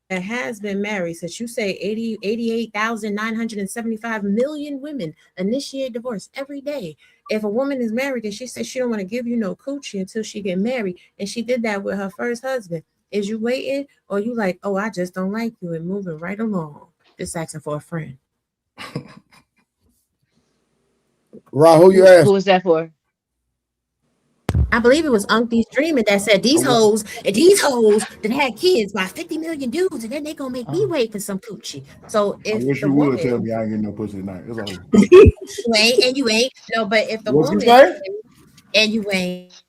has been married, since you say 88,975 million women initiate divorce every day. If a woman is married and she says she don't want to give you no coochie until she get married, and she did that with her first husband, is you waiting, or you like, oh, I just don't like you, and moving right along, just asking for a friend? Ra, who you asked? Who was that for? I believe it was Uncle's Dreaming that said these hoes that had kids by 50 million dudes, and then they gonna make me wait for some coochie. So if I wish you would tell me I ain't getting no pussy tonight. It's all you ain't. No, but if the What's woman you say? and you ain't,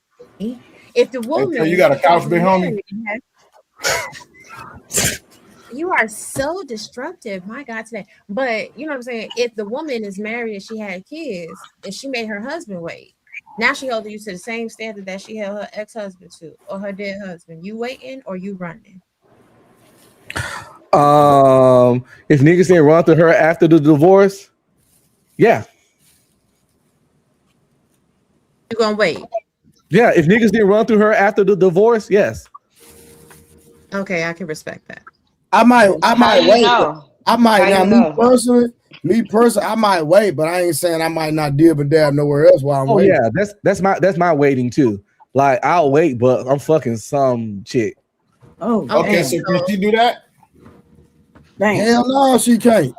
if the woman, you got a couch behind me? You are so destructive, my God, today. But you know what I'm saying? If the woman is married and she had kids and she made her husband wait, now she held you to the same standard that she held her ex-husband to, or her dead husband. You waiting or you running? If niggas didn't run through her after the divorce, yeah. You gonna wait? Yeah, if niggas didn't run through her after the divorce, yes. Okay, I can respect that. I might wait. I might How now. you Me personally, I might wait, but I ain't saying I might not dib and dab nowhere else while I'm waiting. Yeah, that's my waiting too. Like I'll wait, but I'm fucking some chick. Oh, okay. So can she do that? Hell no, she can't.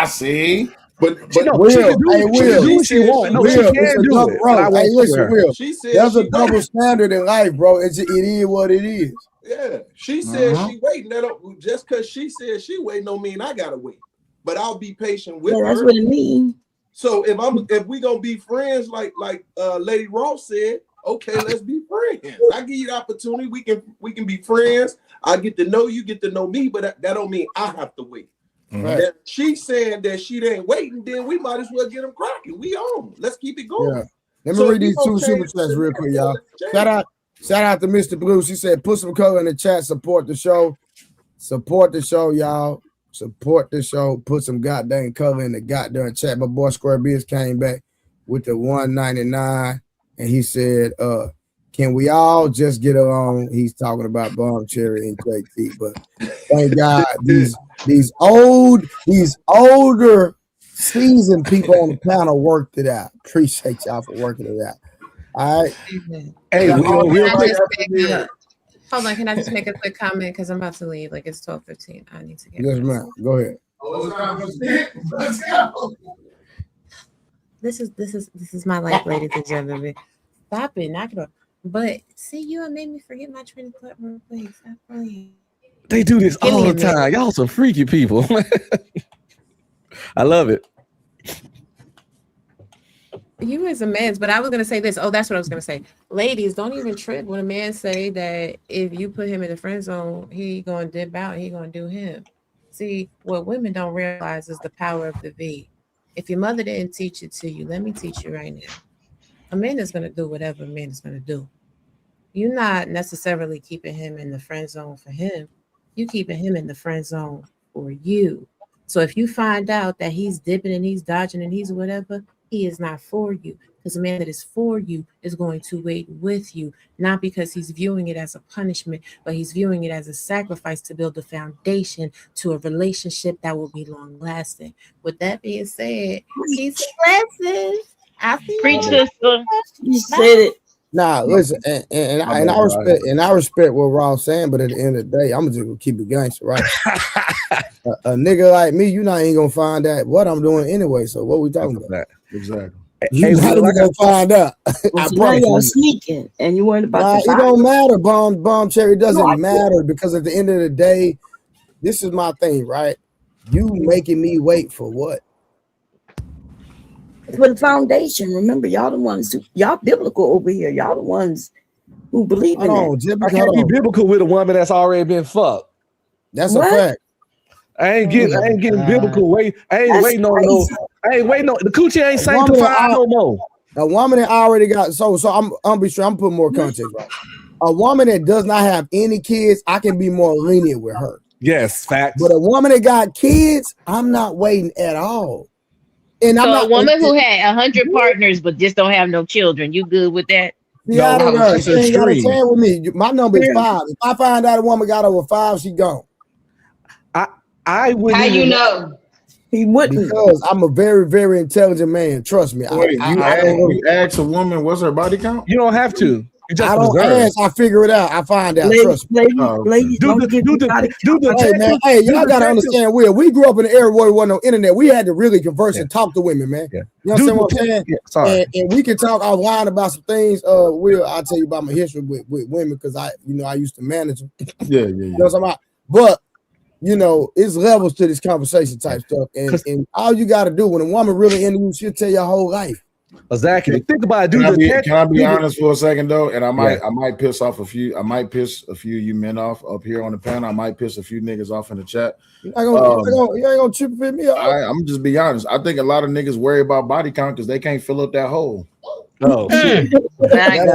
See. But she can Will, do what she want. No, she Will, can it's a do double, it. bro. And I Hey, won't listen, her. Will. She said There's a she double waiting. standard in life, bro. It is what it is. Yeah, she said she waiting. That don't, just because she said she waiting don't mean I gotta wait. But I'll be patient with her. That's what it means. So if we gonna be friends, like Lady Ross said, okay, let's be friends. I give you the opportunity. We can be friends. I get to know you, get to know me, but that don't mean I have to wait. Right. If she's saying that she ain't waiting, then we might as well get them cracking. We on. Let's keep it going. Yeah. Let me read these 2 super chats real quick, y'all. Shout out to Mr. Blue. She said, put some color in the chat. Support the show. Support the show, y'all. Support the show. Put some goddamn color in the goddamn chat. My boy Square Biz came back with the $1.99, and he said, can we all just get along? He's talking about Bomb Cherry and JT, but thank God these older seasoned people on the panel worked it out. Appreciate y'all for working it out. All right. Hey, real quick. Hold on, can I just make a quick comment because I'm about to leave? Like it's 12:15. I need to get. Yes, ma'am. Go ahead. This is my life, ladies and gentlemen. Stop it, knock it off. But see, you made me forget my train of thought real quick. Stop playing. They do this all the time. Y'all some freaky people. I love it. You as a man, but I was gonna say this. Oh, that's what I was gonna say. Ladies, don't even trip when a man say that if you put him in the friend zone, he gonna dip out and he gonna do him. See, what women don't realize is the power of the V. If your mother didn't teach it to you, let me teach you right now. A man is gonna do whatever a man is gonna do. You're not necessarily keeping him in the friend zone for him. You keeping him in the friend zone for you. So if you find out that he's dipping and he's dodging and he's whatever, he is not for you. Because a man that is for you is going to wait with you, not because he's viewing it as a punishment, but he's viewing it as a sacrifice to build a foundation to a relationship that will be long lasting. With that being said, peace and blessings. I see you. You said it. Nah, listen, and I respect what Ron's saying, but at the end of the day, I'm just gonna keep it gangster, right? a nigga like me, you not ain't gonna find out what I'm doing anyway. So what we talking about? Exactly. You not even gonna find out. Well, so now y'all sneaking, and you weren't about to. It don't matter, bomb cherry. It doesn't matter because at the end of the day, this is my thing, right? You making me wait for what? For the foundation. Remember, y'all the ones y'all biblical over here. Y'all the ones who believe in that. I can't be biblical with a woman that's already been fucked. That's a fact. I ain't getting biblical. I ain't waiting on the coochie ain't sanctified no more. A woman that already got so I'm be sure I'm putting more context right. A woman that does not have any kids, I can be more lenient with her. Yes, facts. But a woman that got kids, I'm not waiting at all. And so I'm not, a woman who had 100 partners but just don't have no children, you good with that? Yeah, no, I don't know. You got to stand with me. My number is 5. If I find out a woman got over 5, she gone. I wouldn't. How you know? He wouldn't. Because I'm a very, very intelligent man. Trust me. Wait, you ask a woman what's her body count? You don't have to. You just I don't ask. I figure it out. I find out. Trust me. Ladies, do the hey, man. Hey, y'all gotta understand. We grew up in an era where there wasn't no internet. We had to really converse and talk to women, man. Yeah. You understand what I'm saying? Yeah, sorry. And we can talk offline about some things. I'll tell you about my history with women because I used to manage them. Yeah. You know what I'm talking about? But it's levels to this conversation type stuff. And all you got to do when a woman really into you, she'll tell your whole life. Exactly. Think about it. Can I be honest for a second though? And I might piss off a few. I might piss a few you men off up here on the panel. I might piss a few niggas off in the chat. You ain't gonna chip me up. I'm just be honest. I think a lot of niggas worry about body count because they can't fill up that hole. Oh shit. That ain't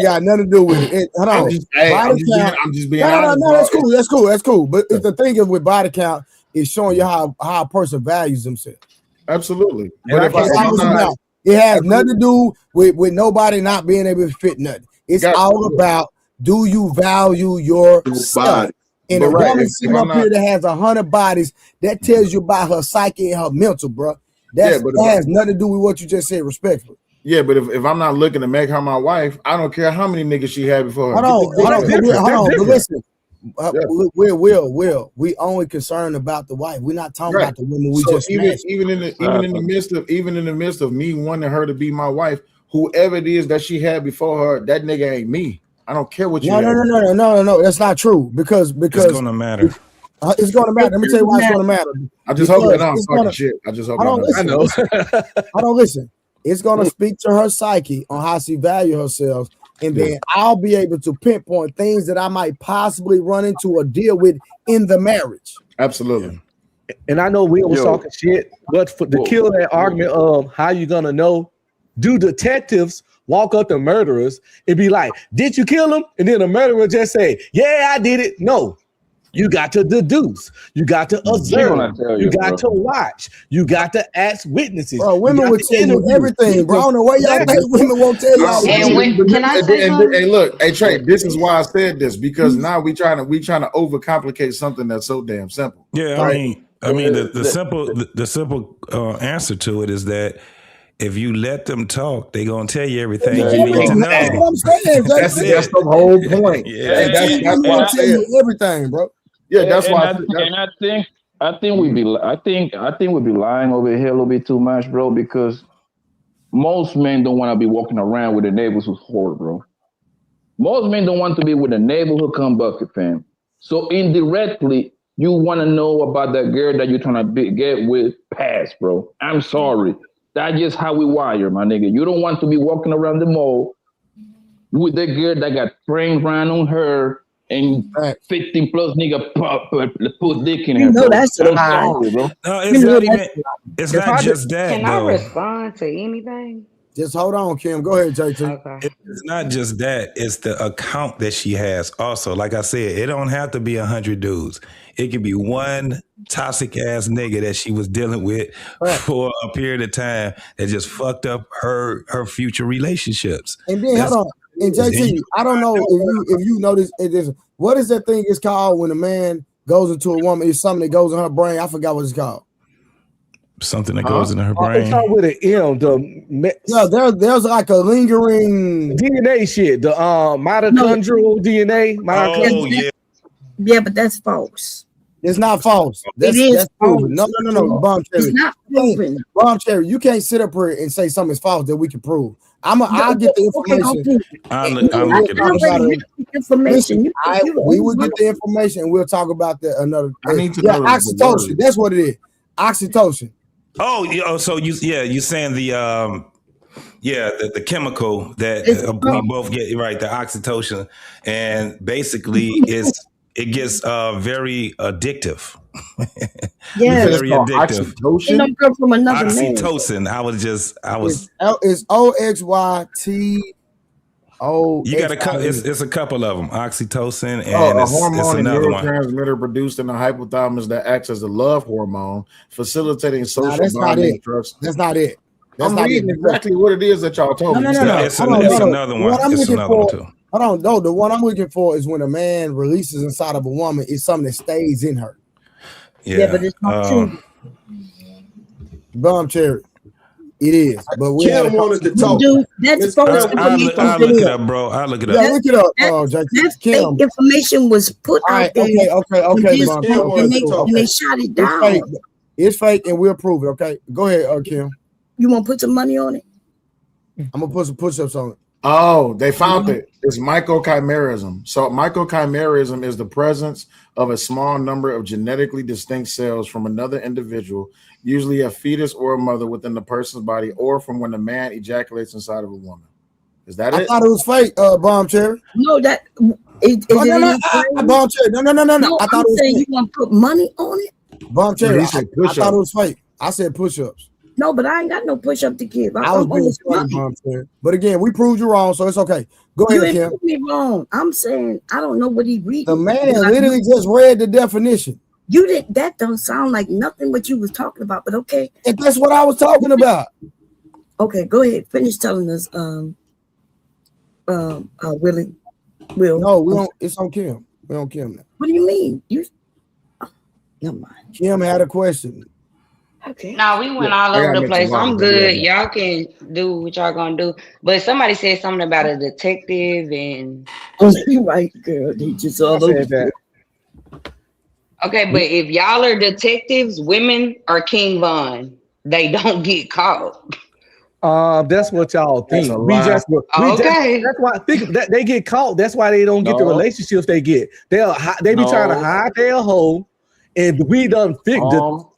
got nothing to do with it. Hold on. I'm just being honest. No, that's cool. But the thing is with body count is showing you how a person values themselves. Absolutely. But it has nothing to do with nobody not being able to fit nothing. It's all about, do you value yourself? And a woman sitting up here that has 100 bodies, that tells you about her psyche and her mental, bro. That has nothing to do with what you just said, respectfully. Yeah, but if I'm not looking to make her my wife, I don't care how many niggas she had before her. Hold on. But listen, Will, we only concerned about the wife. We're not talking about the women we just even in the midst of me wanting her to be my wife, whoever it is that she had before her, that nigga ain't me. I don't care what you. No. That's not true because it's gonna matter. It's gonna matter. Let me tell you why it's gonna matter. I just hope that I'm talking shit. I just hope I know. I don't listen. It's gonna speak to her psyche on how she value herself, and then I'll be able to pinpoint things that I might possibly run into or deal with in the marriage. Absolutely. And I know Will was talking shit, but to kill that argument of how you gonna know, do detectives walk up to murderers and be like, "Did you kill him?" And then the murderer just say, "Yeah, I did it." No. You got to deduce. You got to observe. You got to watch. You got to ask witnesses. Bro, women will tell you everything, bro. I don't know why y'all think women won't tell y'all. Can I say something? Hey, look, hey Trey, this is why I said this, because now we trying to overcomplicate something that's so damn simple. Yeah, I mean, the simple answer to it is that if you let them talk, they're gonna tell you everything you need to know. That's what I'm saying. That's the whole point. Yeah, that's why I tell you everything, bro. Yeah, that's why. I think we'd be lying over here a little bit too much, bro. Because most men don't want to be walking around with the neighbors who's whore, bro. Most men don't want to be with a neighborhood come bucket, fam. So indirectly, you want to know about that girl that you're trying to get with past, bro. I'm sorry. That's just how we wire, my nigga. You don't want to be walking around the mall with that girl that got framed around on her and 15 plus nigga put dick in her. You know that's a I'm lie. sorry, bro. No, it's not even. It's not just that. Can though. I respond to anything? Just hold on, Kim. Go ahead, JT. Okay. It's not just that. It's the account that she has. Also, like I said, it don't have to be 100 dudes. It could be one toxic ass nigga that she was dealing with for a period of time that just fucked up her future relationships. And then hold on. And JT, I don't know if you notice what is that thing it's called when a man goes into a woman? It's something that goes in her brain. I forgot what it's called. Something that goes into her brain. It's all with an M. There's like a lingering DNA shit. The mitochondrial DNA. Oh yeah. Yeah, but that's false. It's not false. That's proven. No. Bomb Cherry. It's not proven. Bomb Cherry, you can't sit up here and say something's false that we can prove. I'll get the information. I'll look at it. Information. We will get the information and we'll talk about that another day. I need to know oxytocin. That's what it is. Oxytocin. Oh, so you saying the the chemical that we both get, right, the oxytocin, and basically it gets very addictive. Yeah, very addictive. Oxytocin. It don't come from another oxytocin. man. It's OXYTO. You got it's a couple of them. Oxytocin and a it's hormone and another one. neurotransmitter produced in the hypothalamus that acts as a love hormone, facilitating social bonding. That's not it. I'm reading exactly what it is that y'all told me. No. It's another one. It's another one too. Hold on, no. The one I'm looking for is when a man releases inside of a woman, it's something that stays in her. Yeah, but it's not true. Bomb Cherry. It is, but we Kim wanted to talk. Dude, that's false information. I'll look it up, bro. I'll look it up. Yeah, look it up. That fake information was put out there. Okay, Bomb and they shot it down. It's fake, and we'll prove it. Okay, go ahead, Kim. You want to put some money on it? I'm gonna put some push-ups on it. Oh, they found it. It's mycochimerism. So mycochimerism is the presence of a small number of genetically distinct cells from another individual, usually a fetus or a mother within the person's body, or from when a man ejaculates inside of a woman. Is that I it? thought it was fake, Bomb Cherry. No, that Bomb Cherry. No. I thought it was saying fake. you want to put money on it. Bomb Cherry. I thought it was fake. I said push-ups. No, but I ain't got no push-up to give. I was being funny, Bomb Cherry. But again, we proved you wrong, so it's okay. Go ahead, Kim. You ain't me wrong. I'm saying I don't know what he read. The man literally just read the definition. You didn't. That don't sound like nothing what you was talking about. But okay, if that's what I was talking about. Okay, go ahead. Finish telling us. Willie. Will. No, we don't. It's on Kim. We don't Kim now. What do you mean? You. Oh, never mind. Kim had a question. Okay. No, we went all over the place. I'm good. Y'all can do what y'all gonna do. But somebody said something about a detective and Right, girl. They just all over that. Okay, but if y'all are detectives, women are King Von. They don't get caught. That's what y'all think. That's why that they get caught. That's why they don't get the relationships they get. They be trying to hide their hoe, and we done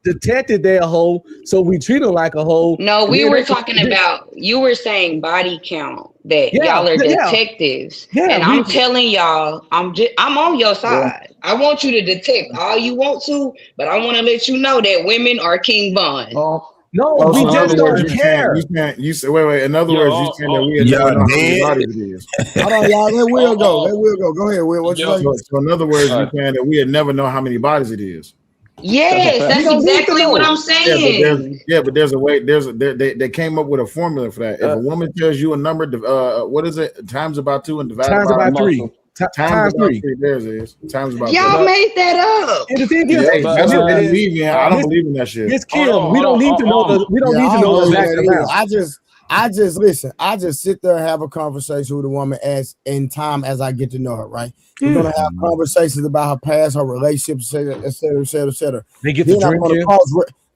detected their hoe, so we treat them like a hoe. No, we were talking about. You were saying body count that y'all are detectives, and I'm telling y'all, I'm on your side. I want you to detect all you want to, but I want to let you know that women are King Von. No, we so just don't care. You say, wait. In other words, you saying that we never know how many bodies it is. Hold on, y'all. Let Will go. Let Will go. Go ahead, Will. What you say? So in other words, you saying that we never know how many bodies it is. Yes, that's exactly what I'm saying. But there's a way. They came up with a formula for that. If a woman tells you a number, what is it? Times about 2 and divided by 3. Times about 3. There's is times about. Y'all made that up. And the thing is, that's what they believe in. I don't believe in that shit. It's Kim. We don't need to know. We don't need to know the exact amount. I just listen. I just sit there and have a conversation with a woman as in time as I get to know her. Right, we're gonna have conversations about her past, her relationships, etc. They get to drinking.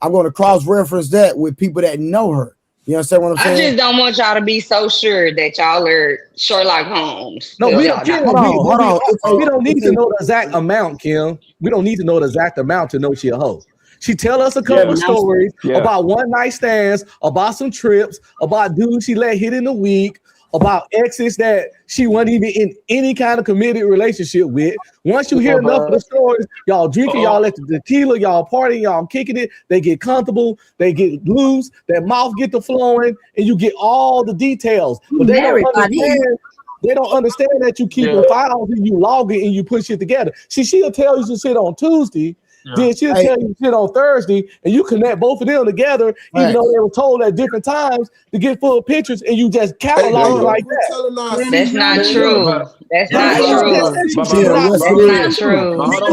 I'm gonna cross reference that with people that know her. You understand what I'm saying? I just don't want y'all to be so sure that y'all are Sherlock Holmes. No, we don't. Hold on. We don't need to know the exact amount, Kim. We don't need to know the exact amount to know she a hoe. She tell us a couple of stories about one night stands, about some trips, about dudes she let hit in the week, about exes that she wasn't even in any kind of committed relationship with. Once you hear enough of the stories, y'all drinking, y'all let the tequila, y'all partying, y'all kicking it, they get comfortable, they get loose, their mouth get to flowing, and you get all the details. But they don't understand. They don't understand that you keep files and you log it and you put shit together. She'll tell you some shit on Tuesday. Then she'll tell you shit on Thursday, and you connect both of them together, even though they were told at different times to get full pictures, and you just catalog it like that. That's not true. That's not true. That's not true. Yes, it is. It is true. Hold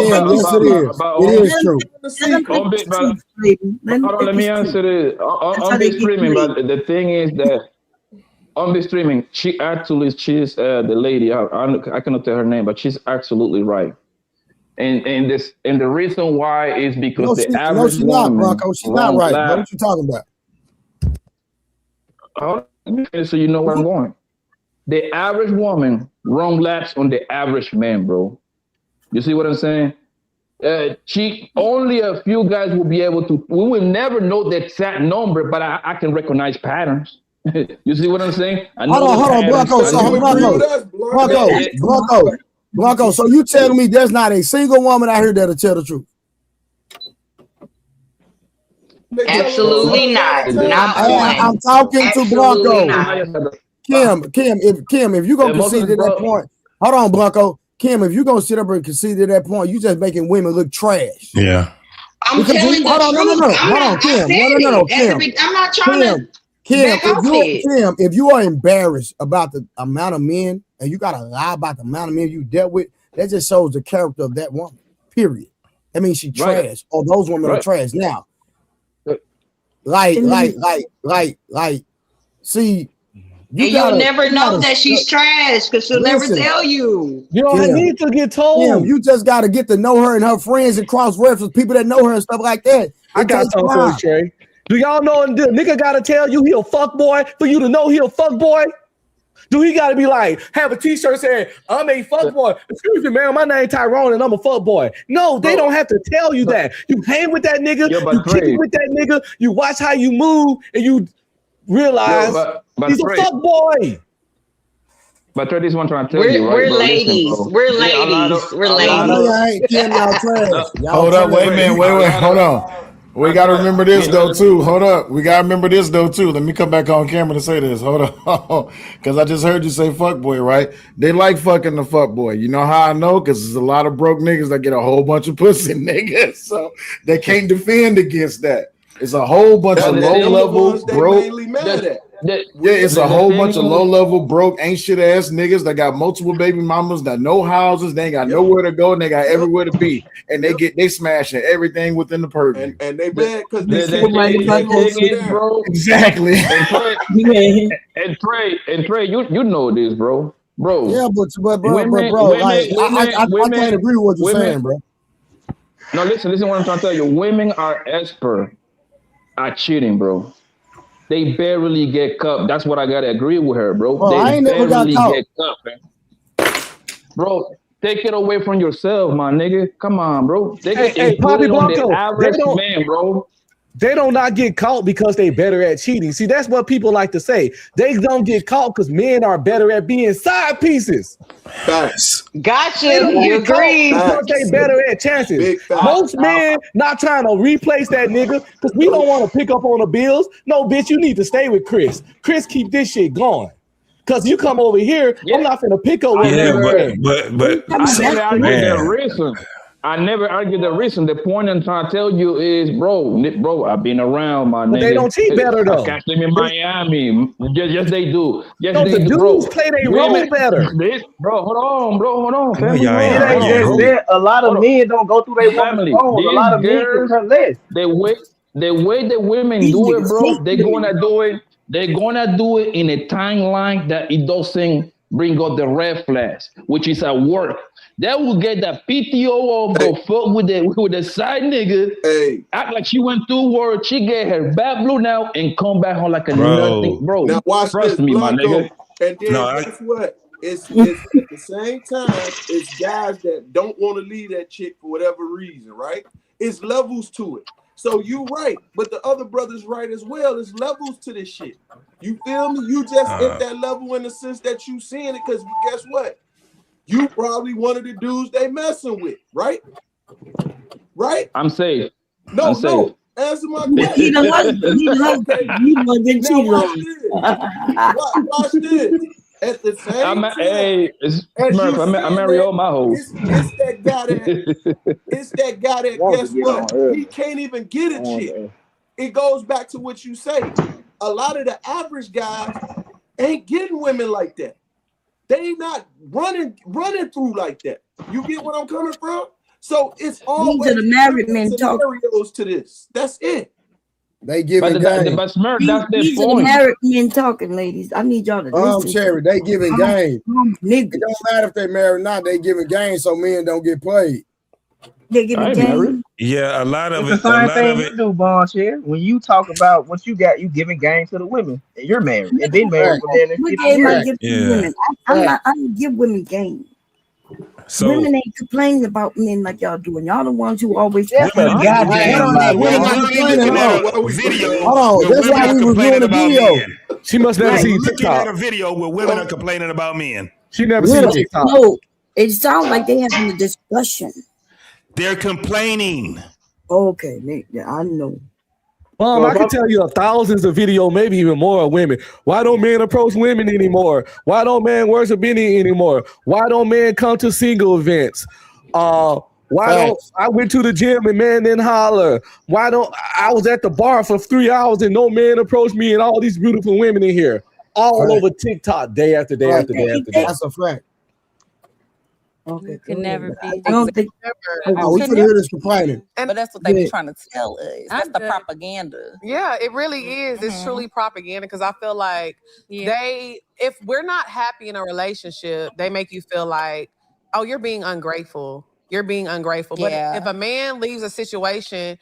on, let me answer this. On this streaming, but the thing is that on the streaming, she's the lady. I cannot tell her name, but she's absolutely right. And the reason why is because the average she's woman. Not, Bronco. She's not right. What are you talking about? Let me finish so you know where I'm going. The average woman run laps on the average man, bro. You see what I'm saying? Only a few guys will be able to. We will never know the exact number, but I can recognize patterns. You see what I'm saying? Hold on, Blanco, so you telling me there's not a single woman out here that'll tell the truth? Absolutely not. I'm talking to Blanco. Kim, if you're gonna concede to that point, hold on, Blanco. Kim, if you're gonna sit up and concede to that point, you just making women look trash. Yeah. I'm telling the truth. Hold on, Kim. I'm not trying to. Kim, if you are embarrassed about the amount of men and you gotta lie about the amount of men you dealt with, that just shows the character of that woman. Period. That means she's trash, or those women are trash. Now, see, you'll never know that she's trash because she'll never tell you. You don't need to get told. You just gotta get to know her and her friends and cross reference people that know her and stuff like that. I got something for you, Trey. Do y'all know the nigga gotta tell you he a fuck boy for you to know he a fuck boy? Do he gotta be like, have a t-shirt saying, I'm a fuck boy? Excuse me, man, my name Tyrone and I'm a fuck boy. No, they don't have to tell you that. You hang with that nigga, you kick it with that nigga, you watch how you move, and you realize he's a fuck boy. But Trey, this one trying to tell you, right? We're ladies. We're ladies. Hold up, wait a minute, hold on. We got to remember this though too. Hold up. We got to remember this though too. Let me come back on camera to say this. Hold on. Because I just heard you say fuck boy, right? They like fucking the fuck boy. You know how I know? Because there's a lot of broke niggas that get a whole bunch of pussy niggas. So they can't defend against that. It's a whole bunch of low level broke. it's a whole bunch of low-level, broke, ain't shit ass niggas that got multiple baby mamas, that no houses, they ain't got nowhere to go, and they got everywhere to be, and they smashing everything within the purview. And they bad because they exactly. And Trey, you know this, bro. Yeah, but bro, like, I can't agree with what you're saying, bro. No, listen, what I'm trying to tell you. Women are expert at cheating, bro. They barely get caught. That's what I gotta agree with her, bro. Bro, they I ain't never got caught. get caught, man. Bro, take it away from yourself, my nigga. Come on, bro. Hey, Poppy Blanco, average man, bro. They don't not get caught because they better at cheating. See, that's what people like to say. They don't get caught because men are better at being side pieces. Facts. Gotcha. You agree. Because they better at chances. Most men not trying to replace that nigga because we don't want to pick up on the bills. No, bitch, you need to stay with Chris. Chris, keep this shit going. Because you come over here, I'm not going to pick up with you. But I never argue the reason. The point I'm trying to tell you is, bro, I've been around, my nigga. They don't cheat better, though. I catch them in Miami. Yes, they do. Yes, no, they the do, dudes bro. play their role better. Bro, hold on. It ain't just that. A lot of men don't go through their woman's phone. A lot of men can cut less. The way the women do it, bro, they're gonna do it. They're gonna do it in a timeline that it doesn't bring up the red flags, which is at work. That will get the PTO of go fuck with the side nigga. Act like she went through work. She get her back blue now and come back home like a nothing, bro. Now watch Trust this, me, my Blanco. nigga. And then guess what? It's at the same time, it's guys that don't want to leave that chick for whatever reason, right? It's levels to it. So you right, but the other brother's right as well. There's levels to this shit. You feel me? You just at that level in the sense that you seeing it, because guess what? You probably one of the dudes they messing with, right? Right? I'm safe. No. Answer my question. He the husband. He the husband. You the one getting cheated on. Watch this. At the same time, I marry all my hoes. It's that guy that guess what? He can't even get a chick. It goes back to what you say. A lot of the average guys ain't getting women like that. They not running through like that. You get what I'm coming from? So it's always the married men scenarios to this. That's it. They giving game. But Smurf, that's their These are point. the married men talking, ladies. I need y'all to listen. Cherry, they giving game. It don't matter if they married or not. They giving game so men don't get played. They giving game. Yeah, a lot of it's the same thing you do, Bon Cher. When you talk about what you got, you giving game to the women, and you're married and been married for What game I give to women? I don't give women game. So women ain't complaining about men like y'all doing. Y'all the ones who always Hold on, that's why we reviewing the video. She must never see looking TikTok. at a video where women are complaining about men. She never seen TikTok. No, it sounds like they having a discussion. They're complaining. Okay, yeah, I know. I can tell you thousands of videos, maybe even more, of women. Why don't men approach women anymore? Why don't men worship any anymore? Why don't men come to single events? Why don't I went to the gym and man didn't holler? Why don't I was at the bar for 3 hours and no man approached me and all these beautiful women in here all over TikTok day after day after day after day. That's a fact. Okay, could never be. I don't think. We could hear this complaining. But that's what they be trying to tell us. That's the propaganda. Yeah, it really is. It's truly propaganda because I feel like if we're not happy in a relationship, they make you feel like, oh, you're being ungrateful. You're being ungrateful. But if a man leaves a situation,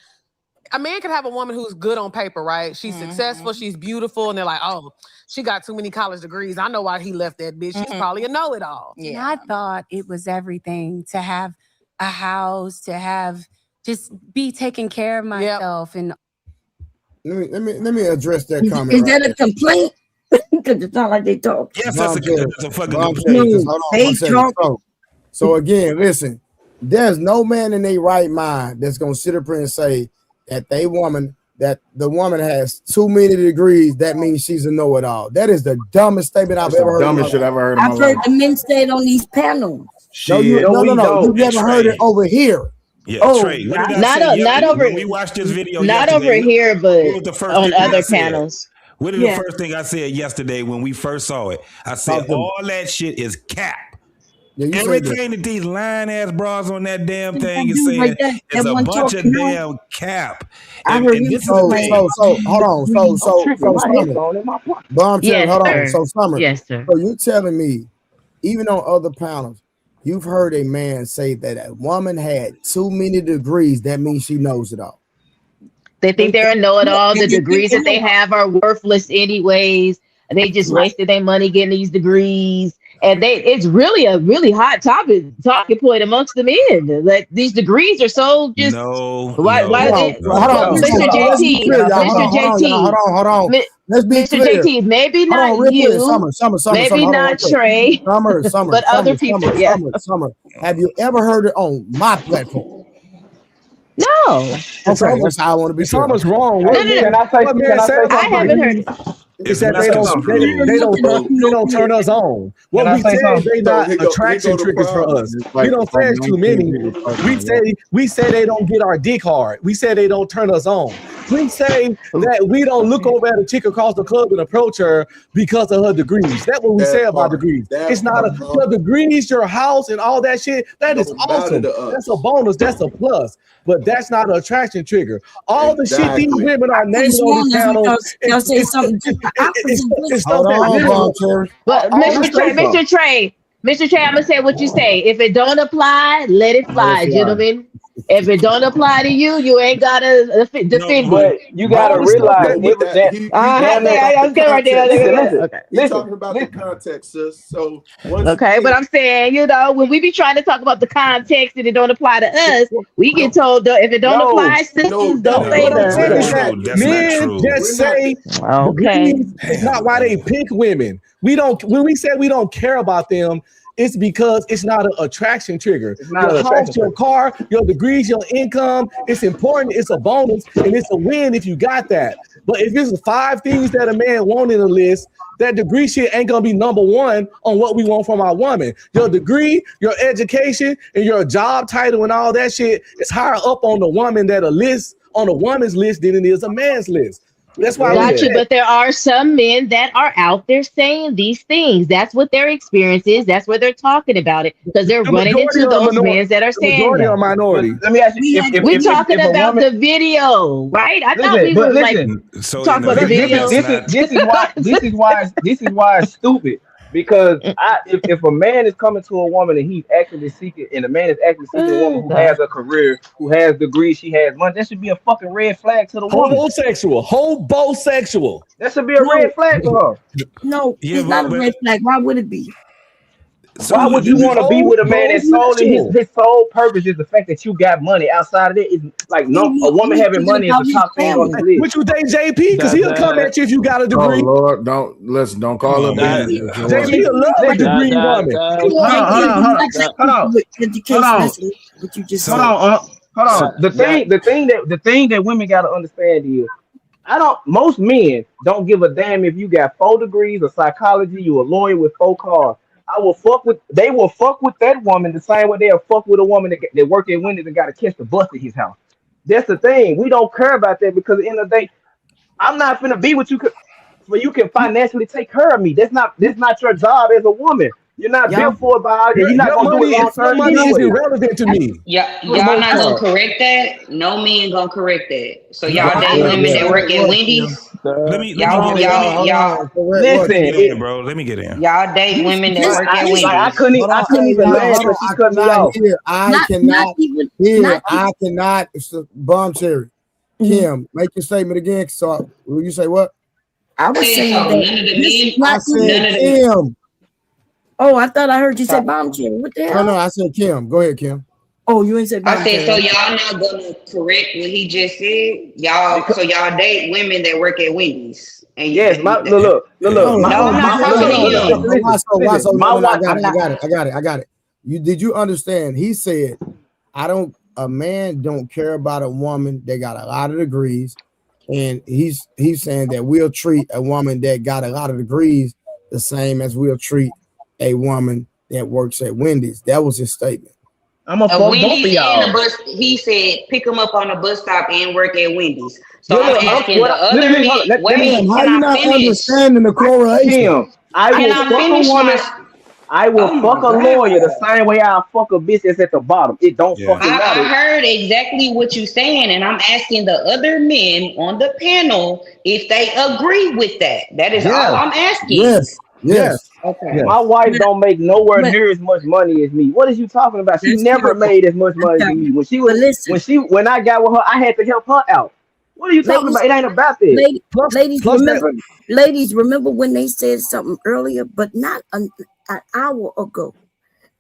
a man can have a woman who's good on paper, right? She's successful, she's beautiful, and they're like, oh, she got too many college degrees. I know why he left that bitch. She's probably a know-it-all. Yeah. I thought it was everything to have a house, to have just be taking care of myself. And let me address that comment. Is that a complaint? Because it's not like they talk. Yes, that's a fucking complaint. So again, listen, there's no man in their right mind that's gonna sit up here and say that the woman has too many degrees. That means she's a know-it-all. That is the dumbest statement I've ever heard. Dumbest shit I've ever heard. I've heard the men say it on these panels. No, you've never heard it over here. Yeah, Trey, not over. When we watched this video, not over here, but on other panels. What is the first thing I said yesterday when we first saw it? I said all that shit is cap. Everything that these lying ass bras on that damn thing is saying is a bunch of damn cap. And this is the thing. So hold on. So Summer. Bomb Cherry, hold on. So Summer. Yes, sir. So you telling me, even on other panels, you've heard a man say that a woman had too many degrees. That means she knows it all. They think they're a know-it-all. The degrees that they have are worthless anyways. They just wasted their money getting these degrees. And it's really a really hot talking point amongst the men. Like these degrees are so just why Mr. JT, hold on. Let's be Mr. clear. JT, maybe not you, Summer, maybe not Trey, but other people. Summer. Have you ever heard it on my platform? No. Okay, that's how I want to be. Summer's wrong. No. Can I say something? I haven't heard it. It's that they don't turn us on. What we say is they not attraction triggers for us. We don't say too many. We say they don't get our dick hard. We say they don't turn us on. We say that we don't look over at a chick across the club and approach her because of her degrees. That's what we say about degrees. It's not your degrees, your house, and all that shit. That is awesome. That's a bonus. That's a plus. But that's not an attraction trigger. All the shit these women are naming on this channel. But Mr. Trey, I'm gonna say what you say. If it don't apply, let it fly, gentlemen. If it don't apply to you, you ain't gotta defend but you gotta realize I was good right there. He's talking about the context, sis. So but I'm saying, when we be trying to talk about the context and it don't apply to us, we get told if it don't apply, sisters don't say that. Men just say it's not why they pick women. When we say we don't care about them, it's because it's not an attraction trigger. Your house, your car, your degrees, your income, it's important, it's a bonus, and it's a win if you got that. But if it's 5 things that a man wants in a list, that degree shit ain't gonna be number one on what we want from our woman. Your degree, your education, and your job title and all that shit is higher up on the woman on a woman's list than it is a man's list. That's why but there are some men that are out there saying these things. That's what their experience is. That's where they're talking about it because they're running into those men that are saying that. Minority. Let me ask you. We're talking about the video, right? I thought we were talking about the video. This is why it's stupid. Because if a man is coming to a woman and he's actually seeking, and a man is actually seeking a woman who has a career, who has degrees, she has money, that should be a fucking red flag to the woman. Homosexual. That should be a red flag for her. No, it's not a red flag. Why would it be? Why would you want to be with a man that's solely his sole purpose is the fact that you got money? Outside of it, it's like a woman having money is the top thing on the list. Would you date JP? Because he'll come at you if you got a degree. Oh Lord, don't call him that. JP will love a degree woman. Hold on. The thing that women gotta understand is most men don't give a damn if you got 4 degrees of psychology, you a lawyer with 4 cars. They will fuck with that woman the same way they'll fuck with a woman that work at Wendy's and gotta catch the bus at his house. That's the thing. We don't care about that because at the end of the day, I'm not finna be with you so you can financially take care of me. That's not your job as a woman. You're not built for it by you're not gonna do it long term. Money is irrelevant to me. Y'all not gonna correct that. No man gonna correct that. So y'all date women that work at Wendy's. Let me get in, bro. Let me get in. Y'all date women that work at Wendy's. I couldn't even laugh because she cut me off. I cannot. It's a bomb cherry. Kim, make your statement again. So, will you say what? I was saying that. I said Kim. Oh, I thought I heard you say bomb cherry. What the hell? No, I said Kim. Go ahead, Kim. Oh, you ain't said bomb cherry. I said, so y'all not gonna correct what he just said? So y'all date women that work at Wendy's. And yes, look. I got it. Did you understand? He said, a man don't care about a woman that got a lot of degrees. And he's saying that we'll treat a woman that got a lot of degrees the same as we'll treat a woman that works at Wendy's. That was his statement. I'm gonna fuck both of Wendy's and y'all. the bus. He said pick him up on the bus stop and work at Wendy's. So Yeah, I'm look, asking the other listen, men. hold on, let me. Wait, How can you I not finish? understanding the correlation? Tim, I Can will I fuck a finish woman. my? I will Oh my fuck a lawyer the god. same way I fuck a bitch that's at the bottom. It don't Yeah. fucking I matter. heard exactly what you're saying, and I'm asking the other men on the panel if they agree with that. That is all Yes, I'm asking. Yes, yes, yes. Okay. My yes. wife But don't make nowhere but near as much money as me. What is you talking about? She that's never true. made as much money Okay. than me. But listen, When I got with her, I had to help her out. What are you talking ladies, about? It ain't about that. lady, Plus, ladies, plus that. remember when they said something earlier, but not an hour ago.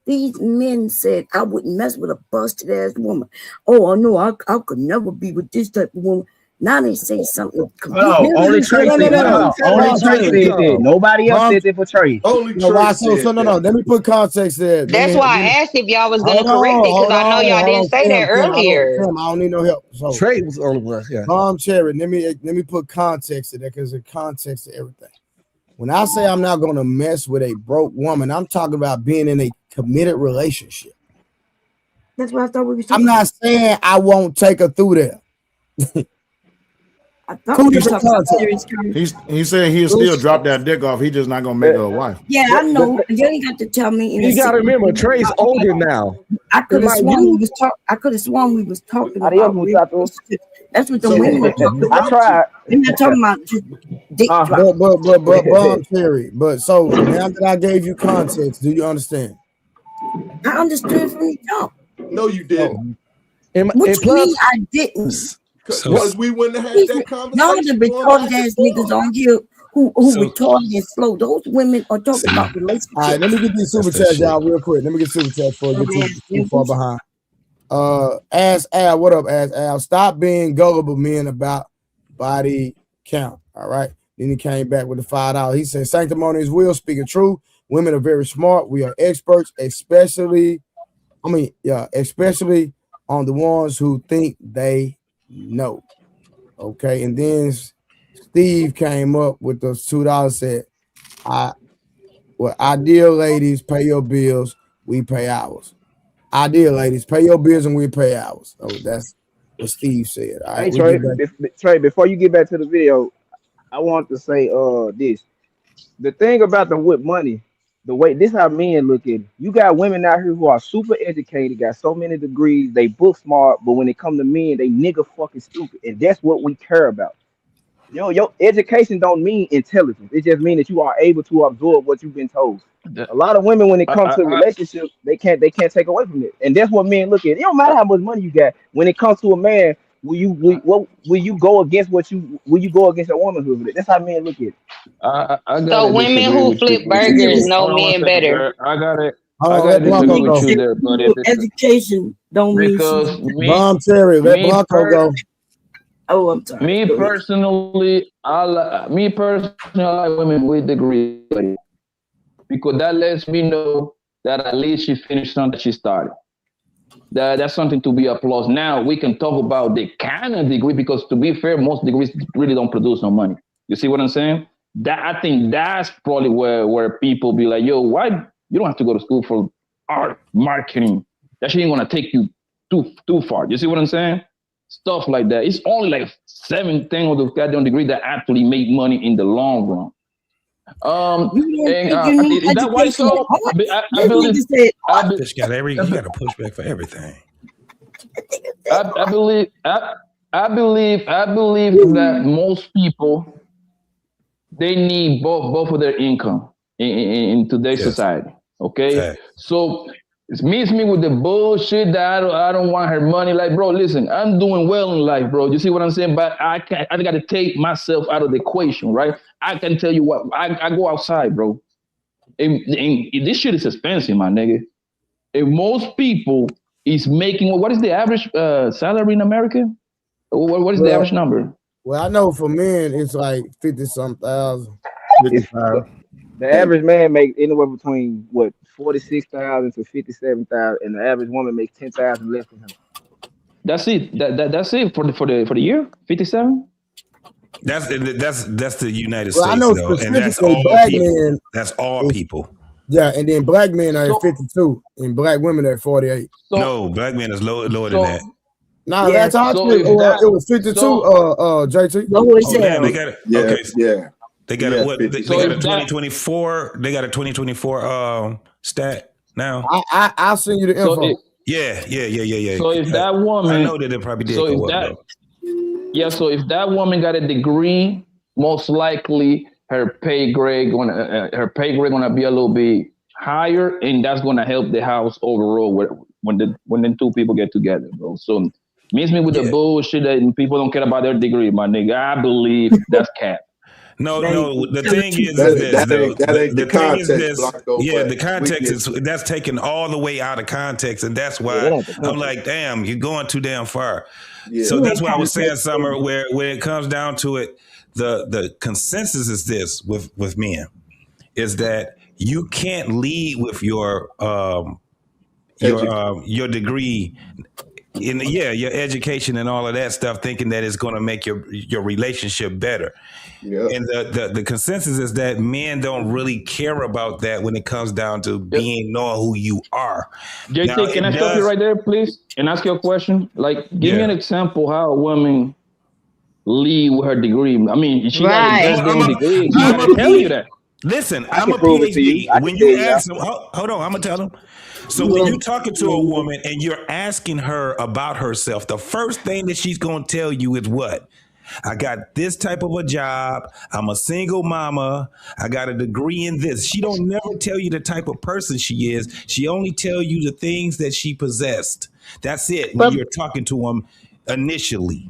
These men said, I wouldn't mess with a busted ass woman. Oh, no, I could never be with this type of woman. Now they say something completely No, only different. Trey No, no, said. no, No, no, no. no. Only Trey said that. Nobody else Bomb, said that for Trey. Only no, Trey why so said no, that. no. Let me put context there. That's why I asked if y'all was gonna correct it because I know y'all didn't say that earlier. Tim, I don't need no help. So Trey was the only one. Yeah. Bomb Cherry, let me put context to that because there's context to everything. When I say I'm not gonna mess with a broke woman, I'm talking about being in a committed relationship. That's what I thought we were I'm talking not about. saying I won't take her through there. I thought we were talking about context. serious conversation. He's saying he'll still drop that dick off. He just not gonna make her a wife. Yeah, I know. You ain't got to tell me in a You gotta second. remember, Trey's older now. I could have Like sworn you, we was I could have sworn we was talking Adios, about real muchacho. relationships. That's what the So women are talking I about. tried. They're not talking about just dick drop. But Bomb Cherry. But so now that I gave you context, do you understand? I understood from the jump. no, you didn't. What and you mean plus, I didn't? Because we wouldn't have had that Y'all the conversation going retarded back and ass niggas forth. on here who So retarded and slow. Those women are talking see, about All right, let relationships. me get these that's super that chats, shit. y'all, real quick. Let me get super chats before I get Dumbass too far niggas. behind. Ask Al, what up, Ask Al? Stop being gullible, men, about body count. All right. Then he came back with the $5. He said, sanctimony is will, speaking true. Women are very smart. We are experts, especially on the ones who think they know. Okay. And then Steve came up with the $2, said, ideal ladies, pay your bills, we pay ours. Ideal ladies, pay your bills and we pay ours. Oh, that's what Steve said. All right, Hey we Trey, get back. Trey, before you get back to the video, I want to say this. The thing about them with money, the way this how men look at it. You got women out here who are super educated, got so many degrees, they book smart, but when it come to men, they nigga fucking stupid. And that's what we care about. Your education don't mean intelligence. It just means that you are able to absorb what you've been told. A lot of women, when it comes to relationships, they can't take away from it, and that's what men look at. It don't matter how much money you got. When it comes to a man, will you go against will you go against a womanhood with it? That's how men look at it. I So gotta women disagree who with you. flip burgers know Hold on one men second, better. sir. I Oh, gotta let disagree Blanco with go. you there, buddy. Education don't mean she's Because Bomb Terry, let Blanco go. Oh, I'm sorry. me Go ahead. personally, I like women with degrees, buddy, because that lets me know that at least she finished something that she started. That's something to be applauded. Now we can talk about the kind of degree because, to be fair, most degrees really don't produce no money. You see what I'm saying? That I think that's probably where people be like, "Yo, why you don't have to go to school for art marketing? That shit ain't gonna take you too far." You see what I'm saying? Stuff like that. It's only like 7 of those goddamn degree that actually make money in the long run. You don't And think you need is that why education so? at art? I This believe. nigga said art. Bitch got he got a pushback for everything. I believe that most people they need both of their income in today's Yes. society. Okay, Fact. so it's me with the bullshit that I don't want her money. Like, bro, listen, I'm doing well in life, bro. You see what I'm saying? But I got to take myself out of the equation, right? I can tell you what I go outside, bro. And this shit is expensive, my nigga. If most people is making what is the average salary in America? What is the average number? Well, I know for men it's like 50-some thousand. It's, the average man makes anywhere between 46,000 to 57,000, and the average woman makes 10,000 less than him. That's it. That's it for the year. 57. That's the United Well, I States know though, and that's specifically all black people. men. That's all people. Yeah, and then black men are at 52, and black women are at 48. No, black men is lower than that. Nah, that's how it was 52. JT. Oh damn, they got it. Yeah, Okay, yeah. they got Yeah, what? They 52. got a 2024. They got a 2024 stat now. I'll send you the info. Yeah. So if that woman, I know that it probably did go up though. Yeah, so if that woman got a degree, most likely her pay grade gonna be a little bit higher, and that's gonna help the house overall when the two people get together, bro. So miss me with the bullshit that people don't care about their degree, my nigga. I believe that's cap. No. The thing is this, though. The thing is this. Yeah, the context is that's taken all the way out of context, and that's why I'm like, damn, you're going too damn far. Yeah. So that's why I was saying, Summer, where when it comes down to it, the consensus is this with men is that you can't lead with your degree in your education and all of that stuff, thinking that it's going to make your relationship better. Yep. And the consensus is that men don't really care about that when it comes down to knowing who you are. JT, can I stop you right there, please, and ask you a question? Like, give me an example how a woman lead with her degree. I mean, she got a goddamn degree. She got to tell you that. Listen, I'm a PhD. When you ask them, hold on, I'm gonna tell them. So when you're talking to a woman and you're asking her about herself, the first thing that she's gonna tell you is what? I got this type of a job. I'm a single mama. I got a degree in this. She don't never tell you the type of person she is. She only tell you the things that she possessed. That's it. When you're talking to them initially.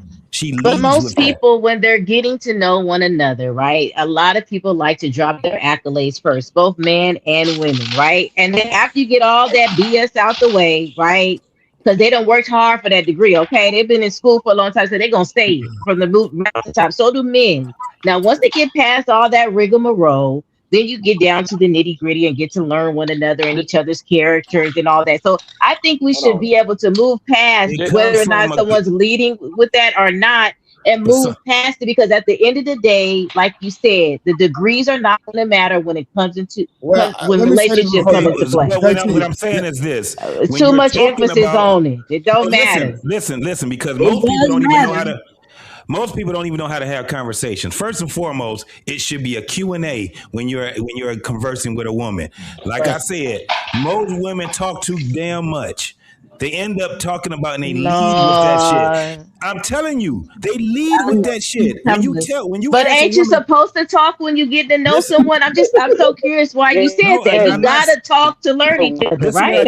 But most people, when they're getting to know one another, right? A lot of people like to drop their accolades first, both men and women, right? And then after you get all that BS out the way, right? Because they done worked hard for that degree, okay? They've been in school for a long time, so they're going to stay from the mountaintop. So do men. Now, once they get past all that rigmarole, then you get down to the nitty gritty and get to learn one another and each other's characters and all that. So I think we should be able to move past whether or not someone's leading with that or not, and move past it, because at the end of the day, like you said, the degrees are not going to matter when it comes into when relationships come into play. What I'm saying is this: too much emphasis on it. It don't matter. Listen, because most people don't even know how to. Most people don't even know how to have conversations. First and foremost, it should be a Q&A when you're conversing with a woman. Like I said, most women talk too damn much. They end up talking about and they lead with that shit. I'm telling you, they lead with that shit. But ain't you supposed to talk when you get to know someone? I'm so curious why you said that. You gotta talk to learn each other, right?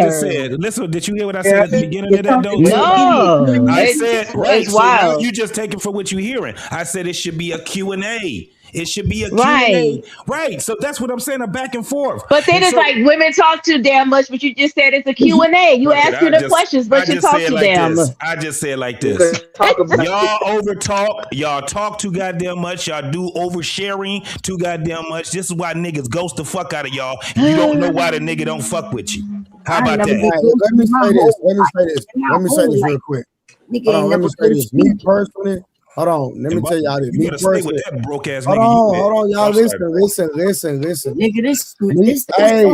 Listen, did you hear what I said at the beginning of that? No, I said it's wild. You just taking for what you're hearing. I said it should be a Q&A. It should be a Q&A. Right. So that's what I'm saying, a back and forth. But then it's like women talk too damn much, but you just said it's a Q&A. You ask her the questions, but you talk too damn much. I just say it like this. Y'all over talk. Y'all talk too goddamn much. Y'all do oversharing too goddamn much. This is why niggas ghost the fuck out of y'all. And you don't know why the nigga don't fuck with you. How about that? Let me say this real quick. Hold on, let me say this. Me personally. Hold on, let me tell y'all this. You gotta stay with that broke ass nigga. Hold on, y'all. Listen. Nigga, this Hey,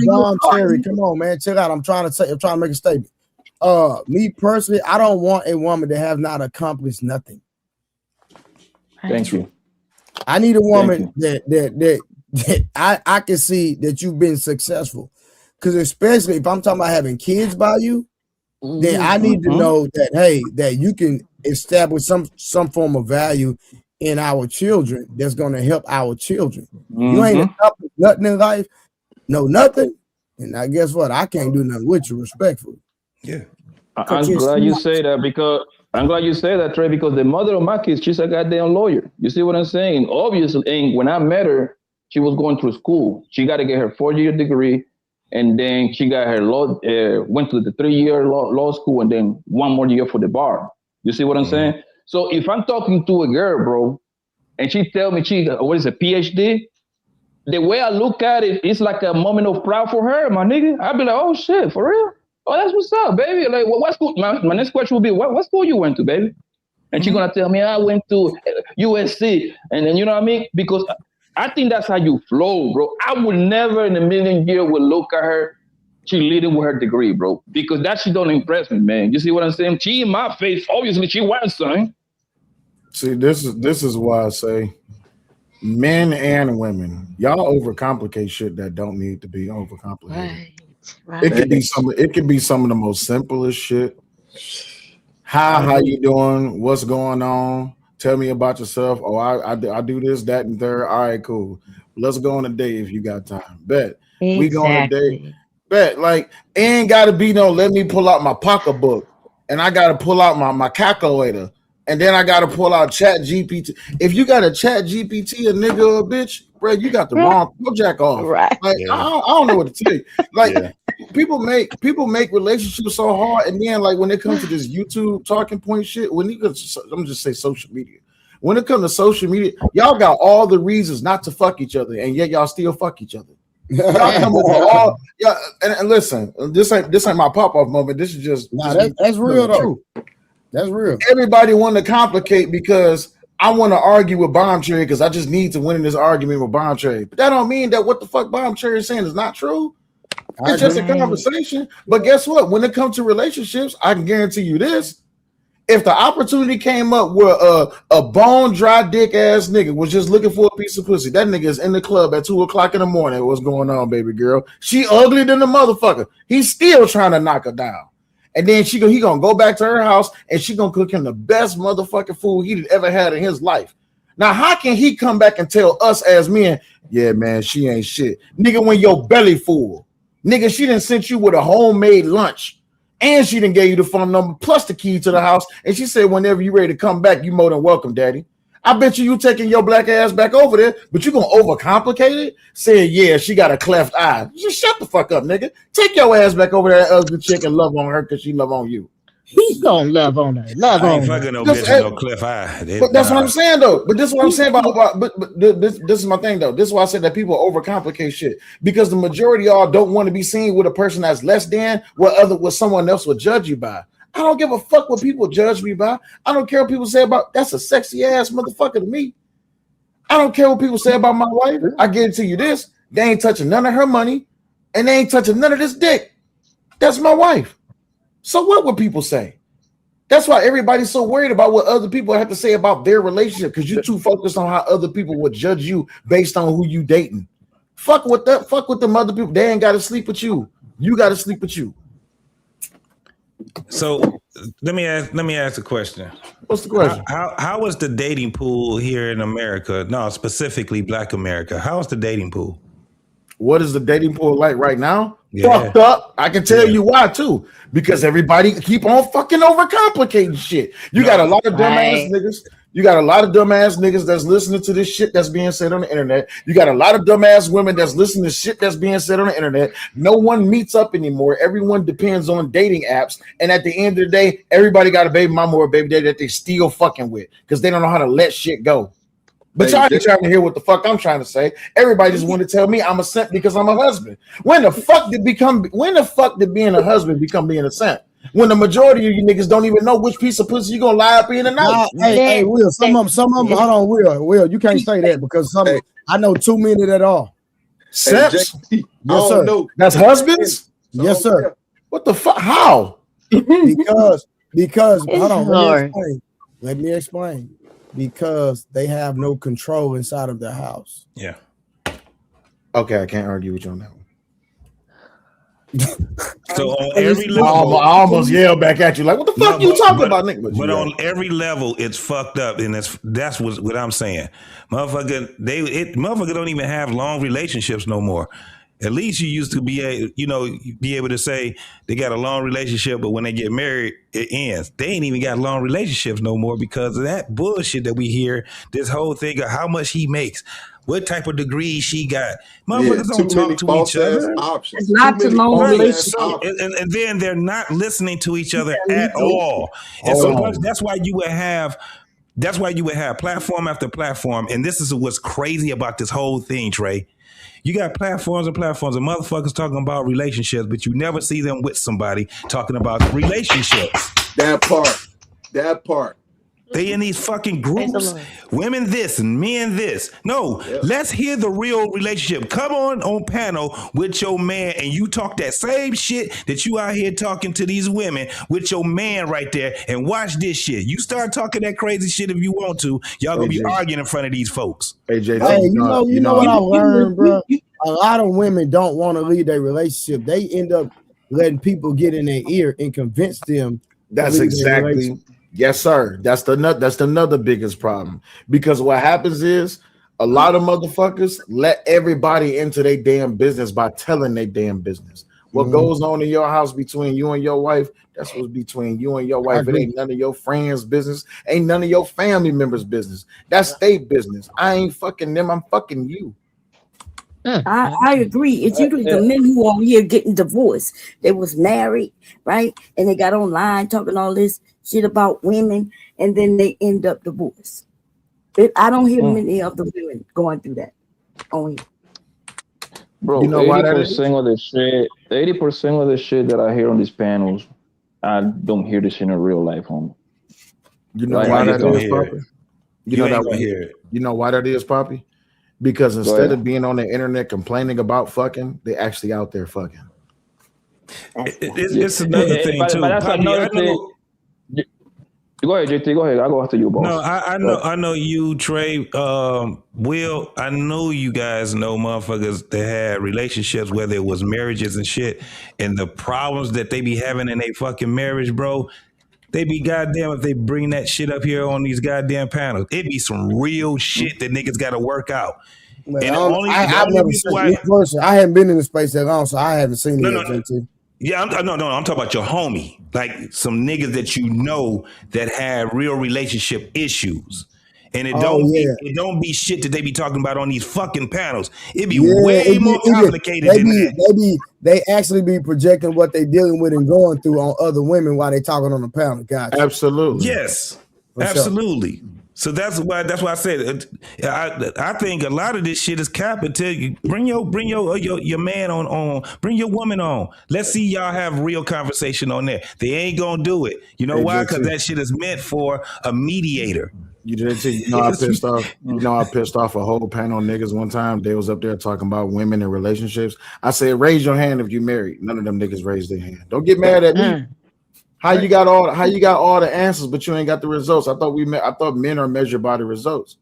Don Terry, come on, man. Chill out. I'm trying to make a statement. Me personally, I don't want a woman to have not accomplished nothing. Thank you. I need a woman that I can see that you've been successful. Because especially if I'm talking about having kids by you, then I need to know that, hey, that you can establish some form of value in our children that's going to help our children. You ain't accomplished nothing in life, nothing. And I guess what? I can't do nothing with you, respectfully. Yeah. I'm glad you say that, because I'm glad you say that, Trey, because the mother of my kids, she's a goddamn lawyer. You see what I'm saying? Obviously, and when I met her, she was going through school. She got to get her 4-year degree. And then she got her went to the 3-year law school, and then 1 more year for the bar. You see what I'm saying? So if I'm talking to a girl, bro, and she tell me what is a PhD, the way I look at it, it's like a moment of pride for her, my nigga. I'd be like, oh shit, for real? Oh, that's what's up, baby. Like, what school? My next question will be, what school you went to, baby? And she's gonna tell me, I went to USC, and then you know what I mean? Because I think that's how you flow, bro. I would never in a million years would look at her. She leading with her degree, bro. Because that shit don't impress me, man. You see what I'm saying? She in my face. Obviously, she wants something. See, this is why I say men and women, y'all overcomplicate shit that don't need to be overcomplicated. Right. It could be some of the most simplest shit. How you doing? What's going on? Tell me about yourself. Oh, I do this, that, and third. All right, cool. Let's go on a date if you got time. Bet. We go on a date. Bet. Like, ain't gotta be no, let me pull out my pocketbook and I gotta pull out my calculator. And then I gotta pull out Chat GPT. If you got a Chat GPT, a nigga or a bitch, bro, you got the wrong. Go jack off. Right. Like I don't know what to tell you. Like people make relationships so hard, and then like when it comes to this YouTube talking point shit, I'm just say social media. When it comes to social media, y'all got all the reasons not to fuck each other, and yet y'all still fuck each other. Y'all come over all and listen. This ain't my pop off moment. This is just that's real though. That's real. Everybody want to complicate because I want to argue with Bomb Trey because I just need to win in this argument with Bomb Trey. But that don't mean that what the fuck Bomb Trey is saying is not true. It's just a conversation. But guess what? When it comes to relationships, I can guarantee you this. If the opportunity came up where a bone dry dick ass nigga was just looking for a piece of pussy, that nigga is in the club at 2:00 in the morning. What's going on, baby girl? She ugly than the motherfucker. He's still trying to knock her down. And then he gonna go back to her house and she gonna cook him the best motherfucking food he'd ever had in his life. Now, how can he come back and tell us as men, yeah, man, she ain't shit. Nigga, when your belly full. Nigga, she done sent you with a homemade lunch. And she done gave you the phone number plus the key to the house. And she said, whenever you ready to come back, you more than welcome, daddy. I bet you taking your black ass back over there, but you gonna overcomplicate it? Saying, yeah, she got a cleft eye. Just shut the fuck up, nigga. Take your ass back over there, that ugly chick, and love on her because she love on you. He's gonna love on her. I ain't fucking no bitch with no cleft eye. But that's what I'm saying, though. But this is what I'm saying about but this is my thing, though. This is why I said that people overcomplicate shit. Because the majority of y'all don't want to be seen with a person that's less than what someone else would judge you by. I don't give a fuck what people judge me by. I don't care what people say about that's a sexy ass motherfucker to me. I don't care what people say about my wife. I guarantee you this: they ain't touching none of her money, and they ain't touching none of this dick. That's my wife. So what would people say? That's why everybody's so worried about what other people have to say about their relationship because you're too focused on how other people would judge you based on who you dating. Fuck with them other people. They ain't got to sleep with you. You got to sleep with you. So let me ask a question. What's the question? How is the dating pool here in America? No, specifically Black America. How is the dating pool? What is the dating pool like right now? Yeah. Fucked up. I can tell you why too. Because everybody keep on fucking overcomplicating shit. You got a lot of dumbass niggas. You got a lot of dumbass niggas that's listening to this shit that's being said on the internet. You got a lot of dumbass women that's listening to shit that's being said on the internet. No one meets up anymore. Everyone depends on dating apps. And at the end of the day, everybody got a baby mama or a baby daddy that they still fucking with because they don't know how to let shit go. But y'all ain't trying to hear what the fuck I'm trying to say. Everybody just want to tell me I'm a simp because I'm a husband. When the fuck did being a husband become being a simp? When the majority of you niggas don't even know which piece of pussy you gonna lie up in and out. Hey, Will, some of them, hold on, Will, you can't say that because I know too many that are. Simps? Yes, sir. That's husbands? Yes, sir. What the fuck? How? Because hold on, let me explain. Because they have no control inside of their house. Yeah. Okay, I can't argue with you on that one. So on every level, I almost yelled back at you like, "What the fuck you talking about, nigga?" But on every level, it's fucked up, and that's what I'm saying. Motherfucker don't even have long relationships no more. At least you used to be able to say they got a long relationship, but when they get married, it ends. They ain't even got long relationships no more because of that bullshit that we hear. This whole thing of how much he makes, what type of degree she got. Motherfuckers don't talk to each other. It's not a long relationship. And then they're not listening to each other at all. And so that's why you would have platform after platform. And this is what's crazy about this whole thing, Trey. You got platforms and motherfuckers talking about relationships, but you never see them with somebody talking about relationships. That part. They in these fucking groups, women this and men this. No, let's hear the real relationship. Come on panel with your man and you talk that same shit that you out here talking to these women with your man right there and watch this shit. You start talking that crazy shit if you want to. Y'all gonna be arguing in front of these folks. Hey, you know what I learned, bro? A lot of women don't want to leave their relationship. They end up letting people get in their ear and convince them. That's exactly, yes, sir. That's another biggest problem. Because what happens is a lot of motherfuckers let everybody into their damn business by telling their damn business. What goes on in your house between you and your wife, that's what's between you and your wife. It ain't none of your friends' business, ain't none of your family members' business. That's their business. I ain't fucking them, I'm fucking you. I agree. It's usually the men who are here getting divorced. They was married, right? And they got online talking all this shit about women, and then they end up divorced. I don't hear many of the women going through that. Only. Bro, you know 80% of the shit, 80% of the shit that I hear on these panels, I don't hear this in a real life, homie. You know why that is, Poppy? You know why that is, Poppy? Because instead of being on the internet complaining about fucking, they actually out there fucking. It's another thing too. But that's Poppy, another thing. Go ahead, JT. Go ahead. I'll go after you, boss. No, I know you, Trey. Will, I know you guys know motherfuckers that had relationships, whether it was marriages and shit, and the problems that they be having in their fucking marriage, bro. They be goddamn if they bring that shit up here on these goddamn panels. It be some real shit that niggas got to work out. Man, I've never seen me personally. I haven't been in the space that long, so I haven't seen it yet, JT. Yeah, I'm talking about your homie, like some niggas that you know that have real relationship issues, and it don't be shit that they be talking about on these fucking panels. It be way more complicated than that. They actually be projecting what they dealing with and going through on other women while they talking on the panel. Gotcha. Absolutely. Yes. Absolutely. Sure. So that's why I said I think a lot of this shit is cap until you bring your man on, bring your woman on. Let's see y'all have real conversation on there. They ain't gonna do it. You know why? Because that shit is meant for a mediator. You did too. You know, I pissed off. You know, I pissed off a whole panel of niggas one time. They was up there talking about women and relationships. I said, raise your hand if you married. None of them niggas raised their hand. Don't get mad at me. How you got all the answers, but you ain't got the results? I thought men are measured by the results.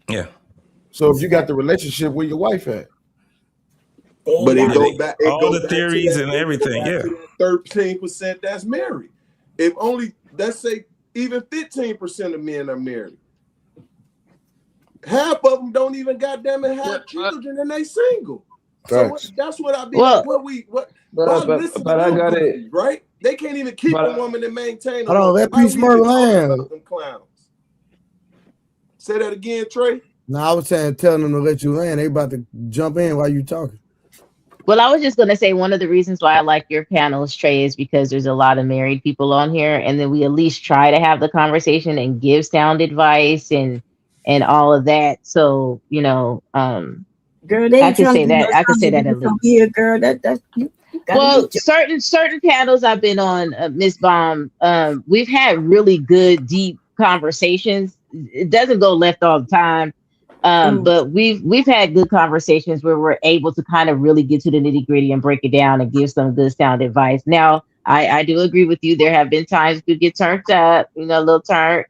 Yeah. So if you got the relationship, where your wife at? But it goes back. All the theories and everything. Yeah. 13% that's married. If only, let's say, even 15% of men are married. Half of them don't even goddamn it have children and they single. So that's what I be like. But I got it right. They can't even keep a woman and maintain. Hold on, let Peace Murder land. Say that again, Trey. No, I was telling them to let you land. They about to jump in while you talking. Well, I was just gonna say one of the reasons why I like your panels, Trey, is because there's a lot of married people on here, and then we at least try to have the conversation and give sound advice and all of that. So girl, I can say that. I can say that a little. Yeah, girl, that's. Well, certain panels I've been on, Miss Baum, we've had really good, deep conversations. It doesn't go left all the time, but we've had good conversations where we're able to kind of really get to the nitty gritty and break it down and give some good sound advice. Now, I do agree with you. There have been times we get turned up, a little turned,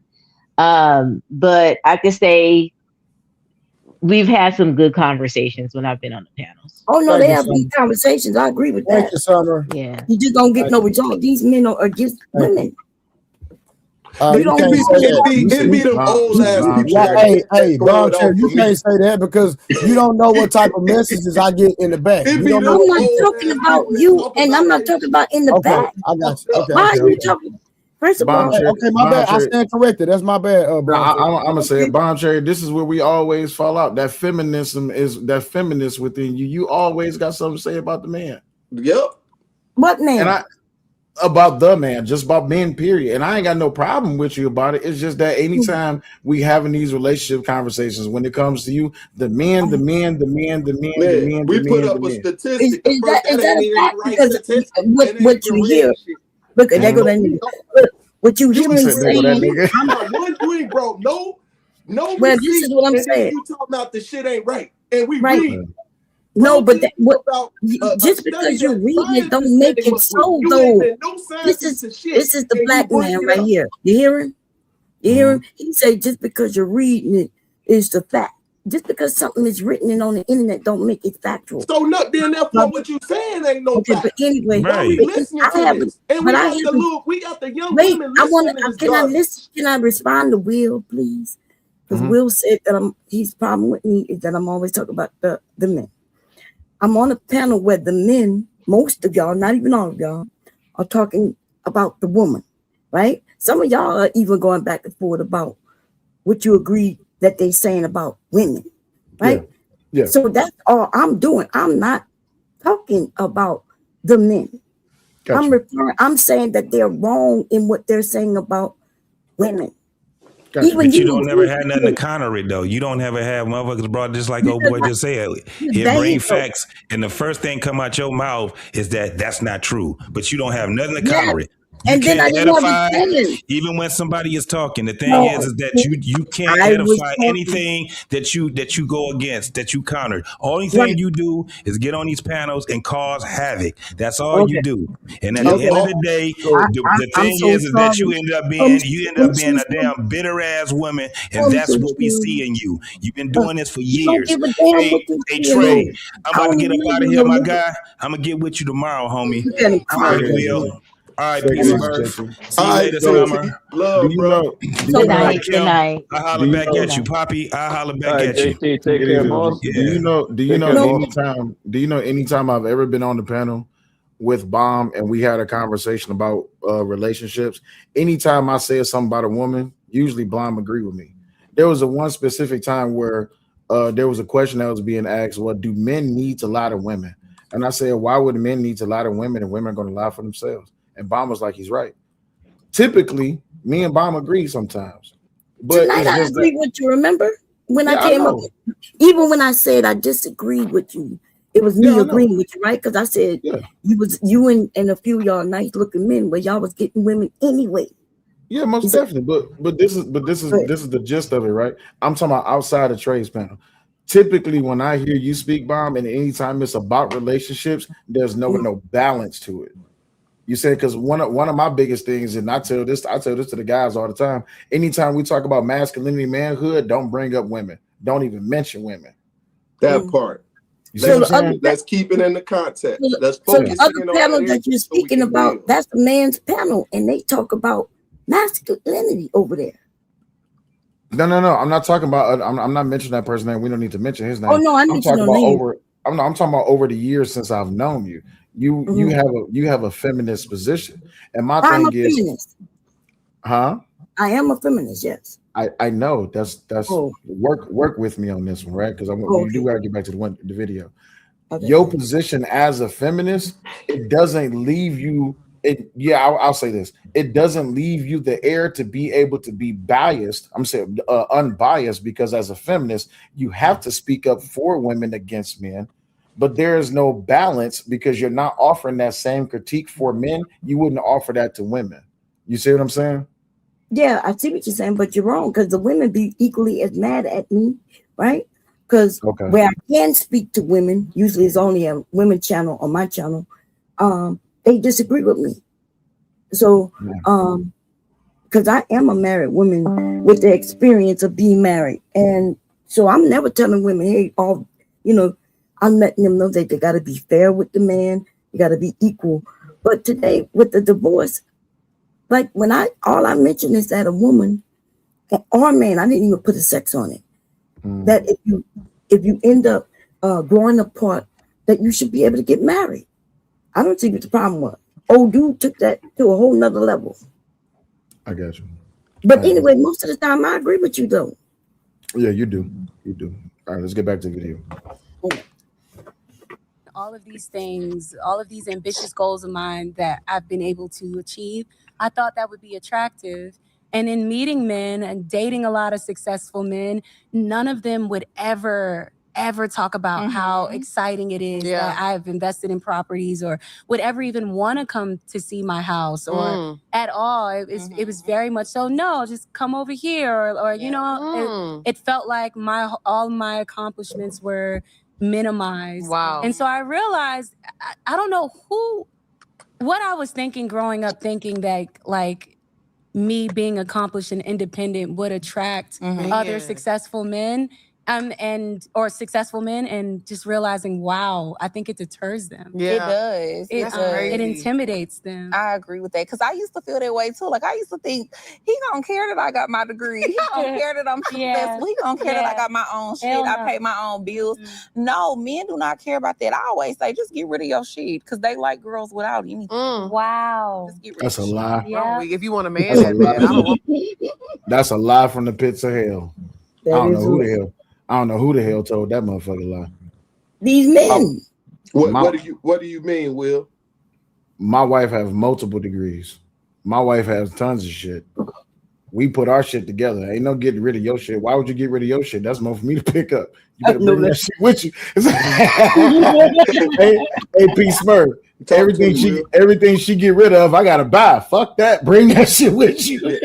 but I can say we've had some good conversations when I've been on the panels. Oh no, they have good conversations. I agree with that. Thank you, Summer. Yeah, you just don't get no result. These men are against women. It be them old ass people. Hey, Bombshell, you can't say that because you don't know what type of messages I get in the back. I'm not talking about you, and I'm not talking about in the back. I got you. Okay, why are you talking? First of all, okay, my bad. I stand corrected. That's my bad. I'm gonna say it, Bombshell. This is where we always fall out. That feminism is that feminist within you. You always got something to say about the man. Yep. What man? And about the man, just about men, period. And I ain't got no problem with you about it. It's just that anytime we having these relationship conversations, when it comes to you, the men, we put up a statistic. Is that a fact? Because what you hear, look, there go that nigga. What you hear me saying? I'm not one ain't brought no Well, receipt, this is what I'm and then saying. you talking about the shit ain't right, and we Right. read. No, but that, what, about just because you're reading it don't make it so, you though. ain't been no scientist to shit. This is the and black you bring man it right up. here. You hear him? You hear him? He say just because you're reading it is the fact. Just because something is written and on the internet don't make it factual. So no, then therefore what you saying ain't no Okay, fact. but anyway, Why we listening to this? And we got the little, we got the young wait, women I want listening to this can I garbage. listen? Can I respond to Will, please? Because Will said that his problem with me is that I'm always talking about the men. I'm on a panel where the men, most of y'all, not even all of y'all, are talking about the woman, right? Some of y'all are even going back and forth about what you agree that they're saying about women, right? Yeah. So that's all I'm doing. I'm not talking about the men. Gotcha. I'm saying that they're wrong in what they're saying about women. Gotcha. But you don't never have nothing to counter it though. You don't ever have motherfuckers brought just like old boy just said. He'll bring facts, and the first thing come out your mouth is that that's not true. But you don't have nothing to counter it. You And then I can't didn't edify, understand. even when somebody is talking. The thing No, is that you can't I was edify talking. anything that you go against, that you counter. Only Right. thing you do is get on these panels and cause havoc. That's all you do. And at the Okay. end of the day, the I'm thing so is that sorry. you end up being a damn bitter ass woman, and that's what we see in you. You've been doing this for You don't years. give a damn what you Hey see in Trey, me. I'm I about to don't get even up out know of you here, no my more. guy. I'm gonna get with you tomorrow, homie. You better All cry. right, Will. All right, Take it peace and easy, birth. JT. See you All right, later, JT. Summer. Love, Do you bro. know? Do Good you know? night. Good night. I holler Do you back know? at you, Poppy. I holler All back right, at you. JT, Take take it care, easy. boss. Do you know? Do you Take know care, boss. anytime? Do you know anytime I've ever been on the panel with Bomb and we had a conversation about relationships? Anytime I said something about a woman, usually Bomb agree with me. There was a one specific time where there was a question that was being asked: "What do men need to lie to women?" And I said, "Why would men need to lie to women and women are going to lie for themselves?" And Bomb was like, "He's right." Typically, me and Bomb agree sometimes, but Tonight it's I just that. agreed with you. Remember when I Yeah, I came up, know. even when I said I disagreed with you, it was me Yeah, I know. agreeing with you, right? Because I said Yeah. you and a few of y'all nice looking men, but y'all was getting women anyway. Yeah, most definitely. But this is the gist of it, right? I'm talking about outside of Trey's panel. Typically, when I hear you speak, Bomb, and anytime it's about relationships, there's no balance to it. You said because one of my biggest things, and I tell this to the guys all the time. Anytime we talk about masculinity, manhood, don't bring up women. Don't even mention women. That part. You see what I'm saying? Let's keep it in the context. Let's So focus the other in on panel that that you're so we speaking can about, build. that's the man's panel, and they talk about masculinity over there. No. I'm not talking about. I'm not mentioning that person's name. We don't need to mention his name. Oh no, I I'm mentioned talking no about name. I'm talking about over the years since I've known you. You have a feminist position, and my I'm a thing is, feminist. huh? I am a feminist. Yes. I know that's work with me on this one, right? Because we do gotta get back to the video. Okay. Your position as a feminist, it doesn't leave you. I'll say this: it doesn't leave you the air to be able to be biased. I'm saying unbiased, because as a feminist, you have to speak up for women against men. But there is no balance because you're not offering that same critique for men. You wouldn't offer that to women. You see what I'm saying? Yeah, I see what you're saying, but you're wrong because the women be equally as mad at me, right? Because where I can speak to women, usually it's only a women channel on my channel, they disagree with me. So, because I am a married woman with the experience of being married, and so I'm never telling women, hey, I'm letting them know that they got to be fair with the man, you got to be equal. But today with the divorce, like all I mentioned is that a woman or a man, I didn't even put a sex on it. That if you end up growing apart, that you should be able to get married. I don't see what the problem was. Old dude took that to a whole nother level. I got you. But anyway, most of the time I agree with you though. Yeah, you do. You do. All right, let's get back to the video. All of these things, all of these ambitious goals of mine that I've been able to achieve, I thought that would be attractive. And in meeting men and dating a lot of successful men, none of them would ever ever talk about how exciting it is that I've invested in properties or would ever even want to come to see my house or at all. It was very much so, no, just come over here or you know, it felt like all my accomplishments were minimized. Wow. And so I realized, I don't know what I was thinking growing up, thinking that like me being accomplished and independent would attract other successful men or successful men, and just realizing, wow, I think it deters them. It does. It intimidates them. I agree with that because I used to feel that way too. Like I used to think he don't care that I got my degree. He don't care that I'm successful. He don't care that I got my own shit. Hell I no. pay my own bills. No, men do not care about that. I always say just get rid of your shit because they like girls without anything. Wow. Just get rid That's of a your lie. Yeah. If you want a man That's a that bad, I don't want. That's a lie from the pits of hell. I That don't know is who a- the hell. I don't know who the hell told that motherfucker lie. These men. What do you mean, Will? My wife has multiple degrees. My wife has tons of shit. We put our shit together. Ain't no getting rid of your shit. Why would you get rid of your shit? That's more for me to pick up. You better bring that shit with you. hey, P. Smurf. Everything she get rid of, I gotta buy. Fuck that. Bring that shit with you.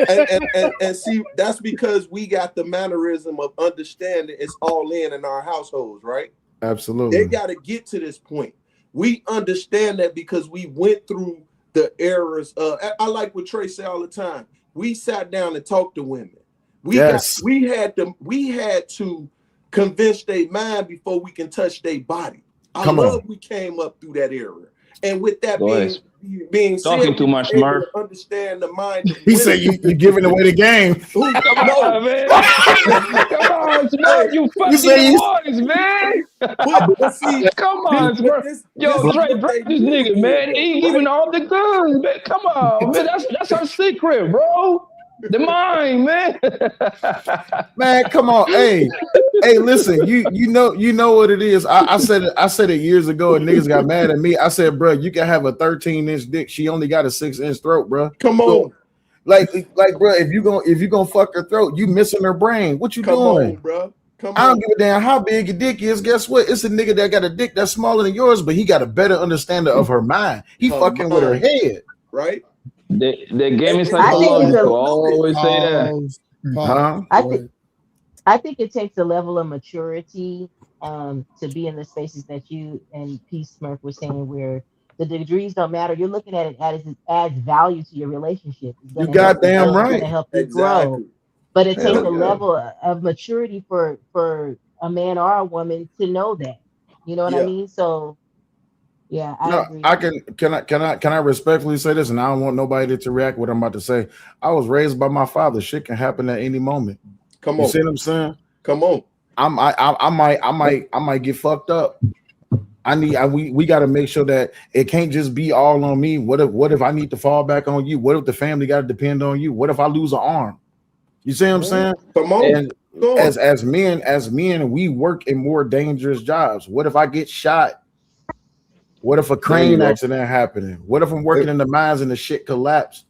And see, that's because we got the mannerism of understanding it's all in our households, right? Absolutely. They got to get to this point. We understand that because we went through the eras. I like what Trey say all the time. We sat down and talked to women. We had to convince their mind before we can touch their body. I love we came up through that era. And with that being talking said, too much, able Smurf. to understand the mind of He women. said you giving away the game. Come on, man. Come on, Smurf. You fucking the boys, man. But see, come on, Smurf. Yo, Trey, drop this nigga, man. He ain't giving all the goods, man. Come on, man. That's our secret, bro. The mind, man. Man, come on. Hey, listen, you know what it is. I said it years ago and niggas got mad at me. I said, bro, you can have a 13-inch dick. She only got a 6-inch throat, bro. Come on. Like, bro, if you gonna fuck her throat, you missing her brain. What you doing? On, bro. I don't give a damn how big your dick is. Guess what? It's a nigga that got a dick that's smaller than yours, but he got a better understanding of her mind. He fucking with her head. Right? The game is psychological. I always say that. I think it takes a level of maturity to be in the spaces that you and P. Smurf were saying, where the degrees don't matter. You're looking at it as it adds value to your relationship. You goddamn right. It's gonna help you grow. But it takes a level of maturity for a man or a woman to know that. You know what I mean? So yeah, I agree. Can I respectfully say this, and I don't want nobody to react what I'm about to say. I was raised by my father. Shit can happen at any moment. Come You on. see what I'm saying? Come on. I might get fucked up. We got to make sure that it can't just be all on me. What if I need to fall back on you? What if the family got to depend on you? What if I lose an arm? You see what I'm saying? Come on. And as men, we work in more dangerous jobs. What if I get shot? What if a crane accident happening? What if I'm working in the mines and the shit collapse?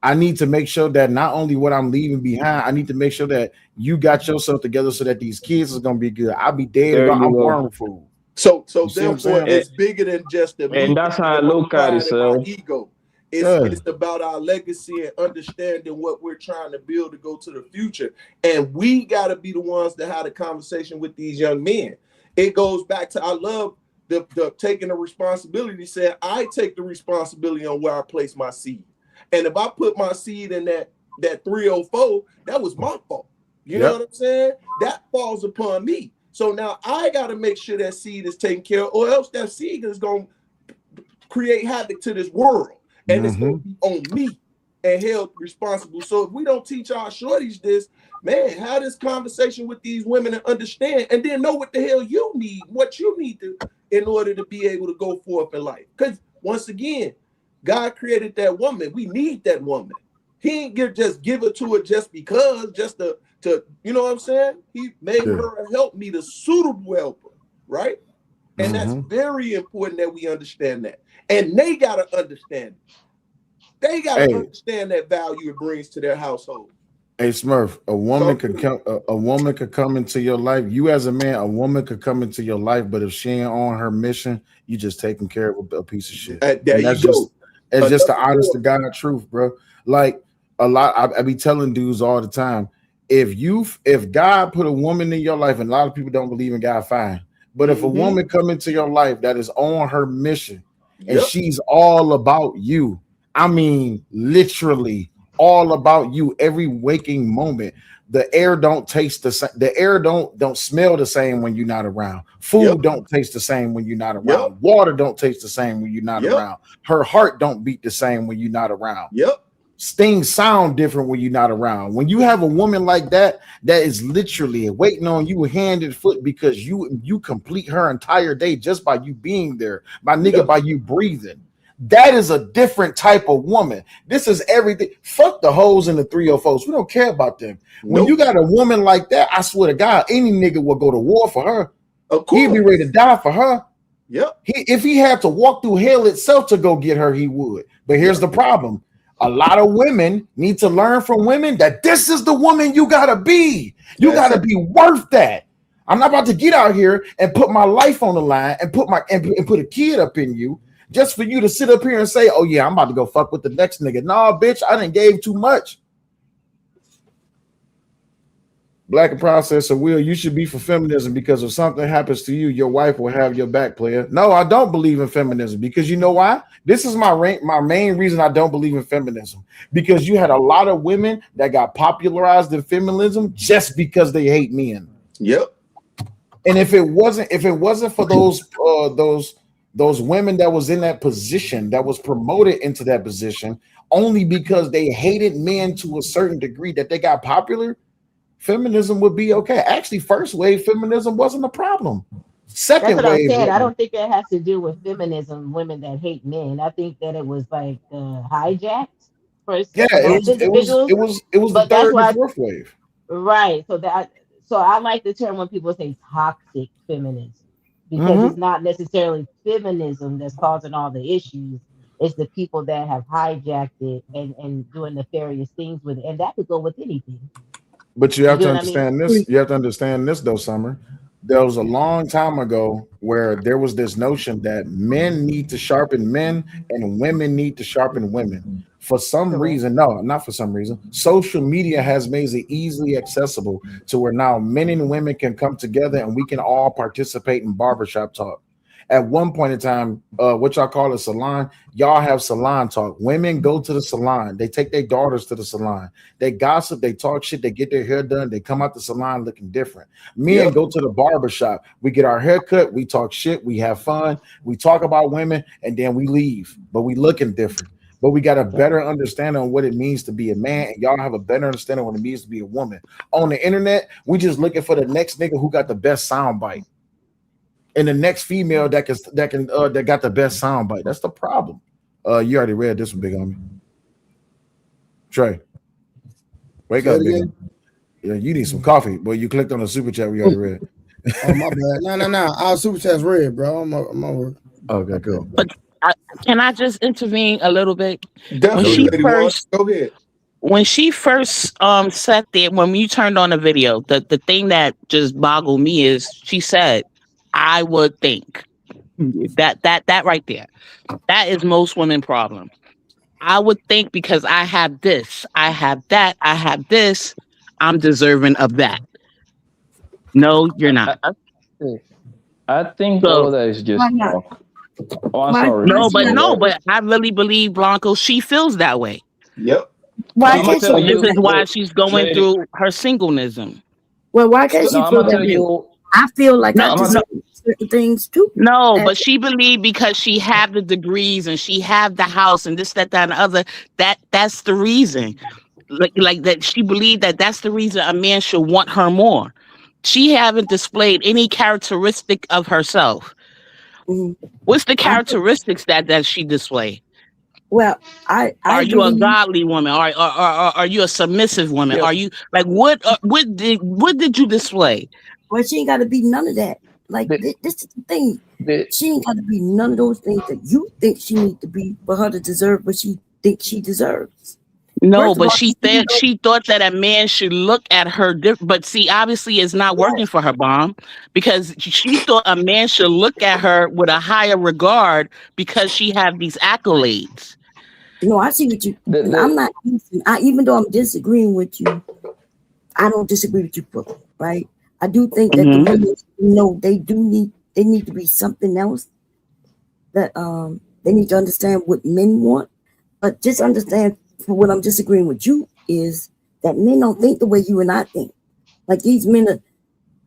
I need to make sure that not only what I'm leaving behind, I need to make sure that you got yourself together so that these kids is gonna be good. I'll be dead and I'm born food. So therefore, it's bigger than just the and that's how I look at it, sir. Ego. It's about our legacy and understanding what we're trying to build to go to the future. And we got to be the ones that have the conversation with these young men. It goes back to, I love the taking the responsibility, saying I take the responsibility on where I place my seed. And if I put my seed in that 304, that was my fault. You know what I'm saying? That falls upon me. So now I got to make sure that seed is taken care of, or else that seed is going to create havoc to this world. And it's going to be on me and held responsible. So if we don't teach our shorties this, man, have this conversation with these women and understand, and then know what the hell you need, what you need to in order to be able to go forth in life. Because once again, God created that woman. We need that woman. He ain't just give it to her just because, just to you know what I'm saying? He made her a help me, the suitable helper, right? And that's very important that we understand that. And they got to understand it. They got to understand that value it brings to their household. Hey Smurf, a woman could come. A woman could come into your life. You as a man, a woman could come into your life, but if she ain't on her mission, you just taking care of a piece of shit. There And you that's go. just the Another honest to point. God truth, bro. Like a lot, I be telling dudes all the time. If God put a woman in your life, and a lot of people don't believe in God, fine. But if a woman come into your life that is on her mission and Yep. she's all about you, I mean, literally all about you every waking moment. The air don't taste the same. The air don't smell the same when you're not around. Food don't taste the same when you're not around. Water don't taste the same when you're not around. Her heart don't beat the same when you're not around. Yep. Things sound different when you're not around. When you have a woman like that, that is literally waiting on you hand and foot because you complete her entire day just by you being there, by nigga, by you breathing. That is a different type of woman. This is everything. Fuck the hoes and the 304s. We don't care about them. When you got a woman like that, I swear to God, any nigga will go to war for her. Of course. He'd be ready to die for her. Yep. If he had to walk through hell itself to go get her, he would. But here's the problem. A lot of women need to learn from women that this is the woman you gotta be. You gotta be worth that. I'm not about to get out here and put my life on the line and put a kid up in you just for you to sit up here and say, "Oh yeah, I'm about to go fuck with the next nigga." Nah, bitch, I done gave too much. Black and Processor Will, you should be for feminism because if something happens to you, your wife will have your back, player. No, I don't believe in feminism because you know why? This is my main reason I don't believe in feminism, because you had a lot of women that got popularized in feminism just because they hate men. Yep. And if it wasn't for those women that was in that position, that was promoted into that position only because they hated men to a certain degree that they got popular, feminism would be okay. Actually, first wave feminism wasn't a problem. Second That's what wave. I'm saying. I don't think it has to do with feminism, women that hate men. I think that it was like hijacked first. Yeah, Those individuals. it was the But that's third and why, fourth wave. right? So I like the term when people say toxic feminism because it's not necessarily feminism that's causing all the issues. It's the people that have hijacked it and doing nefarious things with it, and that could go with anything. But you have You to know what I mean? understand this. You have to understand this, though, Summer. There was a long time ago where there was this notion that men need to sharpen men and women need to sharpen women. For some reason, no, not for some reason, social media has made it easily accessible to where now men and women can come together and we can all participate in barbershop talk. At one point in time, what y'all call a salon, y'all have salon talk. Women go to the salon. They take their daughters to the salon. They gossip. They talk shit. They get their hair done. They come out the salon looking different. Men go to the barbershop. We get our hair cut. We talk shit. We have fun. We talk about women, and then we leave. But we looking different. But we got a better understanding of what it means to be a man, and y'all have a better understanding of what it means to be a woman. On the internet, we just looking for the next nigga who got the best soundbite. And the next female that got the best soundbite. That's the problem. You already read this one, big homie. Trey, wake up, big homie. Yeah, you need some coffee. Boy, you clicked on the super chat we already read. Oh my bad. No. Our super chat's red, bro. I'm over. Okay, cool. But can I just intervene a little bit? Definitely, go ahead. When she first sat there, when you turned on the video, the thing that just boggled me is she said, "I would think." That right there. That is most women problem. I would think because I have this, I have that, I have this, I'm deserving of that. No, you're not. I think So, all of that is just talk. Oh, I'm sorry. But I really believe Blanco, she feels that way. Yep. Why can't So she this feel is that why way? she's going through her singleness. Well, why can't she feel that way? I feel like I deserve certain things too. No, but she believed because she have the degrees and she have the house and this, that, and the other. That's the reason. Like that, she believed that that's the reason a man should want her more. She haven't displayed any characteristic of herself. What's the characteristics that she displayed? Well, are you a godly woman? Are you a submissive woman? Yeah. Are you like what did you display? Well, she ain't got to be none of that. Like this is the thing. She ain't got to be none of those things that you think she needs to be for her to deserve what she thinks she deserves. No, First of but all, even though, she thought that a man should look at her but see, obviously it's not yeah, working for her, bomb, because she thought a man should look at her with a higher regard because she have these accolades. no, I see what you, The, and I'm the, not, even though I'm disagreeing with you, I don't disagree with you fully, right? I do think that the Hmm. women, they need to be something else that they need to understand what men want. But just understand, for what I'm disagreeing with you is that men don't think the way you and I think. Like these men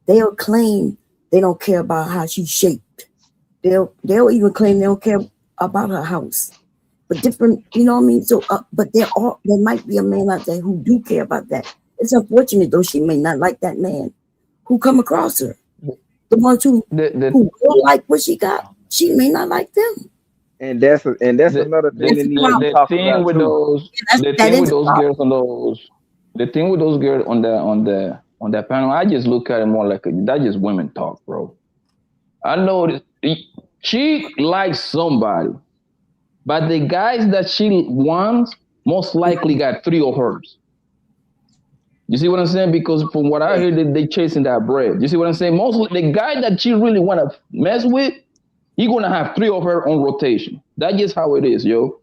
they'll claim they don't care about how she's shaped. They'll even claim they don't care about her house. But different, you know what I mean? So but there might be a man out there who do care about that. It's unfortunate though she may not like that man who come across her. The ones the, who will like what she got, she may not like them. And that's the, another thing the, That's that the needs to the, be problem. the talked thing about with too. those the That thing is with the those problem. girls on those the thing with those girls on that panel, I just look at it more like that just women talk, bro. I know this, she likes somebody, but the guys that she wants most likely got three of hers. You see what I'm saying? Because from what I hear, they chasing that bread. You see what I'm saying? Mostly the guy that she really wanna mess with, he gonna have three of her on rotation. That's just how it is, yo.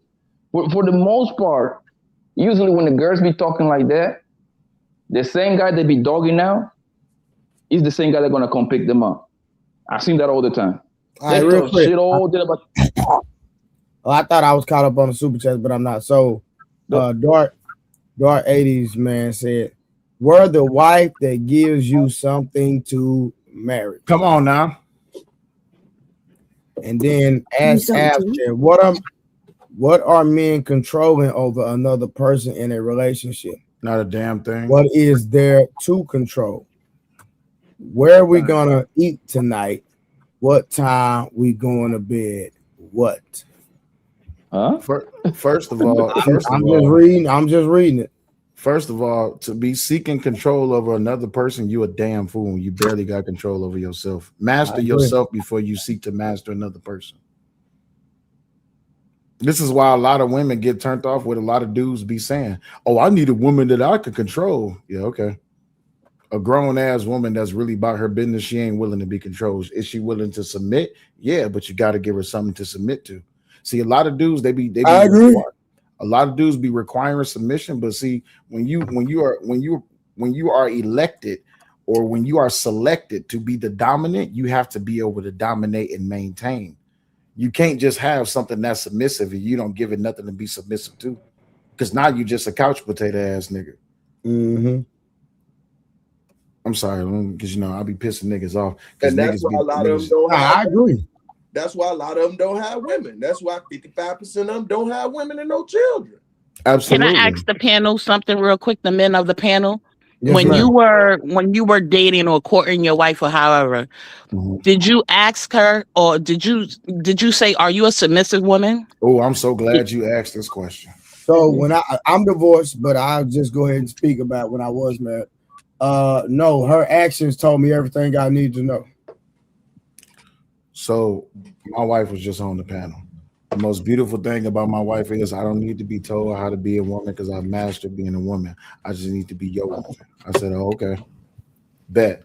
For the most part, usually when the girls be talking like that, the same guy they be dogging now is the same guy that gonna come pick them up. I've seen that all the time. All right, They real talk quick. shit all day about. I thought I was caught up on the super chat, but I'm not. So, Dark 80s man said, "We're the wife that gives you something to marry." Come on now. And then Give me ask something Ab to said, what are men controlling over another person in a relationship? Not a damn thing. What is there to control? Where we gonna eat tonight? What time we going to bed? What? Huh? First of all, I'm just reading it. First of all, to be seeking control over another person, you a damn fool. You barely got control over yourself. Master yourself before you seek to master another person. This is why a lot of women get turned off with a lot of dudes be saying, "Oh, I need a woman that I can control." Yeah, okay. A grown ass woman that's really about her business, she ain't willing to be controlled. Is she willing to submit? Yeah, but you got to give her something to submit to. See, a lot of dudes I agree. a lot of dudes be requiring submission, but see, when you are elected or when you are selected to be the dominant, you have to be able to dominate and maintain. You can't just have something that's submissive and you don't give it nothing to be submissive to, because now you just a couch potato ass nigga. Mm-hmm. I'm sorry, because I'll be pissing niggas off. And that's why a lot of them don't have. I agree. That's why a lot of them don't have women. That's why 55% of them don't have women and no children. Absolutely. Can I ask the panel something real quick? The men of the panel, Yes, when ma'am. you were dating or courting your wife or however, did you ask her or did you say, "Are you a submissive woman?" Oh, I'm so glad you asked this question. So when I'm divorced, but I'll just go ahead and speak about when I was married. No, her actions told me everything I need to know. So my wife was just on the panel. The most beautiful thing about my wife is I don't need to be told how to be a woman because I've mastered being a woman. I just need to be your woman. I said, oh, okay, bet.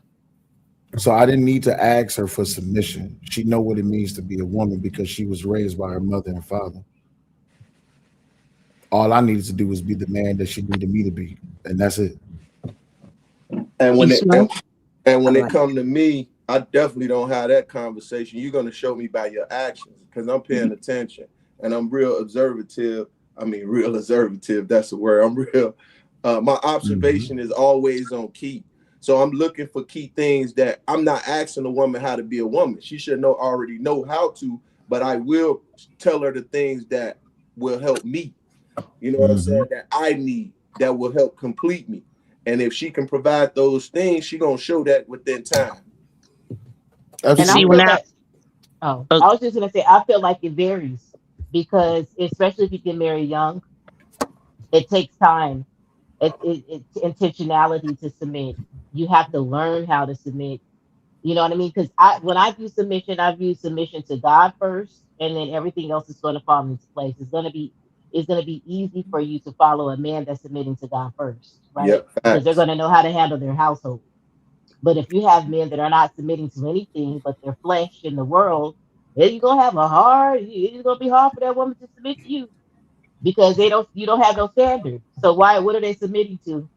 So I didn't need to ask her for submission. She know what it means to be a woman because she was raised by her mother and father. All I needed to do was be the man that she needed me to be, and that's it. And when it come to me, I definitely don't have that conversation. You're gonna show me by your actions because I'm paying attention and I'm real observative. I mean, real observative. That's the word. I'm real. My observation is always on key. So I'm looking for key things that I'm not asking a woman how to be a woman. She should already know how to, but I will tell her the things that will help me. You know what I'm saying? That I need, that will help complete me. And if she can provide those things, she gonna show that within time. And I See, feel when that. Oh, I was just gonna say I feel like it varies because especially if you get married young, it takes time. It's intentionality to submit. You have to learn how to submit. You know what I mean? Because when I view submission to God first, and then everything else is going to fall into place. It's going to be it's going to be easy for you to follow a man that's submitting to God first, right? Yep. Because they're going to know how to handle their household. But if you have men that are not submitting to anything but their flesh in the world, then you're gonna have it's gonna be hard for that woman to submit to you because you don't have no standard. So what are they submitting to?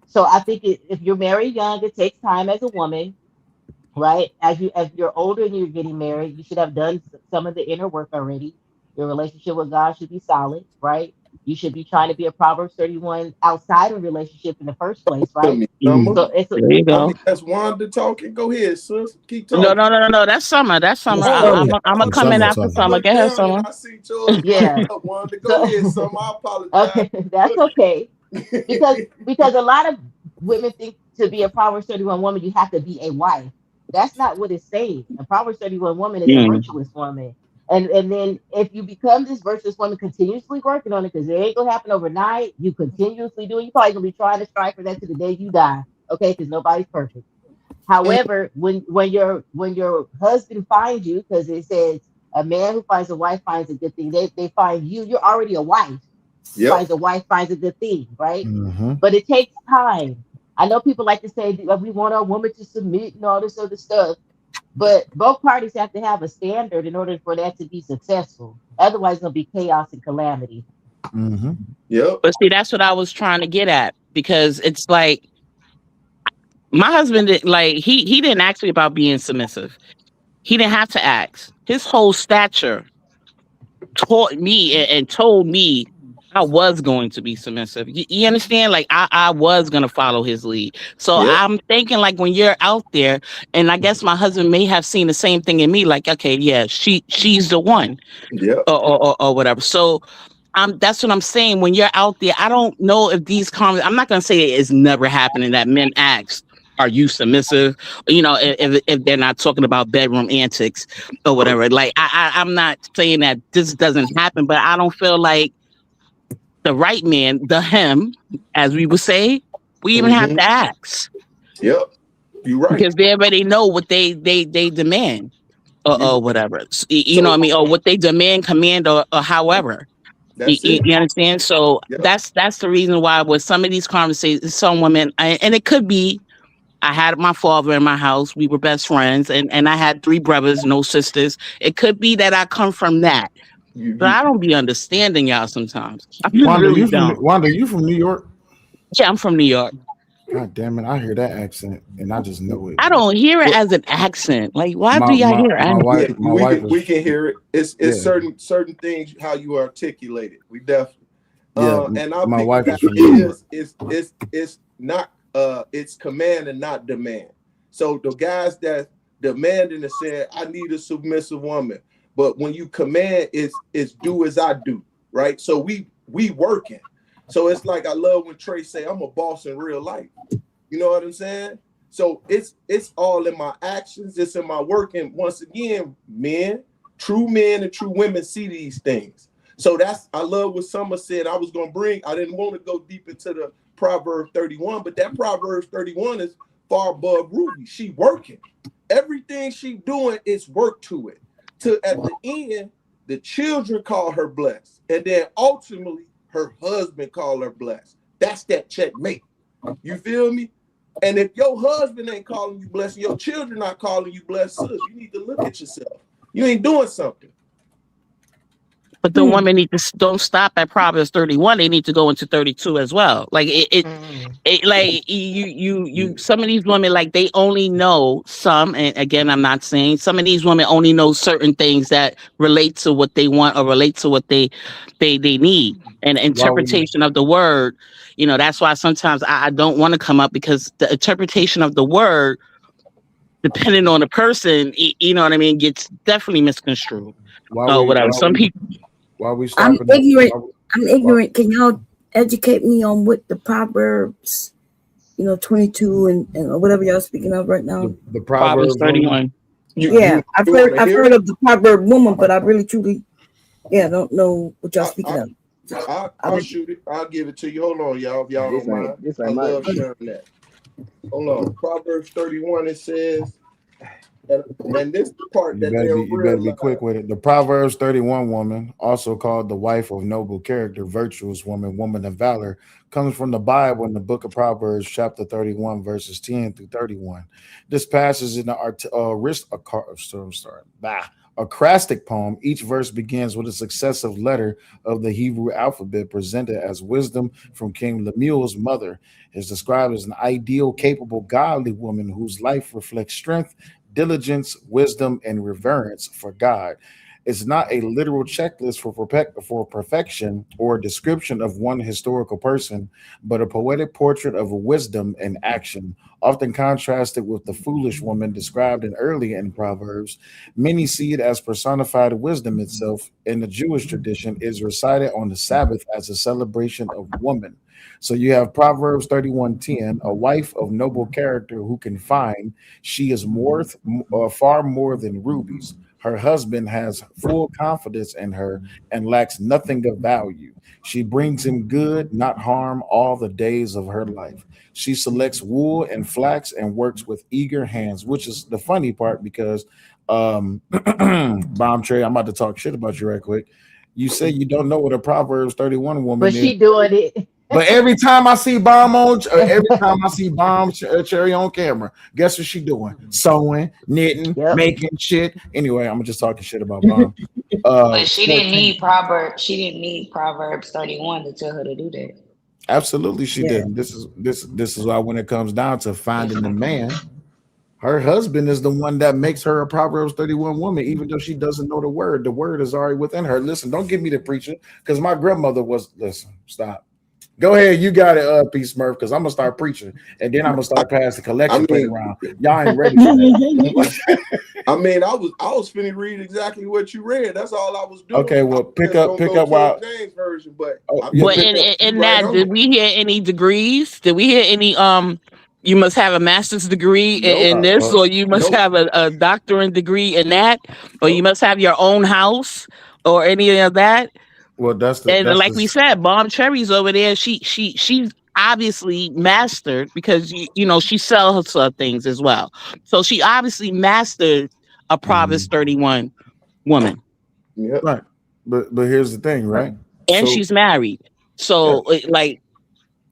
So I think if you're married young, it takes time as a woman, right? As you're older and you're getting married, you should have done some of the inner work already. Your relationship with God should be solid, right? You should be trying to be a Proverbs 31 outside of relationship in the first place, To right? me, Summer. So it's There you I go. mean, that's Wanda talking. Go ahead, sis. Keep No, talking. that's Summer. That's Summer. so I'm a come in after I Summer. look Go ahead, down and Summer. I see George mic yeah. up. Wanda, go So ahead, Summer. I apologize. okay, that's okay. Because a lot of women think to be a Proverbs 31 woman, you have to be a wife. That's not what it's saying. A Proverbs 31 woman is a Mm. virtuous woman. And then if you become this virtuous woman, continuously working on it, because it ain't gonna happen overnight, you continuously doing, you probably gonna be trying to strive for that to the day you die. Okay, because nobody's perfect. However, when your husband finds you, because it says a man who finds a wife finds a good thing, they find you, you're already a wife. Yep. Finds a wife, finds a good thing, right? Mm-hmm. But it takes time. I know people like to say we want our woman to submit and all this other stuff, but both parties have to have a standard in order for that to be successful. Otherwise, there'll be chaos and calamity. Mm-hmm. Yep. But see, that's what I was trying to get at because it's like my husband did, like he didn't ask me about being submissive. He didn't have to ask. His whole stature taught me and told me I was going to be submissive. You understand? Like I was gonna follow his lead. So Yep. I'm thinking like when you're out there, and I guess my husband may have seen the same thing in me. Like, okay, yeah, she's the one, Yep. or whatever. So that's what I'm saying. When you're out there, I don't know if these comments. I'm not gonna say it's never happening that men ask, "Are you submissive?" You know, if they're not talking about bedroom antics or whatever. Like I'm not saying that this doesn't happen, but I don't feel like the right man, the him, as we would say, we even have Mm-hmm. to ask Yep. You right. because they already know what they demand or whatever. You know what I mean? Or what they demand, command, or however. That's it. You understand? So Yep. that's the reason why with some of these conversations, some women, and it could be, I had my father in my house. We were best friends, and I had 3 brothers, no sisters. It could be that I come from that, but I don't be understanding y'all sometimes. I really don't. Wanda, you from New York? Yeah, I'm from New York. God damn it, I hear that accent and I just know it. I don't hear it as an accent. Like, why do y'all hear Yeah, accent? we can hear it. It's certain things how you articulate it. We definitely. And I'll my wife piggyback is from New York. it's not it's command and not demand. So the guys that demanding and saying I need a submissive woman, but when you command, it's do as I do, right? So we working. So it's like I love when Trey say I'm a boss in real life. You know what I'm saying? So it's all in my actions, it's in my work. And once again, true men and true women see these things. So I love what Summer said. I didn't want to go deep into the Proverbs 31, but that Proverbs 31 is far above Ruby. She working. Everything she doing is work to it. At the end, the children call her blessed. And then ultimately, her husband call her blessed. That's that checkmate. You feel me? And if your husband ain't calling you blessed, your children not calling you blessed, sis, you need to look at yourself. You ain't doing something. But the women need to don't stop at Proverbs 31. They need to go into 32 as well. Like like you some of these women, like they only know some, and again, I'm not saying some of these women only know certain things that relate to what they want or relate to what they need. And interpretation of the word, you know, that's why sometimes I don't want to come up because the interpretation of the word, depending on the person, you know what I mean, gets definitely misconstrued. Whatever. Some people. I'm ignorant. Can y'all educate me on what the Proverbs, 22 and whatever y'all speaking of right now? The Proverbs 31. I've heard of the proverb woman, but I really truly, don't know what y'all speaking of. I'll shoot it. I'll give it to you. Hold on, y'all. If y'all don't mind. I love sharing that. Hold on. Proverbs 31, it says, And this part You that better they be don't you better be realize. quick with it. The Proverbs 31 woman, also called the wife of noble character, virtuous woman, woman of valor, comes from the Bible in the book of Proverbs, chapter 31, verses 10 through 31. This passage in the acrostic poem. Each verse begins with a successive letter of the Hebrew alphabet presented as wisdom from King Lemuel's mother. Is described as an ideal, capable, godly woman whose life reflects strength, diligence, wisdom, and reverence for God. It's not a literal checklist for perfection or a description of one historical person, but a poetic portrait of wisdom and action, often contrasted with the foolish woman described earlier in Proverbs. Many see it as personified wisdom itself. In the Jewish tradition, is recited on the Sabbath as a celebration of woman. So you have Proverbs 31:10, a wife of noble character who can find, she is far more than rubies. Her husband has full confidence in her and lacks nothing of value. She brings him good, not harm, all the days of her life. She selects wool and flax and works with eager hands, which is the funny part because, Bomb Trey, I'm about to talk shit about you right quick. You say you don't know what a Proverbs 31 woman But is. she doing it. But every time I see every time I see Cherry on camera, guess what she doing? Sewing, knitting, Yep. making shit. Anyway, I'm just talking shit about Bomb. But she didn't 14. need Proverbs. She didn't need Proverbs 31 to tell her to do that. Absolutely, she Yeah. didn't. This is why when it comes down to finding the man, her husband is the one that makes her a Proverbs 31 woman, even though she doesn't know the word. The word is already within her. Listen, don't give me the preacher, because my grandmother was. Listen, stop. Go ahead, you got it, P Smurf, because I'm gonna start preaching, and then I'm gonna start passing the collection plate around. Y'all ain't ready for that. I mean, I was finna read exactly what you read. That's all I was doing. Okay, well, pick up King while. James version, but Well, in that, did we hear any degrees? Did we hear any you must have a master's degree in this, or you must have a doctorate degree in that, or you must have your own house, or any of that? Well, And like we said, Bomb Cherry's over there. She's obviously mastered because she sells her things as well. So she obviously mastered a Proverbs 31 woman. Right, but here's the thing, right? And So she's married. So like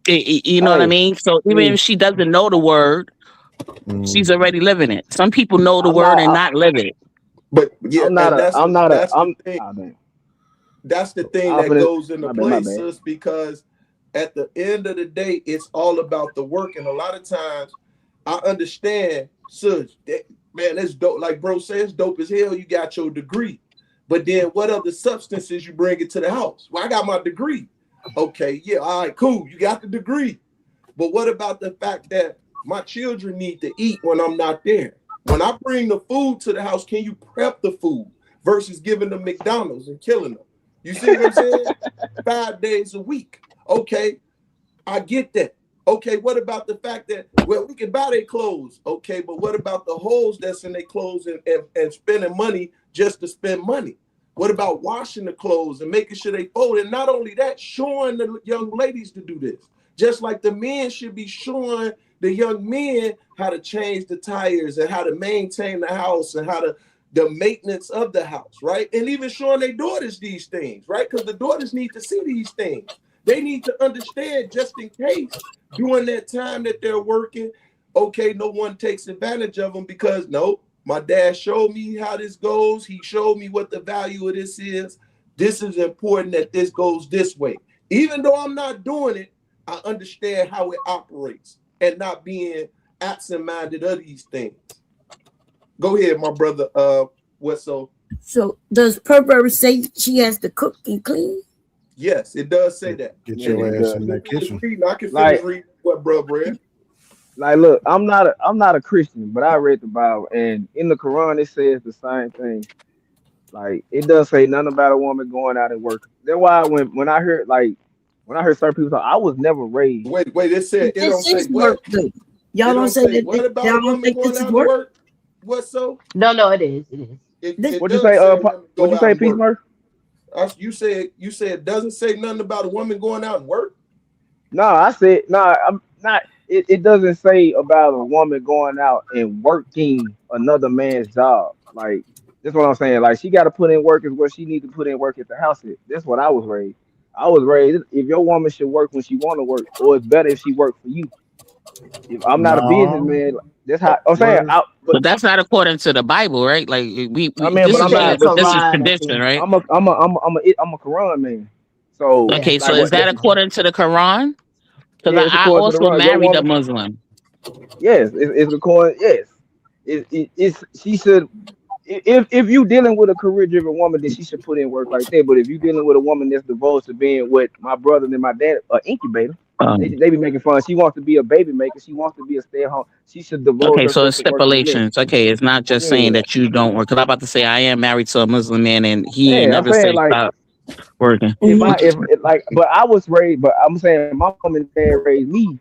you know what I Hey, mean? So even if she doesn't know the word, she's already living it. Some people know the I'm word not. and not live it. But yeah, I'm not and a. that's I'm the not a. that's the I'm. thing. Oh, damn. That's the thing I'm that finna, goes into my play, bad. sis, because at the end of the day, it's all about the work. And a lot of times I understand, sis, man, it's dope. Like bro says, dope as hell. You got your degree. But then what other substances you bring into the house? Well, I got my degree. Okay, yeah, all right, cool. You got the degree. But what about the fact that my children need to eat when I'm not there? When I bring the food to the house, can you prep the food versus giving them McDonald's and killing them? You see what I'm saying? 5 days a week. Okay, I get that. Okay, what about the fact that, well, we can buy their clothes? Okay, but what about the holes that's in their clothes and spending money just to spend money? What about washing the clothes and making sure they fold? And not only that, showing the young ladies to do this. Just like the men should be showing the young men how to change the tires and how to maintain the house and how to the maintenance of the house, right? And even showing their daughters these things, right? Because the daughters need to see these things. They need to understand just in case during that time that they're working, okay, no one takes advantage of them because no, my dad showed me how this goes. He showed me what the value of this is. This is important that this goes this way. Even though I'm not doing it, I understand how it operates and not being absent-minded of these things. Go ahead, my brother. What so? So does Proverbs say she has to cook and clean? Yes, it does say that. Get your ass in that kitchen. I can finish reading what bro read. Like, look, I'm not a Christian, but I read the Bible, and in the Quran it says the same thing. Like, it does say nothing about a woman going out and working. That's why when I heard certain people talk, I was never raised. Wait, it said it don't say what. Y'all don't say that. What about Y'all a don't woman think going this is out to work? work? What so? No, it is. It is. It What'd you does say? say women What'd go you out say, and Peace work. Murph? You said it doesn't say nothing about a woman going out and work. No, I said no. I'm not. it doesn't say about a woman going out and working another man's job. Like that's what I'm saying. Like she got to put in work is where she needs to put in work at the house. That's what I was raised. I was raised if your woman should work when she want to work, or it's better if she work for you. If I'm not a No. businessman, that's how I'm saying. What? But that's not according to the Bible, right? Like I we mean, this but You I'm is take not. the a But this is Quran, I tradition, think. right? I'm a Quran man. So Yeah. Okay, so like is what? that according to the Quran? Because Yeah, it's I according to the also Quran. Your married a woman, Muslim. yes, it's according. Yes, it's she should. If you dealing with a career driven woman, then she should put in work like that. But if you dealing with a woman that's devoted to being what my brother and my dad, an incubator, they be making fun. She wants to be a baby maker. She wants to be a stay at home. She should divulge Okay, so herself it's to working in that. stipulations. Okay, it's not just saying Yeah, that you don't work. Because I'm about to say I am married to a Muslim man, and he ain't yeah. I'm never saying say like stop working. if like, but I was raised. But I'm saying my mom and dad raised me.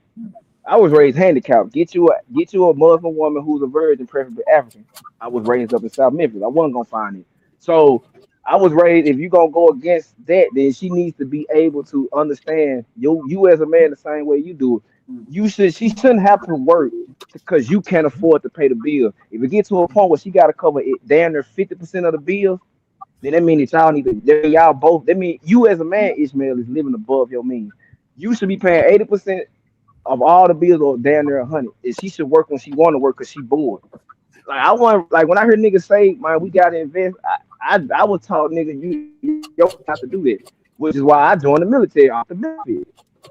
I was raised handicapped. Get you a Muslim woman who's a virgin, preferably African. I was raised up in South Memphis. I wasn't gonna find it. So I was raised. If you gonna go against that, then she needs to be able to understand you as a man the same way you do it. She shouldn't have to work because you can't afford to pay the bill. If it gets to a point where she got to cover it damn near 50% of the bills, then that means that y'all need to. That mean y'all both. That mean you as a man, Ishmael, is living above your means. You should be paying 80% of all the bills or damn near 100. And she should work when she want to work because she bored. Like I want, like when I hear niggas say, "Man, we gotta invest," I was taught, nigga, you don't have to do that, which is why I joined the military off the benefit.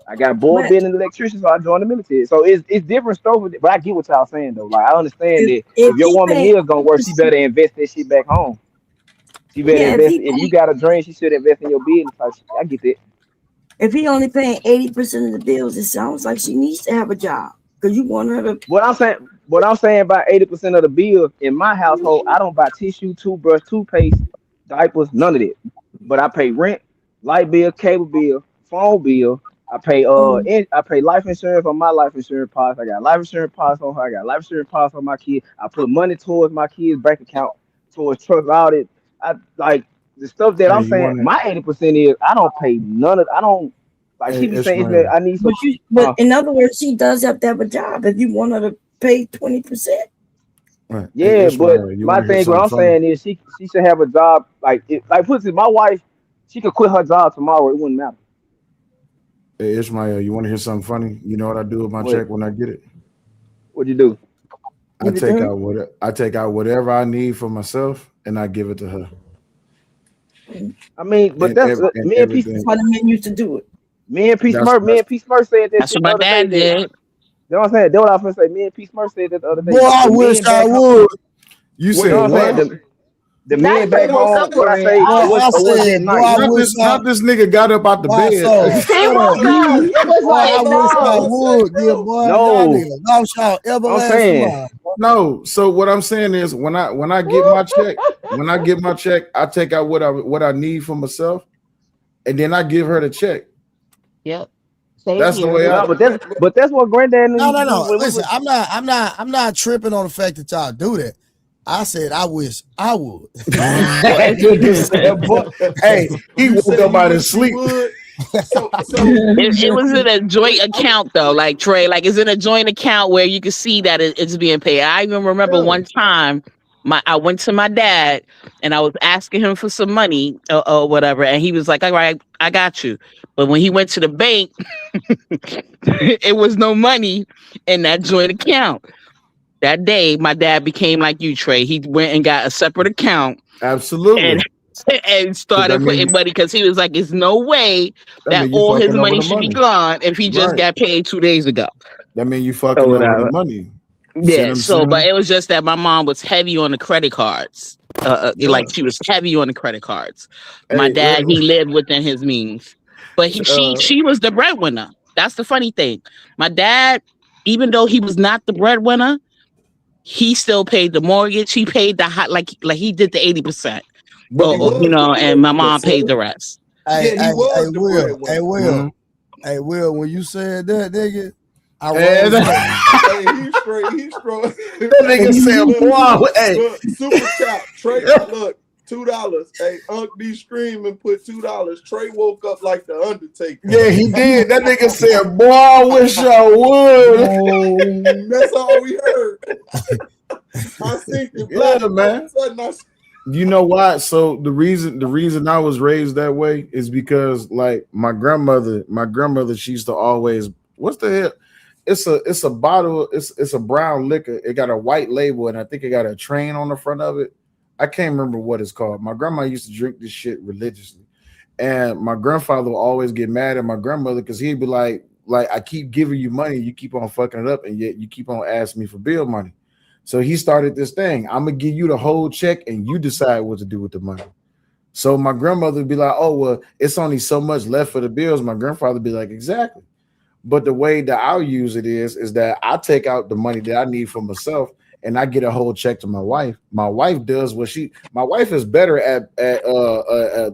I got bored But being an electrician, so I joined the military. So it's different stuff, but I get what y'all saying though. Like I understand that if if your he woman paying is gonna work, she better invest that shit back home. She better yeah, invest. If you got a dream, she should invest in your business. Like, I get that. if he only paying 80% of the bills, it sounds like she needs to have a job because you want her to. What I'm saying about 80% of the bills in my household, I don't buy tissue, toothbrush, toothpaste, diapers, none of that. But I pay rent, light bill, cable bill, phone bill. I pay life insurance on my life insurance policy. I got life insurance policy on her. I got life insurance policy on my kids. I put money towards my kids' bank account, towards trucks, all that. I like the stuff that Hey, I'm you saying. want to? My 80% is I don't pay none of. I don't like Hey, she be saying, "Ishmael, Ishmael. I need some." But in other words, she does have to have a job if you want her to pay 20%. Right. Hey, Yeah, but Ishmael. You my want to hear thing, what something I'm funny? saying is, she should have a job. Like put it, my wife, she could quit her job tomorrow. It wouldn't matter. Hey, Ishmael. You want to hear something funny? You know what I do with my What check when I get it? What'd you do? Give it to her. I take out whatever I need for myself, and I give it to her, I mean, but and that's and me and P. That's everything. how the men used to do it. That's Me and P. Smurf said that That's shit what the my other day. dad That did. you know what I'm saying? That's what I was gonna say. Me and P. Smurf said that the other Boy, day. I The wish men I back home. would. You You said know what I'm saying? what? The Not men to back put a home. What number I in. say? Boy, I It wasn't that said, boy, nice. I wish I. Not this nigga got up out the Boy, bed. so He shut up. woke up. He was Boy, I like, wish I no. would. Yeah, boy, y'all No, niggas lost y'all I'm everlasting saying. mind. No. So what I'm saying is, when I get my check, I take out what I need for myself, and then I give her the check. Yep. Same That's the here. way I. No, but that's what granddad No, used no, to do no. when we Listen, was. I'm not tripping on the fact that y'all do that. I said I wish I would. That nigga said, "Boy, hey, he You woke said up you out of wish you sleep." would. So It was in a joint wait, account though, like Trey. Like it's in a joint account where you can see that it's being paid. I even remember yeah. one time I went to my dad and I was asking him for some money or whatever, and he was like, "All right, I got you." But when he went to the bank, it was no money in that joint account. That day, my dad became like you, Trey. He went and got a separate account and Absolutely. and Because started putting money because he was like, "It's no way that that mean you all his fucking over money the should be money, gone if he just right? got paid 2 days ago." That mean you Or fucking over the whatever. money. See what Yeah. I'm So, but saying? it was just that my mom was heavy on the credit cards. Yeah. Like she was heavy on the credit cards. My Hey, dad, he lived within his means, but uh, she was the breadwinner. That's the funny thing. My dad, even though he was not the breadwinner, he still paid the mortgage. He paid the hot like he did the 80%. But he You was the know, and my breadwinner, mom sir. paid the rest. Hey, Yeah, he hey, hey, was the Will, hey, breadwinner. Will, Mhm. hey, Will. When you said that, nigga, I and rose up. Hey, he's straight. He's strong. that nigga Hey, said, look, "Boy, hey, look, super chop. Trey, look. $2. Hey, Unc B screaming, put $2. Trey woke up like the Undertaker. Yeah, he did. That nigga said, boy, I wish I would. That's all we heard. I think it black. Yeah, man. You know why? So the reason I was raised that way is because like my grandmother, she used to always, what's the hell? It's a bottle, it's a brown liquor. It got a white label, and I think it got a train on the front of it. I can't remember what it's called. My grandma used to drink this shit religiously. And my grandfather would always get mad at my grandmother because he'd be like, I keep giving you money, you keep on fucking it up, and yet you keep on asking me for bill money. So he started this thing. I'm gonna give you the whole check and you decide what to do with the money. So my grandmother would be like, oh, well, it's only so much left for the bills. My grandfather would be like, exactly. But the way that I'll use it is that I take out the money that I need for myself and I get a whole check to my wife. My wife does my wife is better at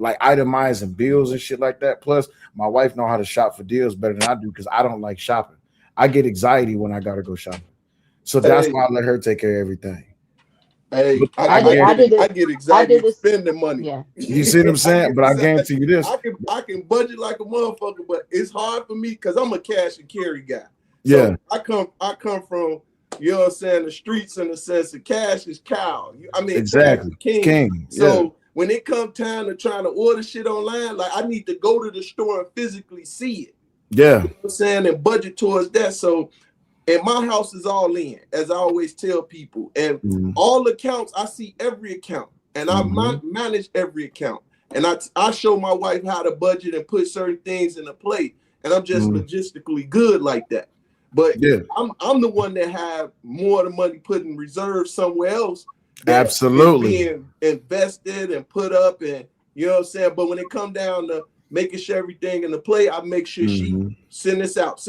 like itemizing bills and shit like that. Plus, my wife know how to shop for deals better than I do because I don't like shopping. I get anxiety when I gotta go shopping. So that's why I let her take care of everything. Hey, I get excited spending money. Yeah. You see what I'm saying? But I guarantee you this. I can budget like a motherfucker, but it's hard for me because I'm a cash and carry guy. So yeah. I come from, you know what I'm saying, the streets in the sense that cash is cow. I mean, exactly. Cash is king. So when it comes time to trying to order shit online, like I need to go to the store and physically see it. Yeah. You know what I'm saying? And budget towards that. So and my house is all in, as I always tell people. And all accounts, I see every account. And I manage every account. And I show my wife how to budget and put certain things into play. And I'm just logistically good like that. But I'm the one that have more of the money put in reserve somewhere else. Absolutely. Being invested and put up and, you know what I'm saying? But when it come down to making sure everything in the play, I make sure she send this out,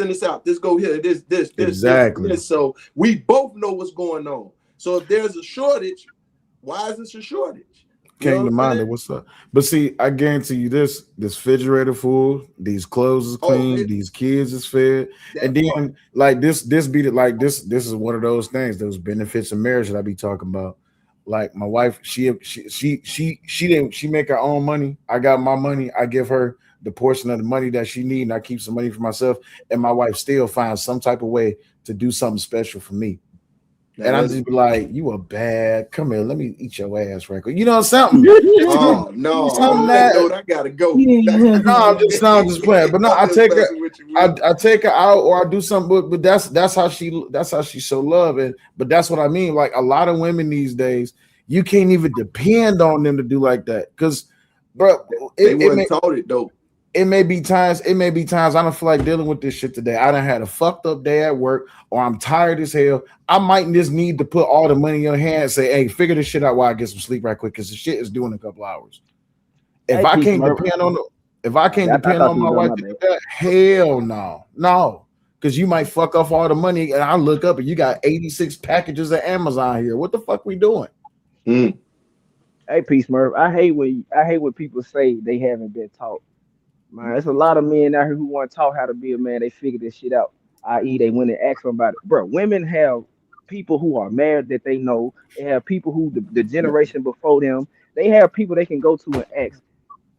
this go here, this, exactly. this. So we both know what's going on. So if there's a shortage, why is this a shortage? Came to mind. What's up? But see, I guarantee you this refrigerator full, these clothes is clean, these kids is fed, and then like this beat it like this is one of those things, those benefits of marriage that I be talking about. Like my wife, she make her own money. I got my money. I give her the portion of the money that she need, and I keep some money for myself. And my wife still finds some type of way to do something special for me. And I just be like, you a bad. Come here, let me eat your ass right quick. You know something? Oh no, I gotta go. No, I'm just playing. But no, I take her out or I do something. But that's how she show love. And but that's what I mean. Like a lot of women these days, you can't even depend on them to do like that. Because, bro, they weren't taught it though. It may be times I don't feel like dealing with this shit today. I done had a fucked up day at work, or I'm tired as hell. I might just need to put all the money in your hand and say, hey, figure this shit out while I get some sleep right quick, because the shit is due in a couple hours. If I can't depend on my wife to do that, hell no. No. Because you might fuck off all the money, and I look up and you got 86 packages of Amazon here. What the fuck we doing? Hey, Peace Murph. I hate when people say they haven't been taught. Man, there's a lot of men out here who want to taught how to be a man. They figure this shit out. I.e., they went and asked them about it. Bro, women have people who are married that they know. They have people who the generation before them. They have people they can go to and ask.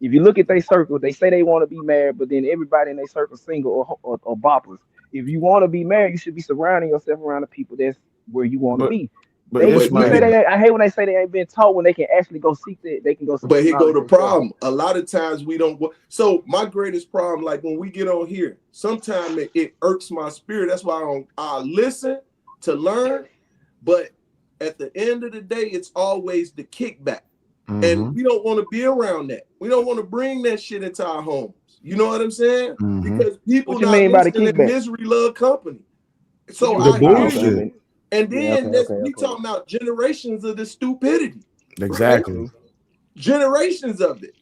If you look at their circle, they say they want to be married, but then everybody in their circle single or boppers. If you want to be married, you should be surrounding yourself around the people that's where you want to be. I hate when they say they ain't been taught when they can actually go seek that. They can go. But here go the problem. A lot of times we don't. So my greatest problem, like when we get on here, sometimes it irks my spirit. That's why I listen to learn. But at the end of the day, it's always the kickback, and we don't want to be around that. We don't want to bring that shit into our homes. You know what I'm saying? Because people not listening in misery love company. So I hear you. And then we talking about generations of the stupidity. Exactly. Right? Generations of it.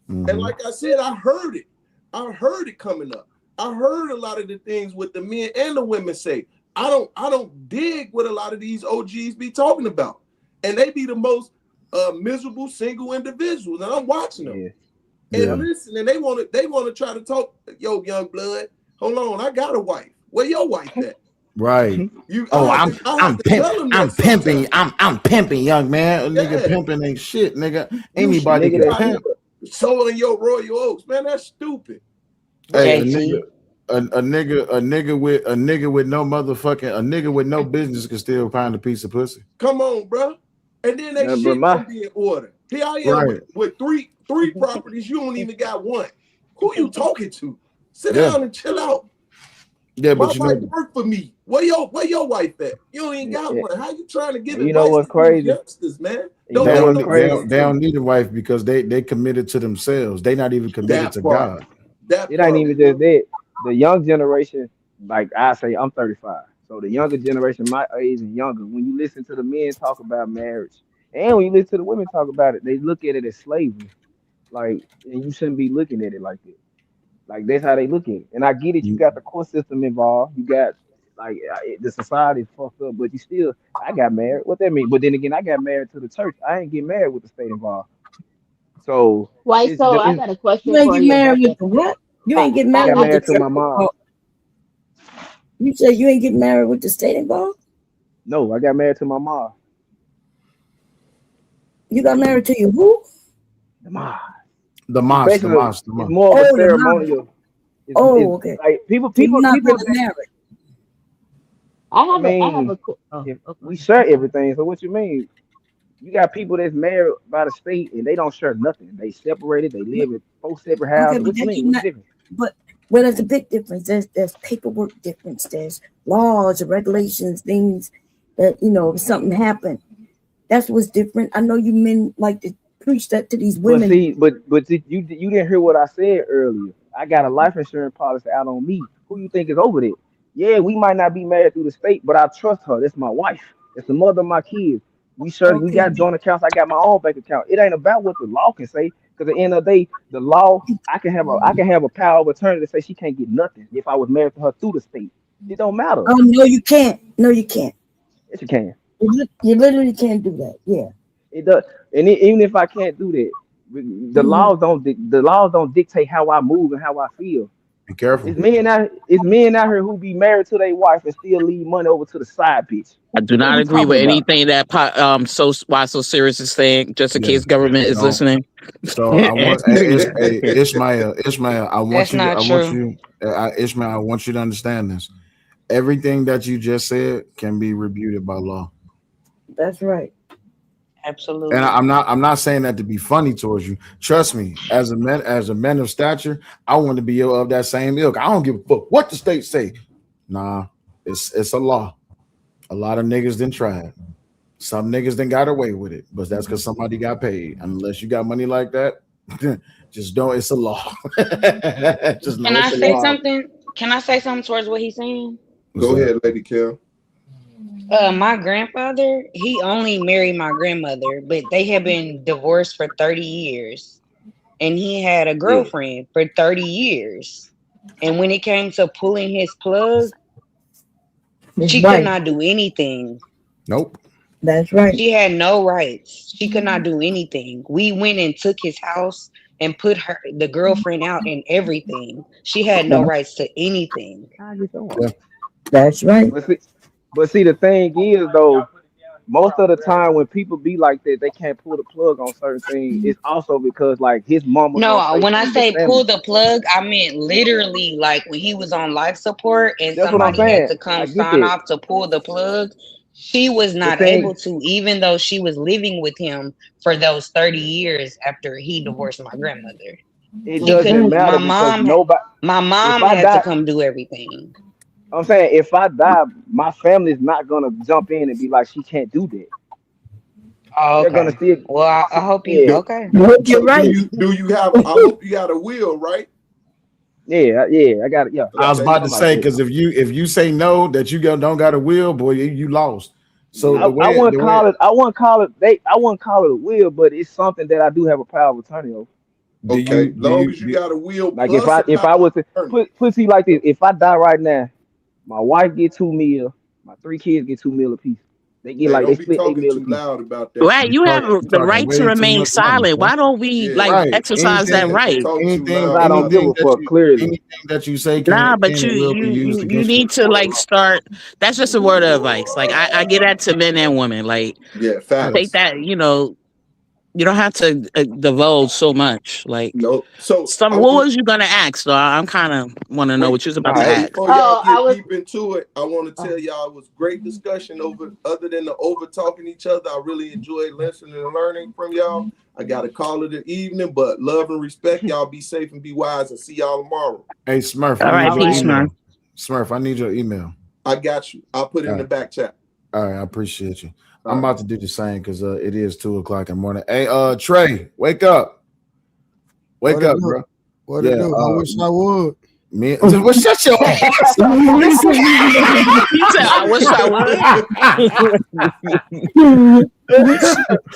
And like I said, I heard it. I heard it coming up. I heard a lot of the things what the men and the women say. I don't dig what a lot of these OGs be talking about. And they be the most miserable single individuals. And I'm watching them. And listen, and they want to try to talk, yo, young blood, hold on, I got a wife. Where your wife at? Right. You, I'm I have to tell him that pimping. sometimes. I'm pimping, young man. A nigga Yeah. pimping ain't shit, nigga. You Anybody should can be out here pimp. sowing your Royal Oaks, man. That's stupid. Hey, JT. a nigga with no motherfucking a nigga with no business can still find a piece of pussy. Come on, bro. And then they No, but shit gonna be in order. Here I am Right. with three properties. You don't even got one. Who you talking to? Sit Yeah. down and chill out. Yeah, My but you wife know, work for me. Where your wife at? You ain't got yeah, one. How you trying to give you know advice what's to these crazy? youngsters, man? You Don't know they make what's no crazy? sense they to don't me. need a wife because they committed to themselves. They not even committed That to part. God. That It ain't part. even just that. The young generation, like I say, I'm 35. So the younger generation, my age and younger, when you listen to the men talk about marriage, and when you listen to the women talk about it, they look at it as slavery. Like, and you shouldn't be looking at it like that. Like that's how they look at it. And I get it. You got the court system involved. You got like the society is fucked up, but you still. I got married. What that mean? But then again, I got married to the church. I ain't get married with the state involved. So Why? it's, So I it's got a You question ain't for get you about married with that. the what? You I, ain't get I I, married got with I the married to church my mom. involved. You said you ain't get married with the state involved? No, I got married to my mom. You got married to your who? The mom. The It's mosque, the basically mosque, the it's mosque. more of a Oh, the mom. ceremonial. It's Oh, okay. like people So you're people not people really that married. I I have mean a. Oh, okay. we share everything. So what you mean? You got people that's married by the state and they don't share nothing. They separated. They live in four separate Okay, houses. but What you that mean? you What's the not. difference? But well, there's a big difference. There's paperwork difference. There's laws and regulations, things that if something happened. That's what's different. I know you men like to preach that to these But women. see, but you didn't hear what I said earlier. I got a life insurance policy out on me. Who you think is over there? Yeah, we might not be married through the state, but I trust her. That's my wife. That's the mother of my kids. We Okay, got joint accounts. I got my own bank account. It ain't about what the law can say. Because at the end of the day, the law I can have a power of attorney to say she can't get nothing if I was married to her through the state. It don't matter. no, you can't. No, you can't. Yes, you can. You literally can't do that. Yeah. It does, and even if I can't do that, Mhm. the laws don't dictate how I move and how I feel. Be careful. It's men out here who be married to their wife and still leave money over to the side bitch. I do What are not we agree talking with about? anything that why so serious is saying. Just in Yeah. case government is So listening. so I want Ishmael, I want That's you to not true. Ishmael, I want you to understand this. Everything that you just said can be refuted by law. That's right. And Absolutely. I'm not saying that to be funny towards you. Trust me, as a man of stature, I want to be of that same ilk. I don't give a fuck what the state say. Nah, it's a law. A lot of niggas didn't try it. Some niggas then got away with it, but that's because somebody got paid. Unless you got money like that, just know it's a law. Just know Can I it's a say law. something? Can I say something towards what he's saying? What's Go that? ahead, Lady Kim. My grandfather, he only married my grandmother, but they have been divorced for 30 years. And he had a Yeah. girlfriend for 30 years. And when it came to pulling his plug, That's she could right. not do anything. Nope. That's right. She had no rights. She could not do anything. We went and took his house and put the girlfriend out and everything. She had no rights to anything. I get on. Yeah. That's right. But see, the thing is though, most of the time when people be like that, they can't pull the plug on certain things. It's also because like his mama No, don't say when I feed the say pull family. the plug, I meant literally like when he was on life support and That's what I'm somebody had saying. to come I get sign that. off to pull the plug. She was The not thing, able to, even though she was living with him for those 30 years after he divorced my grandmother. it He doesn't couldn't, matter because nobody. my If mom I had to die, come do everything. I'm saying if I die, my family's not gonna jump in and be like she can't do that. Oh, They're gonna okay. still, Well, I hope you, yeah, okay. You're So do right. you have? I hope you got a will, right? yeah. I got it. Yeah, I was Okay. about to something like say that. because if you say no that you don't got a will, boy, you lost. So Yeah. I wouldn't call it. I wouldn't call it a will, but it's something that I do have a power of attorney over. do Okay. you do Long you as you do, got a will Like plus a if power I was of to attorney. put it like this, if I die right now, my wife get 2 mil, my 3 kids get 2 mil apiece. They get Hey, like they don't be split 8 talking million too people. loud about that. Right, you have You the talking right to way too remain much money, silent. bro. Why don't we Yeah, like Right. exercise that Anything, right? talk too anything, Because loud I don't about give it. a anything that fuck, you, clearly. anything that you say Nah, can but and will be used you against you in need the to court of like law. start. That's just a word of advice. Like I get that to men and women. Like Yeah, take facts. that. You don't have to divulge so much. Like No. So some. I'm What just was you gonna ask? So I'm kind of want to know wait what you was about All to right. ask. before y'all Oh, I get was. deep into it. I want to tell y'all it was great discussion over. Other than the over talking each other, I really enjoyed listening and learning from y'all. I got to call it an evening, but love and respect. Y'all be safe and be wise, and see y'all tomorrow. Hey, Smurf, All I right, need All your peace, right. man. email. Smurf, I need your email. I got you. I'll put it in All the right. back chat. All right, I appreciate you. All I'm right. about to do the same because it is 2 o'clock in the morning. Hey, Trey, wake up. What Wake it up, do? bro. What it Yeah, do? I wish I would. me well, shut your ass up. He said, "I wish I would."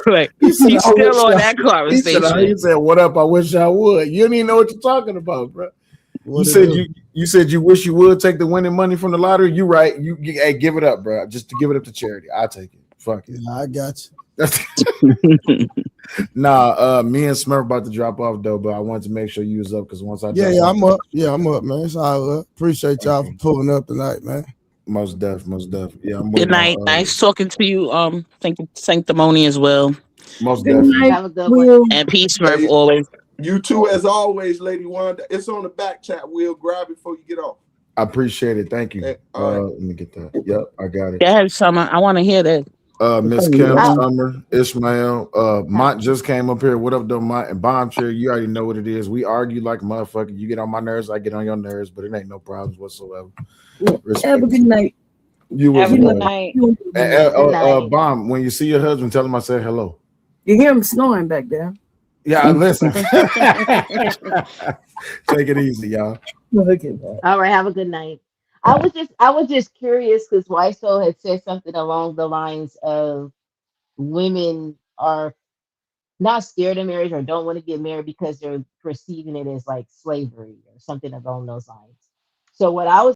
Like He said, he's I wish still on I, that he conversation. said, what up? I wish I would. You don't even know what you're talking about, bro. What it do? You said you wish you would take the winning money from the lottery. You right. Hey, give it up, bro. Just to give it up to charity. I'll take it. Fuck it. Yeah, I got you. Nah, me and Smurf about to drop off though, but I wanted to make sure you was up because once I Yeah, drop yeah, off, I'm up. Yeah, I'm up, man. It's all up. Appreciate y'all for okay. pulling up tonight, man. Most deaf. Yeah, I'm Good waiting night. on Nice talking to you. Thank you, Sanctimony as well. most Good definitely. night, Have a good one. Will. And peace, Murph, Hey, always. you too, as always, Lady Wanda. It's on the back chat. We'll grab it before you get off. I appreciate it. Thank you. Hey, all right. Let me get that. Yep, I got it. Go ahead, Summer. I want to hear that. Miss Kim, I, Summer, Ishmael, Mont just came up here. What up, though, Mont? And Bomb Chair, you already know what it is. We argue like a motherfucker. You get on my nerves, I get on your nerves, but it ain't no problems whatsoever. Have a Respect good night. you Have as a good well. night. good night. Bomb, when you see your husband, tell him I said hello. You hear him snoring back there. Yeah, listen. Take it easy, y'all. Okay, bye. All right. Have a good night. I was just curious because Weiso had said something along the lines of women are not scared of marriage or don't want to get married because they're perceiving it as like slavery or something along those lines. So what I was